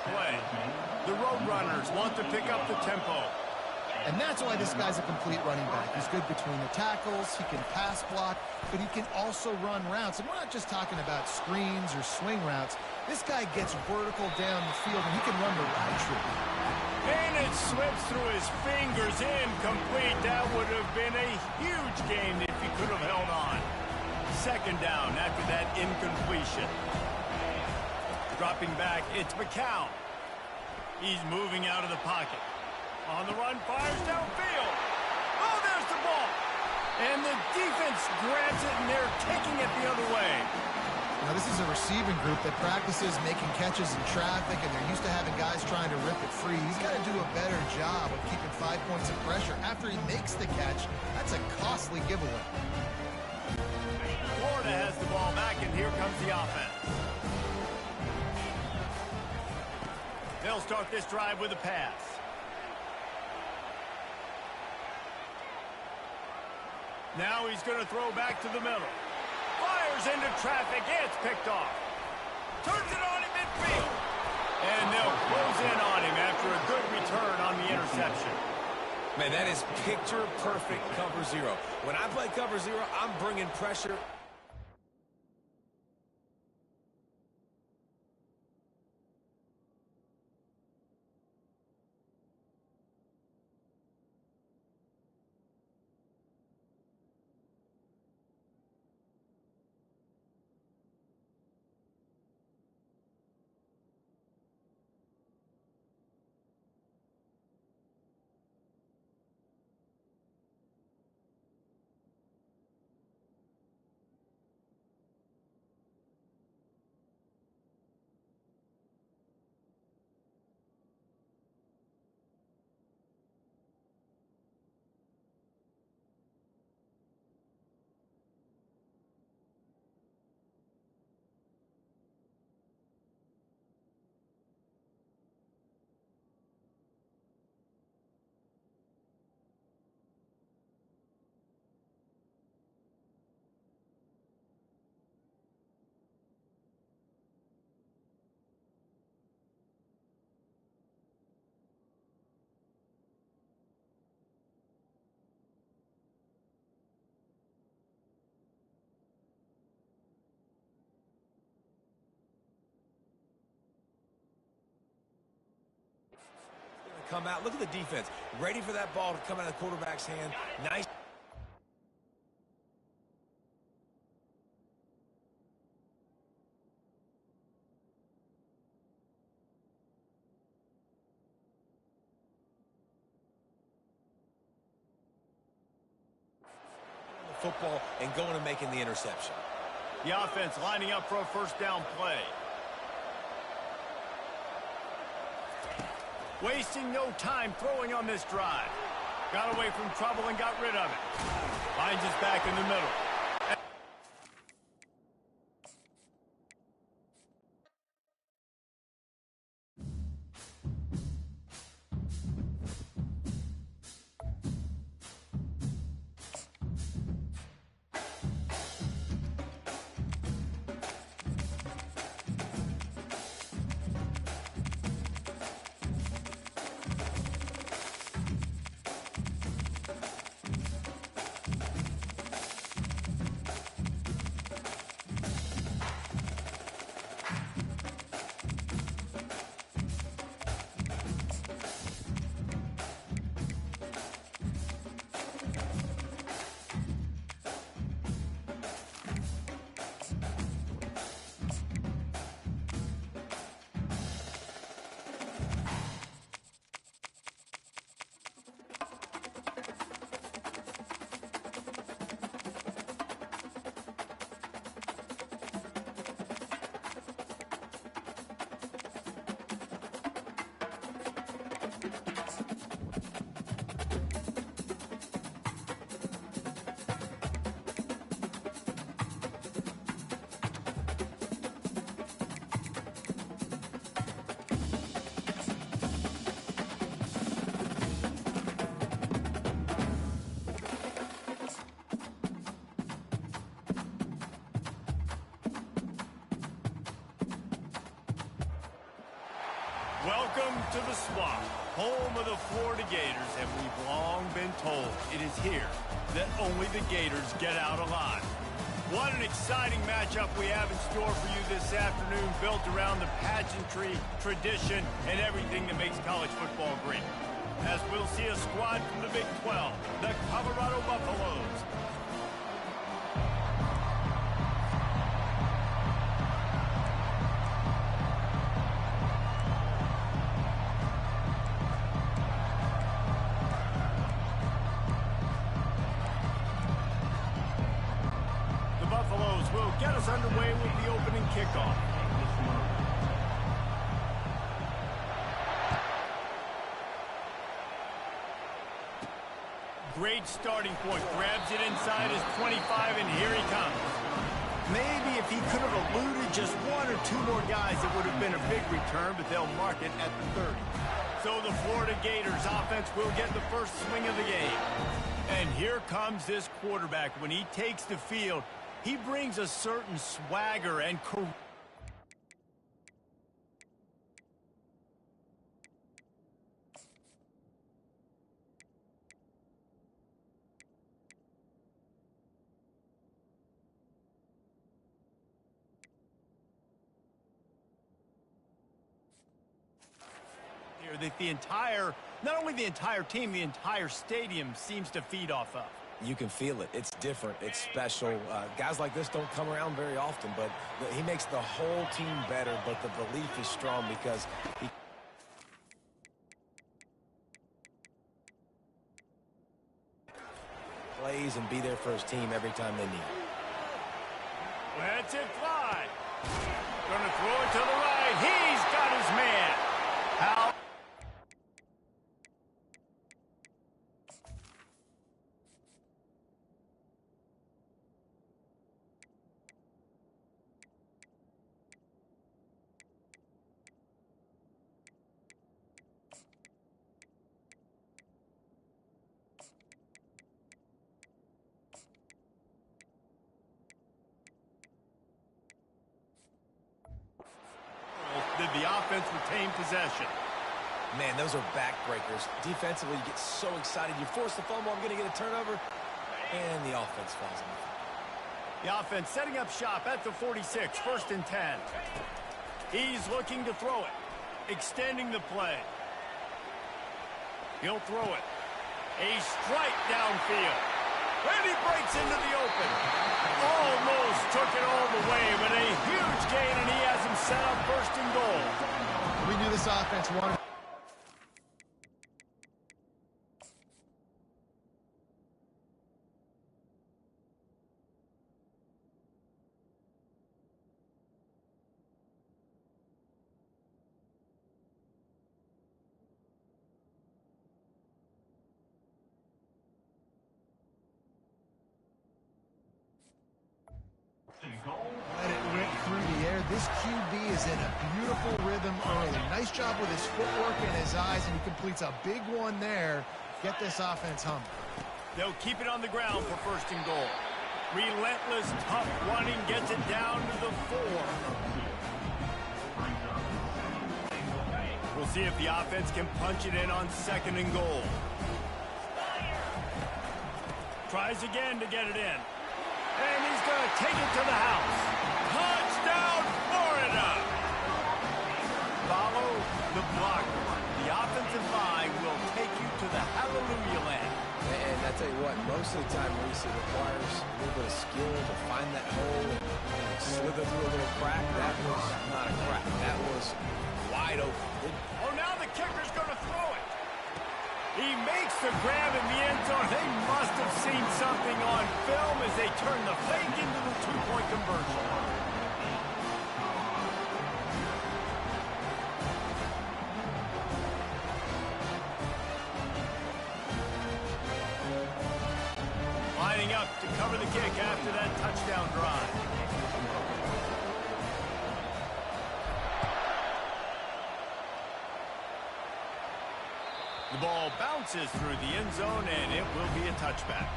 play. The Roadrunners want to pick up the tempo. And that's why this guy's a complete running back. He's good between the tackles, he can pass block, but he can also run routes. And we're not just talking about screens or swing routes. This guy gets vertical down the field, and he can run the route tree. And it slips through his fingers, incomplete. That would have been a huge gain if he could have held on. Second down after that incompletion. Dropping back, it's McCown. He's moving out of the pocket. On the run, fires downfield. Oh, there's the ball. And the defense grabs it, and they're taking it the other way. Now, this is a receiving group that practices making catches in traffic, and they're used to having guys trying to rip it free. He's got to do a better job of keeping 5 points of pressure. After he makes the catch, that's a costly giveaway. Florida has the ball back, and here comes the offense. They'll start this drive with a pass. Now he's going to throw back to the middle. Fires into traffic. It's picked off. Turns it on in midfield. And they'll close in on him after a good return on the interception. Man, that is picture-perfect cover zero. When I play cover zero, I'm bringing pressure. Come out. Look at the defense. Ready for that ball to come out of the quarterback's hand. Nice. Football and going and making the interception. The offense lining up for a first down play. Wasting no time throwing on this drive. Got away from trouble and got rid of it. Finds us back in the middle. Welcome to the Swamp, home of the Florida Gators, and we've long been told it is here that only the Gators get out alive. What an exciting matchup we have in store for you this afternoon, built around the pageantry, tradition, and everything that makes college football great. As we'll see a squad from the Big 12, the Colorado Buffaloes. The Buffaloes will get us underway with the opening kickoff. Great starting point. Grabs it inside his 25, and here he comes. Maybe if he could have eluded just one or two more guys, it would have been a big return, but they'll mark it at the 30. So the Florida Gators offense will get the first swing of the game. And here comes this quarterback. When he takes the field, he brings a certain swagger and that not only the entire team, the entire stadium seems to feed off of. You can feel it. It's different. It's special. Guys like this don't come around very often, but he makes the whole team better, but the belief is strong because he plays and be there for his team every time they need it. Lets it fly. Gonna throw it to the right. He's got his man. How? Did the offense retain possession? Man, those are backbreakers. Defensively, you get so excited. You force the fumble, I'm going to get a turnover, and the offense falls in. The offense setting up shop at the 46, 1st and 10. He's looking to throw it, extending the play. He'll throw it. A strike downfield. And he breaks into the open. Almost took it all the way, but a huge gain, and he has him set up 1st and goal. We knew this offense wanted. Let it rip through the air. This QB is in a beautiful rhythm early. Nice job with his footwork and his eyes, and he completes a big one there. Get this offense humming. They'll keep it on the ground for 1st and goal. Relentless, tough running gets it down to the 4. We'll see if the offense can punch it in on 2nd and goal. Tries again to get it in. And he's going to take it to the house. Touchdown, Florida! Follow the blocker. The offensive line will take you to the hallelujah land. And I tell you what, most of the time, Reese, it requires a little bit of skill to find that hole and slither through a little crack. That was not a crack. That was wide open. Oh, now the kicker's going to throw it. He makes the grab in the end zone. They must have seen something on film as they turn the fake into the 2-point conversion. Lining up to cover the kick after that touchdown drive. The ball bounces through the end zone, and it will be a touchback.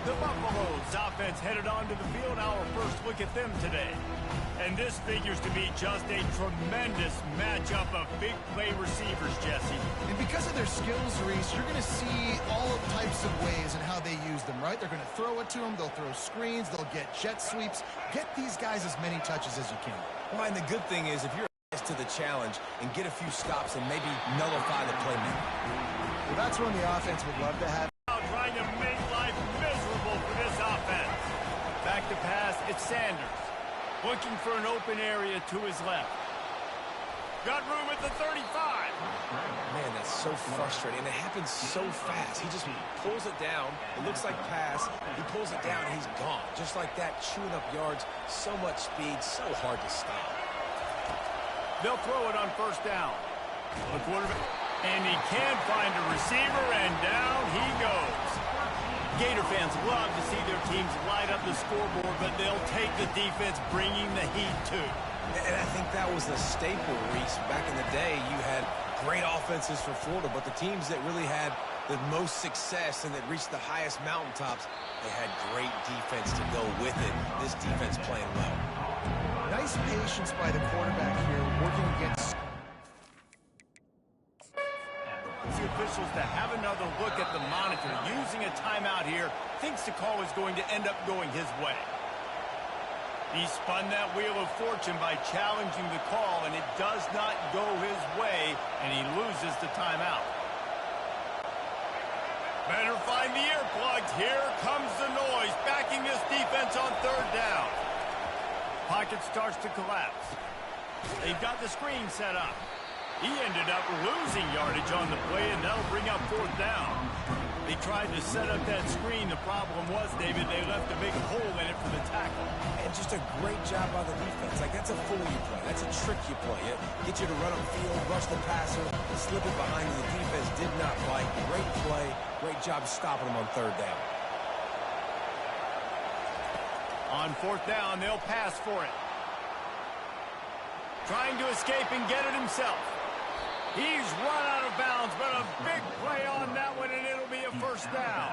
The Buffaloes offense headed onto the field. Our first look at them today. And this figures to be just a tremendous matchup of big play receivers, Jesse. And because of their skills, Reese, you're going to see all types of ways in how they use them, right? They're going to throw it to them. They'll throw screens. They'll get jet sweeps. Get these guys as many touches as you can. Well, and the good thing is if you're to the challenge and get a few stops and maybe nullify the playmaker. Well, that's when the offense would love to have. Trying to make life miserable for this offense. Back to pass, it's Sanders. Looking for an open area to his left. Got room at the 35. Man, that's so frustrating. And it happens so fast. He just pulls it down. It looks like pass. He pulls it down, and he's gone. Just like that, chewing up yards. So much speed, so hard to stop. They'll throw it on first down. The quarterback. And he can find a receiver, and down he goes. Gator fans love to see their teams light up the scoreboard, but they'll take the defense bringing the heat too. And I think that was the staple, Reese. Back in the day, you had great offenses for Florida, but the teams that really had the most success and that reached the highest mountaintops, they had great defense to go with it. This defense playing well. Nice patience by the quarterback here, working against the officials to have another look at the monitor. Using a timeout here, thinks the call is going to end up going his way. He spun that wheel of fortune by challenging the call, and it does not go his way, and he loses the timeout. Better find the earplugs. Here comes the noise, backing this defense on third down. Pocket starts to collapse. They've got the screen set up. He ended up losing yardage on the play, and that'll bring up fourth down. They tried to set up that screen. The problem was, David, they left a big hole in it for the tackle. And just a great job by the defense. Like, that's a fool you play. That's a trick you play. It get you to run upfield, rush the passer, slip it behind you. The defense did not bite. Great play. Great job stopping them on third down. On fourth down, they'll pass for it. Trying to escape and get it himself. He's run out of bounds, but a big play on that one, and it'll be a first down.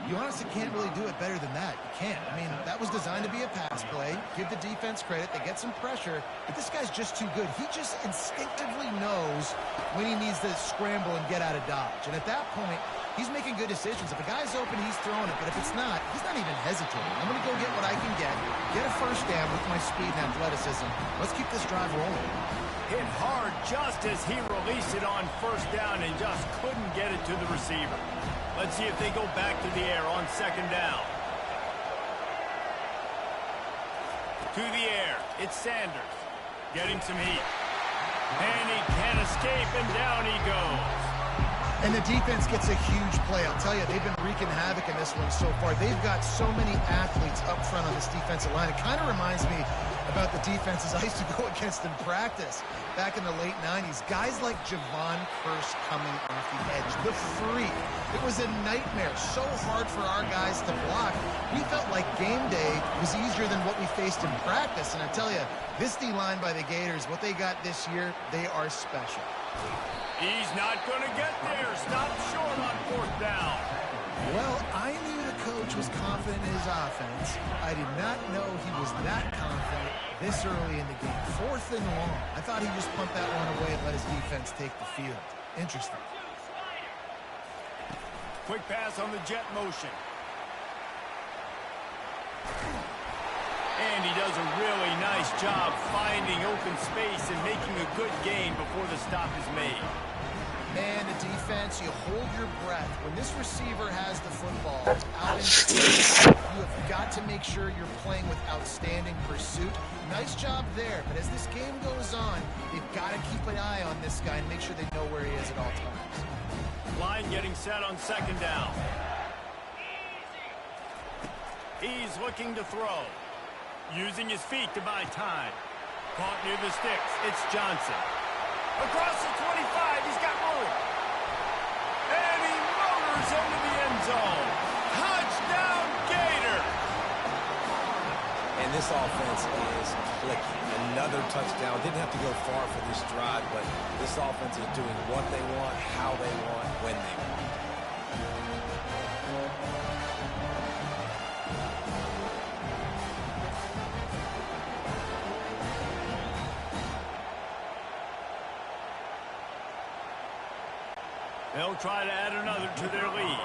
You honestly can't really do it better than that. You can't. I mean, that was designed to be a pass play. Give the defense credit. They get some pressure, but this guy's just too good. He just instinctively knows when he needs to scramble and get out of dodge. And at that point, he's making good decisions. If a guy's open, he's throwing it. But if it's not, he's not even hesitating. I'm going to go get what I can get a first down with my speed and athleticism. Let's keep this drive rolling. Hit hard just as he released it on first down and just couldn't get it to the receiver. Let's see if they go back to the air on second down. To the air, it's Sanders getting some heat. And he can't escape, and down he goes. And the defense gets a huge play. I'll tell you, they've been wreaking havoc in this one so far. They've got so many athletes up front on this defensive line. It kind of reminds me about the defenses I used to go against in practice back in the late 90s. Guys like Javon Curse coming off the edge. The freak. It was a nightmare. So hard for our guys to block. We felt like game day was easier than what we faced in practice. And I tell you, this D-line by the Gators, what they got this year, they are special. He's not going to get there. Stop short on fourth down. Well, I knew the coach was confident in his offense. I did not know he was that confident this early in the game. Fourth and long. I thought he just pumped that one away and let his defense take the field. Interesting. Quick pass on the jet motion. And he does a really nice job finding open space and making a good gain before the stop is made. Man, the defense, you hold your breath. When this receiver has the football out in space, you have got to make sure you're playing with outstanding pursuit. Nice job there, but as this game goes on, they've got to keep an eye on this guy and make sure they know where he is at all times. Line getting set on second down. He's looking to throw. Using his feet to buy time. Caught near the sticks. It's Johnson. Across the 25. He's got room. And he motors into the end zone. Touchdown, Gator. And this offense is clicking. Another touchdown. Didn't have to go far for this drive, but this offense is doing what they want, how they want, when they want. They'll try to add another to their lead.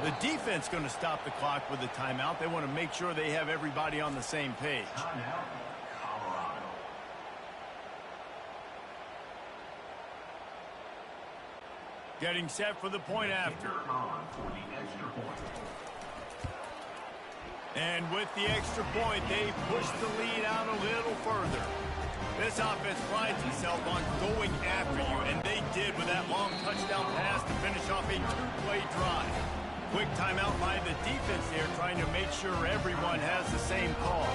The defense going to stop the clock with a timeout. They want to make sure they have everybody on the same page. Timeout, Colorado. Getting set for the point after. On for the extra point. And with the extra point, they push the lead out a little further. This offense prides itself on going after you, and they did with that long touchdown pass to finish off a two-play drive. Quick timeout by the defense there, trying to make sure everyone has the same call.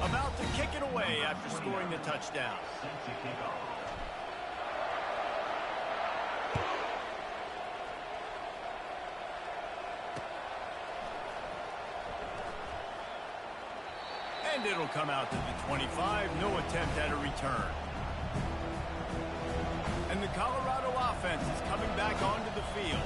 About to kick it away after scoring the touchdown. Set to kick off. And it'll come out to the 25. No attempt at a return. And the Colorado offense is coming back onto the field.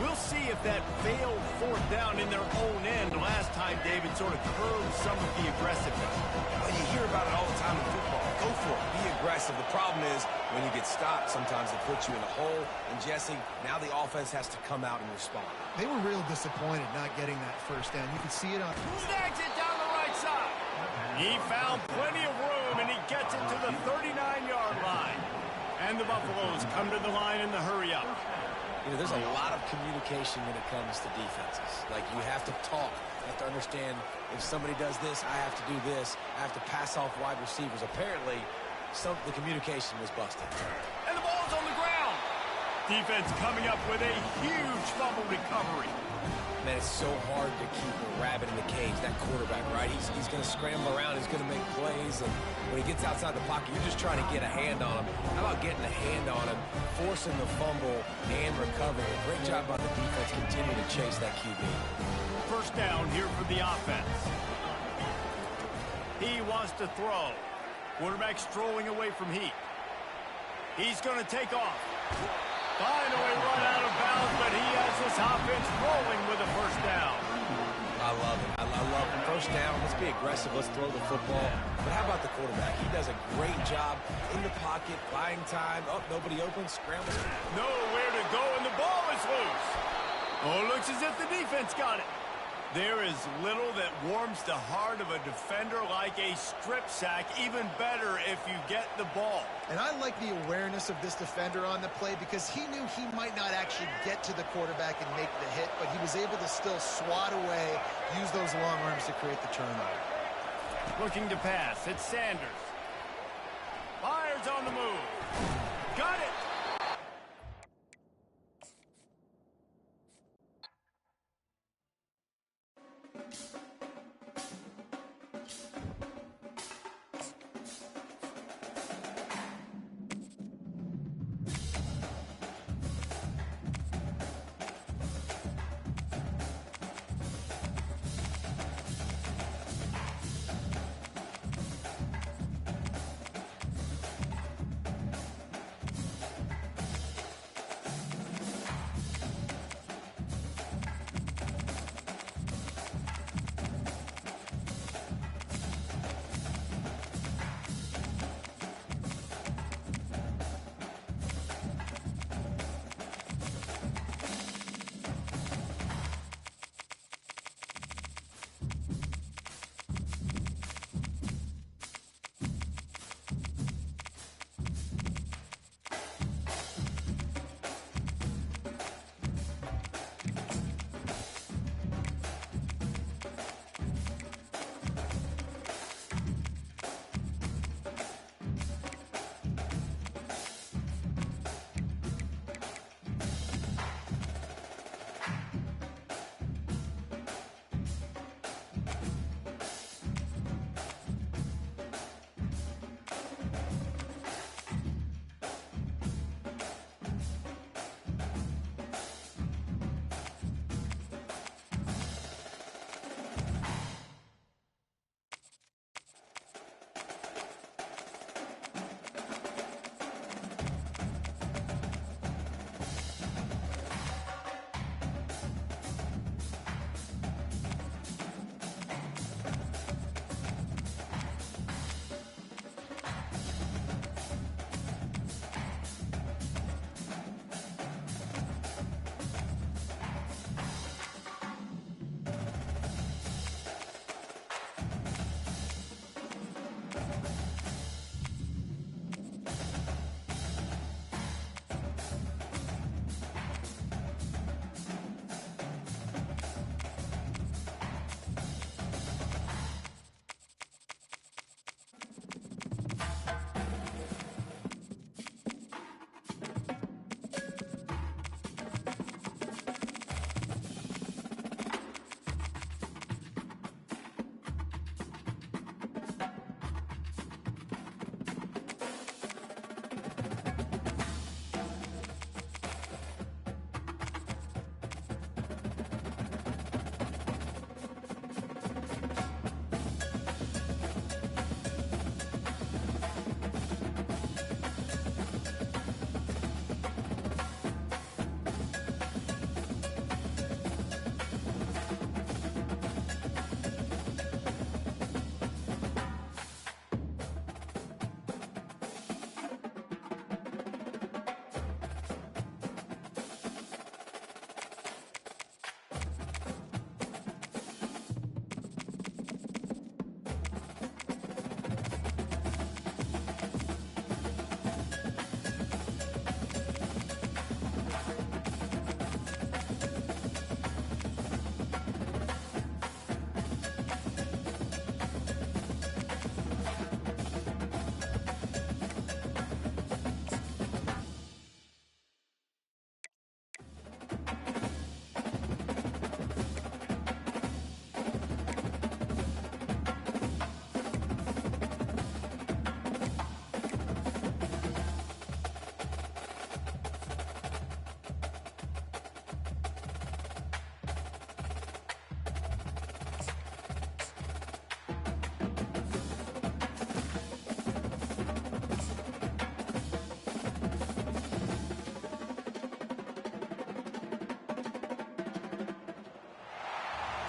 We'll see if that failed fourth down in their own end last time, David, sort of curbed some of the aggressiveness. Well, you hear about it all the time in football. Go for it. Be aggressive. The problem is when you get stopped, sometimes it puts you in a hole. And, Jesse, now the offense has to come out and respond. They were real disappointed not getting that first down. You can see it on... Snags it down the right side. He found plenty of room, and he gets it to the 39-yard line. And the Buffaloes come to the line in the hurry-up. You know, there's a lot of communication when it comes to defenses. Like, you have to talk. You have to understand if somebody does this, I have to do this. I have to pass off wide receivers. Apparently, the communication was busted. And the ball's on the ground. Defense coming up with a huge fumble recovery. Man, it's so hard to keep a rabbit in the cage, that quarterback, right? He's going to scramble around. He's going to make plays. And when he gets outside the pocket, you're just trying to get a hand on him. How about getting a hand on him, forcing the fumble, and recovering? Great job by the defense continuing to chase that QB. First down here for the offense. He wants to throw. Quarterback strolling away from Heat. He's going to take off. Finally run out of bounds, but he has this offense rolling with a first down. I love it. I love it. First down. Let's be aggressive. Let's throw the football. But how about the quarterback? He does a great job in the pocket, buying time. Oh, nobody open. Scrambles. Nowhere to go, and the ball is loose. Oh, it looks as if the defense got it. There is little that warms the heart of a defender like a strip sack. Even better if you get the ball. And I like the awareness of this defender on the play because he knew he might not actually get to the quarterback and make the hit, but he was able to still swat away, use those long arms to create the turnover. Looking to pass. It's Sanders. Fires on the move. Got it.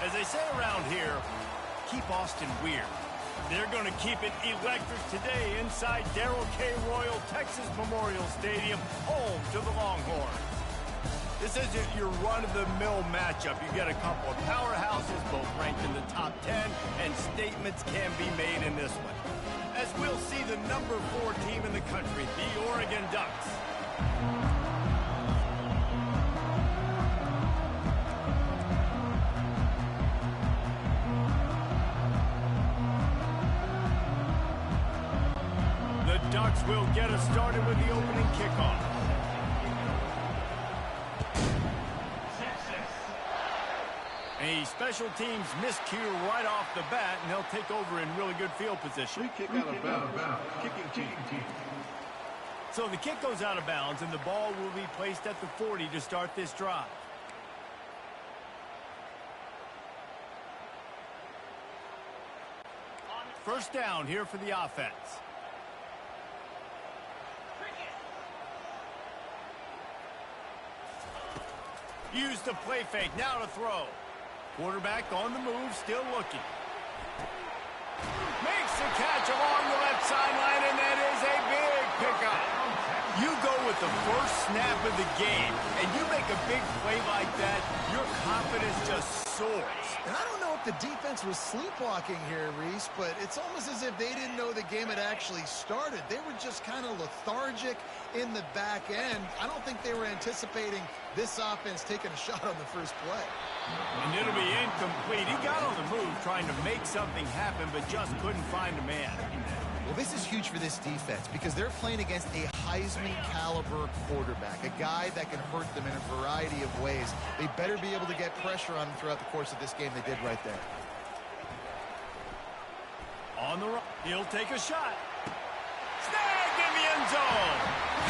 As they say around here, keep Austin weird. They're going to keep it electric today inside Darrell K. Royal Texas Memorial Stadium, home to the Longhorns. This isn't your run-of-the-mill matchup. You get a couple of powerhouses, both ranked in the top 10, and statements can be made in this one. As we'll see the number 4 team in the country, the Oregon Ducks. The Ducks will get us started with the opening kickoff. A special teams miscue right off the bat, and they'll take over in really good field position. Free kick out of bounds. Kicking team. So the kick goes out of bounds, and the ball will be placed at the 40 to start this drive. First down here for the offense. Use the play fake, now to throw. Quarterback on the move, still looking. Makes the catch along the left sideline, and that is a big pickup. You go with the first snap of the game, and you make a big play like that, your confidence just soars. And I don't know if the defense was sleepwalking here, Reese, but it's almost as if they didn't know the game had actually started. They were just kind of lethargic in the back end. I don't think they were anticipating this offense taking a shot on the first play. And it'll be incomplete. He got on the move trying to make something happen, but just couldn't find a man. Well, this is huge for this defense because they're playing against a Heisman-caliber quarterback, a guy that can hurt them in a variety of ways. They better be able to get pressure on him throughout the course of this game. They did right there. On the run, he'll take a shot. Snagged in the end zone.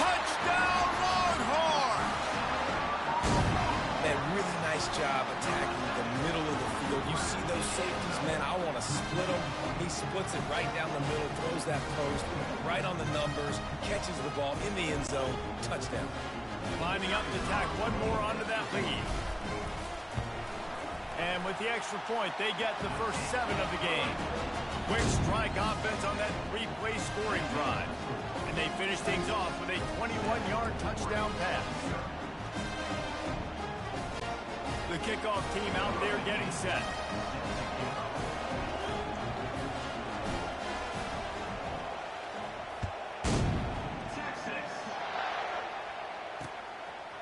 Touchdown, Longhorns! Man, really nice job attacking the middle of the field. You see those safeties, man, I want to split them. He splits it right down the middle, throws that post, right on the numbers, catches the ball in the end zone, touchdown. Lining up to tack one more onto that lead. And with the extra point, they get the first 7 of the game. Quick strike offense on that 3-play scoring drive. And they finish things off with a 21-yard touchdown pass. The kickoff team out there getting set.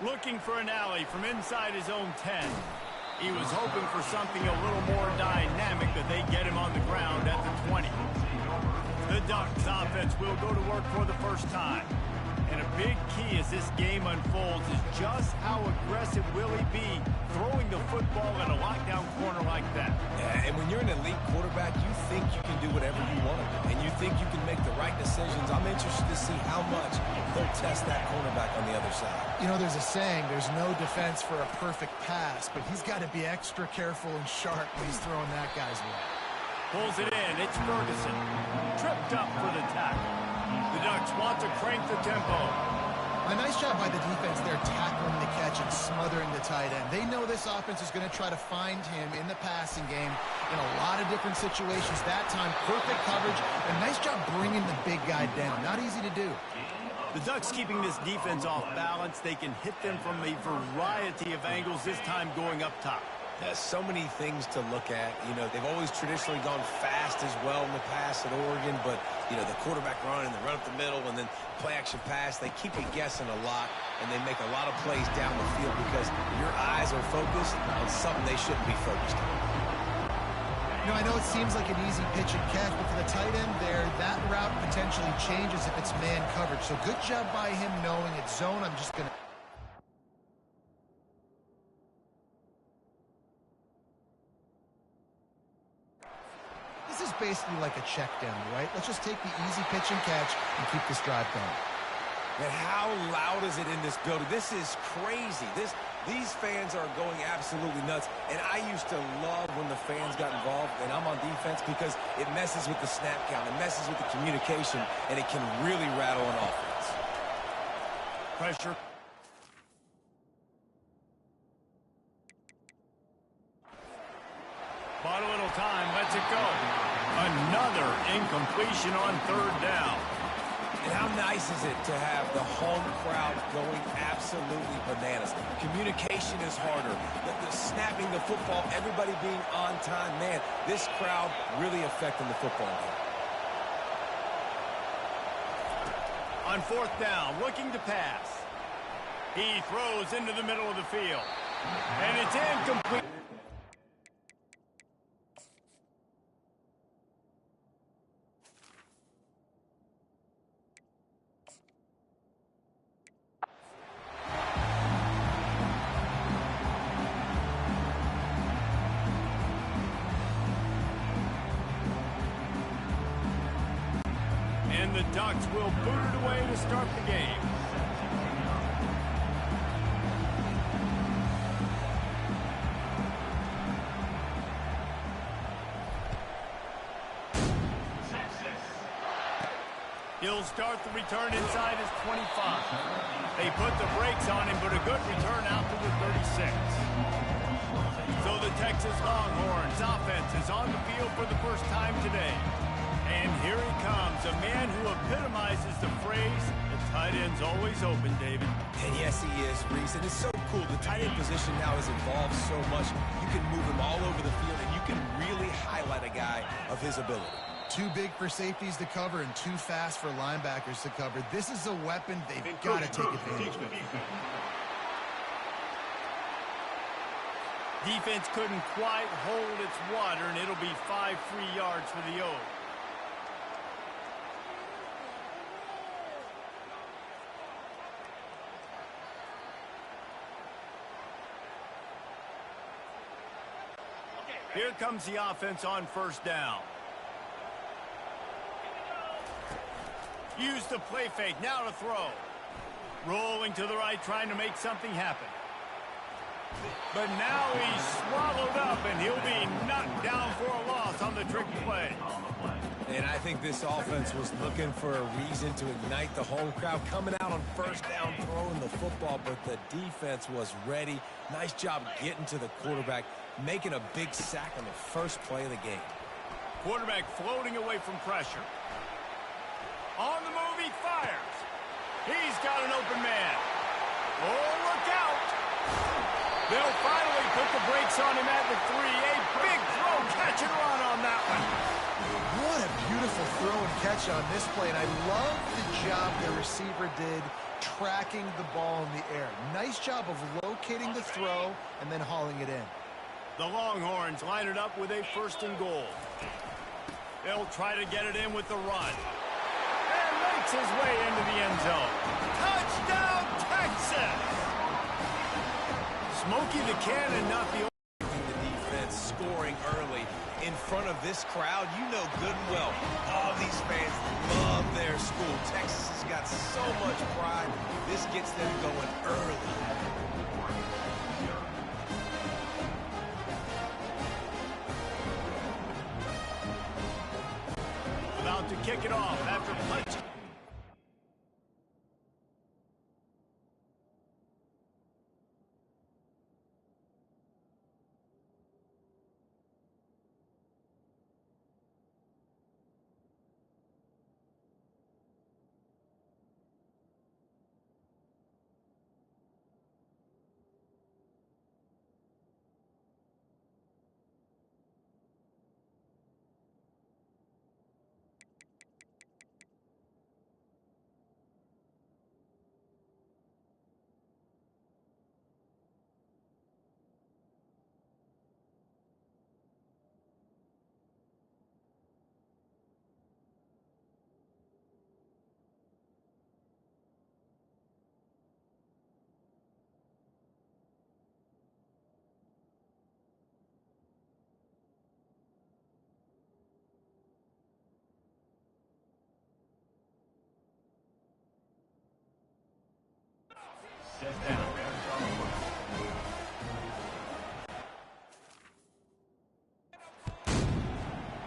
Looking for an alley from inside his own 10. He was hoping for something a little more dynamic, that they get him on the ground at the 20. The Ducks offense will go to work for the first time. And a big key as this game unfolds is just how aggressive will he be throwing the football in a lockdown corner like that. Yeah, and when you're an elite quarterback, you think you can do whatever you want to do, and you think you can make the right decisions. I'm interested to see how much they'll test that cornerback on the other side. You know, there's a saying, there's no defense for a perfect pass, but he's got to be extra careful and sharp when he's throwing that guy's way. Pulls it in. It's Ferguson. Tripped up for the tackle. The Ducks want to crank the tempo. A nice job by the defense there tackling the catch and smothering the tight end. They know this offense is going to try to find him in the passing game in a lot of different situations. That time, perfect coverage, and nice job bringing the big guy down. Not easy to do. The Ducks keeping this defense off balance. They can hit them from a variety of angles, this time going up top. There's so many things to look at. You know, they've always traditionally gone fast as well in the past at Oregon, but, you know, the quarterback run and the run up the middle and then play-action pass, they keep you guessing a lot, and they make a lot of plays down the field because your eyes are focused on something they shouldn't be focused on. You know, I know it seems like an easy pitch and catch, but for the tight end there, that route potentially changes if it's man coverage. So good job by him knowing it's zone. I'm just going to... This is basically like a check down, right? Let's just take the easy pitch and catch and keep this drive going. And how loud is it in this building? This is crazy. These fans are going absolutely nuts. And I used to love when the fans got involved, and I'm on defense, because it messes with the snap count, it messes with the communication, and it can really rattle an offense. Pressure. it go. Another incompletion on third down. And how nice is it to have the home crowd going absolutely bananas? Communication is harder. The snapping the football, everybody being on time. Man, this crowd really affecting the football game. On fourth down, looking to pass. He throws into the middle of the field. And it's incomplete. And the Ducks will boot it away to start the game. He'll start the return inside his 25. They put the brakes on him, but a good return out to the 36. So the Texas Longhorns offense is on the field for the first time today. And here he comes, a man who epitomizes the phrase, the tight end's always open, David. And yes, he is, Reese. And it's so cool. The tight end position now has evolved so much. You can move him all over the field, and you can really highlight a guy of his ability. Too big for safeties to cover and too fast for linebackers to cover. This is a weapon they've got to take advantage of. Defense couldn't quite hold its water, and it'll be 5 free yards for the O's. Here comes the offense on first down. Use the play fake, now to throw. Rolling to the right, trying to make something happen. But now he's swallowed up, and he'll be knocked down for a loss on the trick play. And I think this offense was looking for a reason to ignite the home crowd, coming out on first down, throwing the football, but the defense was ready. Nice job getting to the quarterback, making a big sack on the first play of the game. Quarterback floating away from pressure. On the move, he fires. He's got an open man. Oh, look out. They'll finally put the brakes on him at the 3. A big throw, catch and run on that one. What a beautiful throw and catch on this play, and I love the job the receiver did tracking the ball in the air. Nice job of locating the throw and then hauling it in. The Longhorns line it up with a 1st and goal. They'll try to get it in with the run. And makes his way into the end zone. Touchdown, Texas! Smokey the Cannon, not the defense scoring early in front of this crowd. You know good and well, all these fans love their school. Texas has got so much pride. This gets them going early. About to kick it off after punching.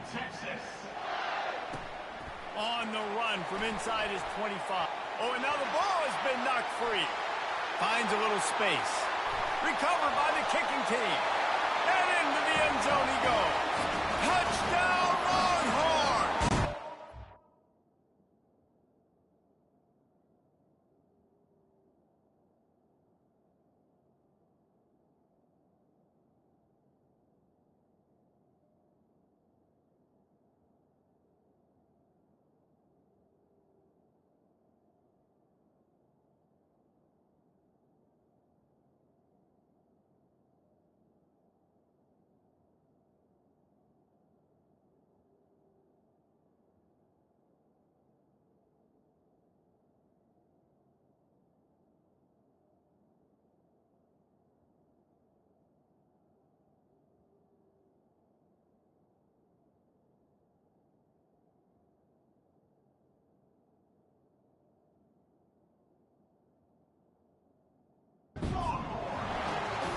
Texas. On the run from inside his 25. Oh, and now the ball has been knocked free. Finds a little space. Recovered by the kicking team. And into the end zone he goes. Touchdown, Longhorn!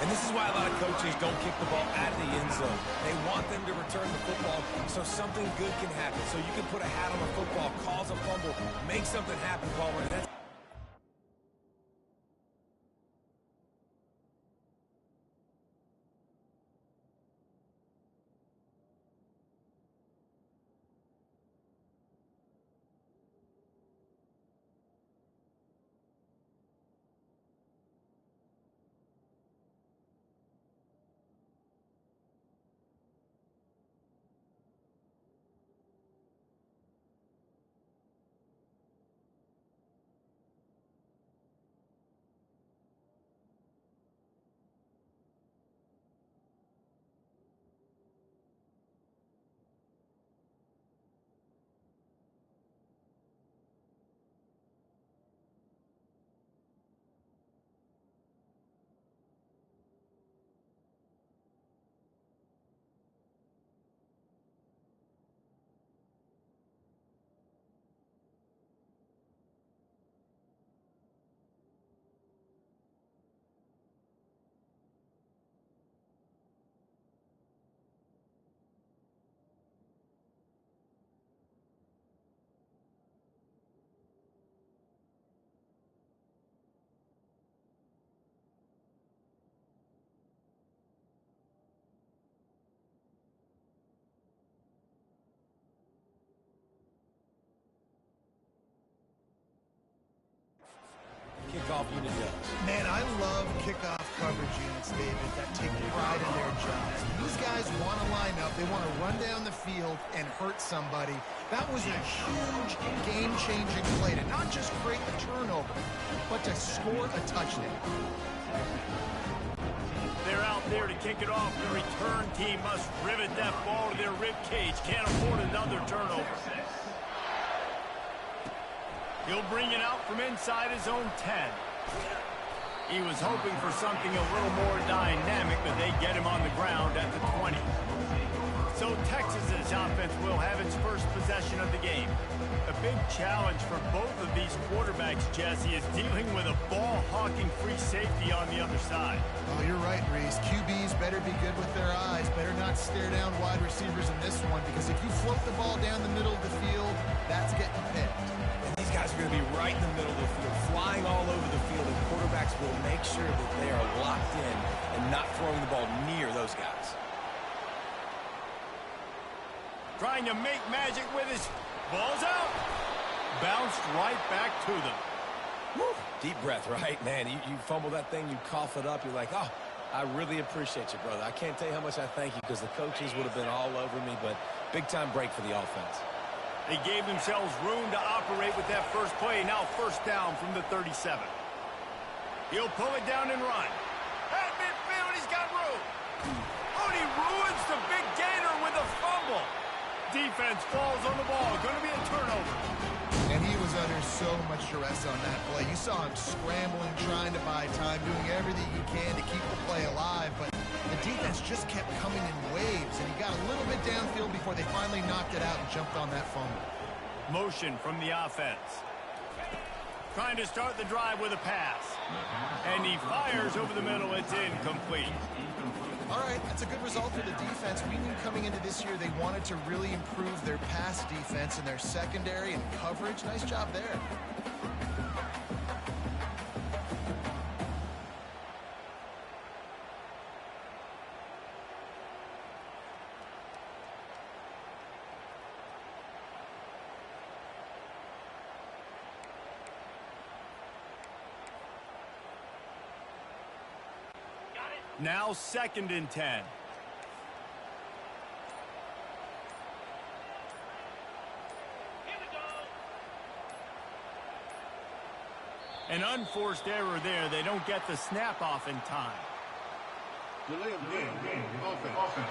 And this is why a lot of coaches don't kick the ball out of the end zone. They want them to return the football so something good can happen. So you can put a hat on a football, cause a fumble, make something happen, Palmer. That's kickoff unit does. Man, I love kickoff coverage units, David, that take pride in their jobs. These guys want to line up. They want to run down the field and hurt somebody. That was a huge game-changing play to not just create the turnover, but to score a touchdown. They're out there to kick it off. The return team must rivet that ball to their rib cage. Can't afford another turnover. He'll bring it out from inside his own 10. He was hoping for something a little more dynamic, but they get him on the ground at the 20. So Texas's offense will have its first possession of the game. A big challenge for both of these quarterbacks, Jesse, is dealing with a ball-hawking free safety on the other side. Oh, you're right, Reese. QBs better be good with their eyes. Better not stare down wide receivers in this one, because if you float the ball down the middle of the field, that's getting picked. And these guys are going to be right in the middle of the field, flying all over the field, and quarterbacks will make sure that they are locked in and not throwing the ball near those guys. Trying to make magic with his balls out. Bounced right back to them. Woo. Deep breath, right? Man, you fumble that thing, you cough it up, you're like, oh, I really appreciate you, brother. I can't tell you how much I thank you, because the coaches would have been all over me, but big-time break for the offense. They gave themselves room to operate with that first play. Now first down from the 37. He'll pull it down and run. At midfield, he's got room. Oh, and he ruins the big gainer with a fumble. Defense falls on the ball. Going to be a turnover. And he was under so much duress on that play. You saw him scrambling, trying to buy time, doing everything he can to keep the play alive, but the defense just kept coming in waves, and he got a little bit downfield before they finally knocked it out and jumped on that fumble. Motion from the offense. Trying to start the drive with a pass. And he fires over the middle. It's incomplete. All right, that's a good result for the defense. We knew coming into this year they wanted to really improve their pass defense and their secondary and coverage. Nice job there. Now 2nd and 10. An unforced error there. They don't get the snap off in time. Delay of game. Offense.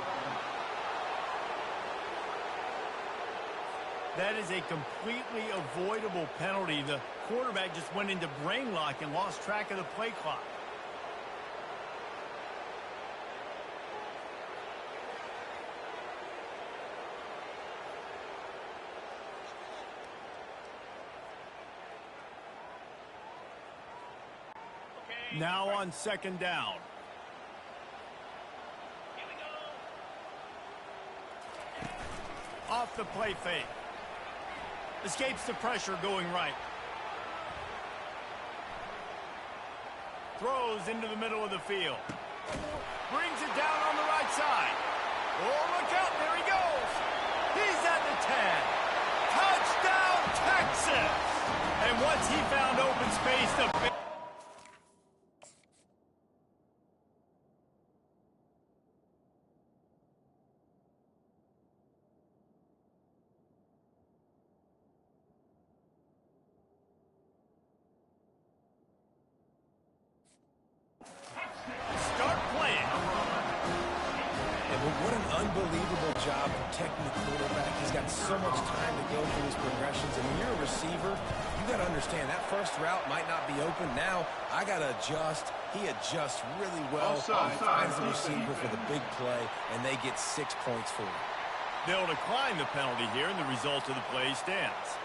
That is a completely avoidable penalty. The quarterback just went into brain lock and lost track of the play clock. Now on 2nd down. Off the play fake. Escapes the pressure going right. Throws into the middle of the field. Brings it down on the right side. Oh, look out. There he goes. He's at the 10. Touchdown, Texas. And once he found open space, the What an unbelievable job protecting the quarterback. He's got so much time to go through his progressions. And when you're a receiver, you got to understand that first route might not be open. Now I got to adjust. He adjusts really well. Finds the receiver for the big play, and they get 6 points for it. They'll decline the penalty here, and the result of the play stands.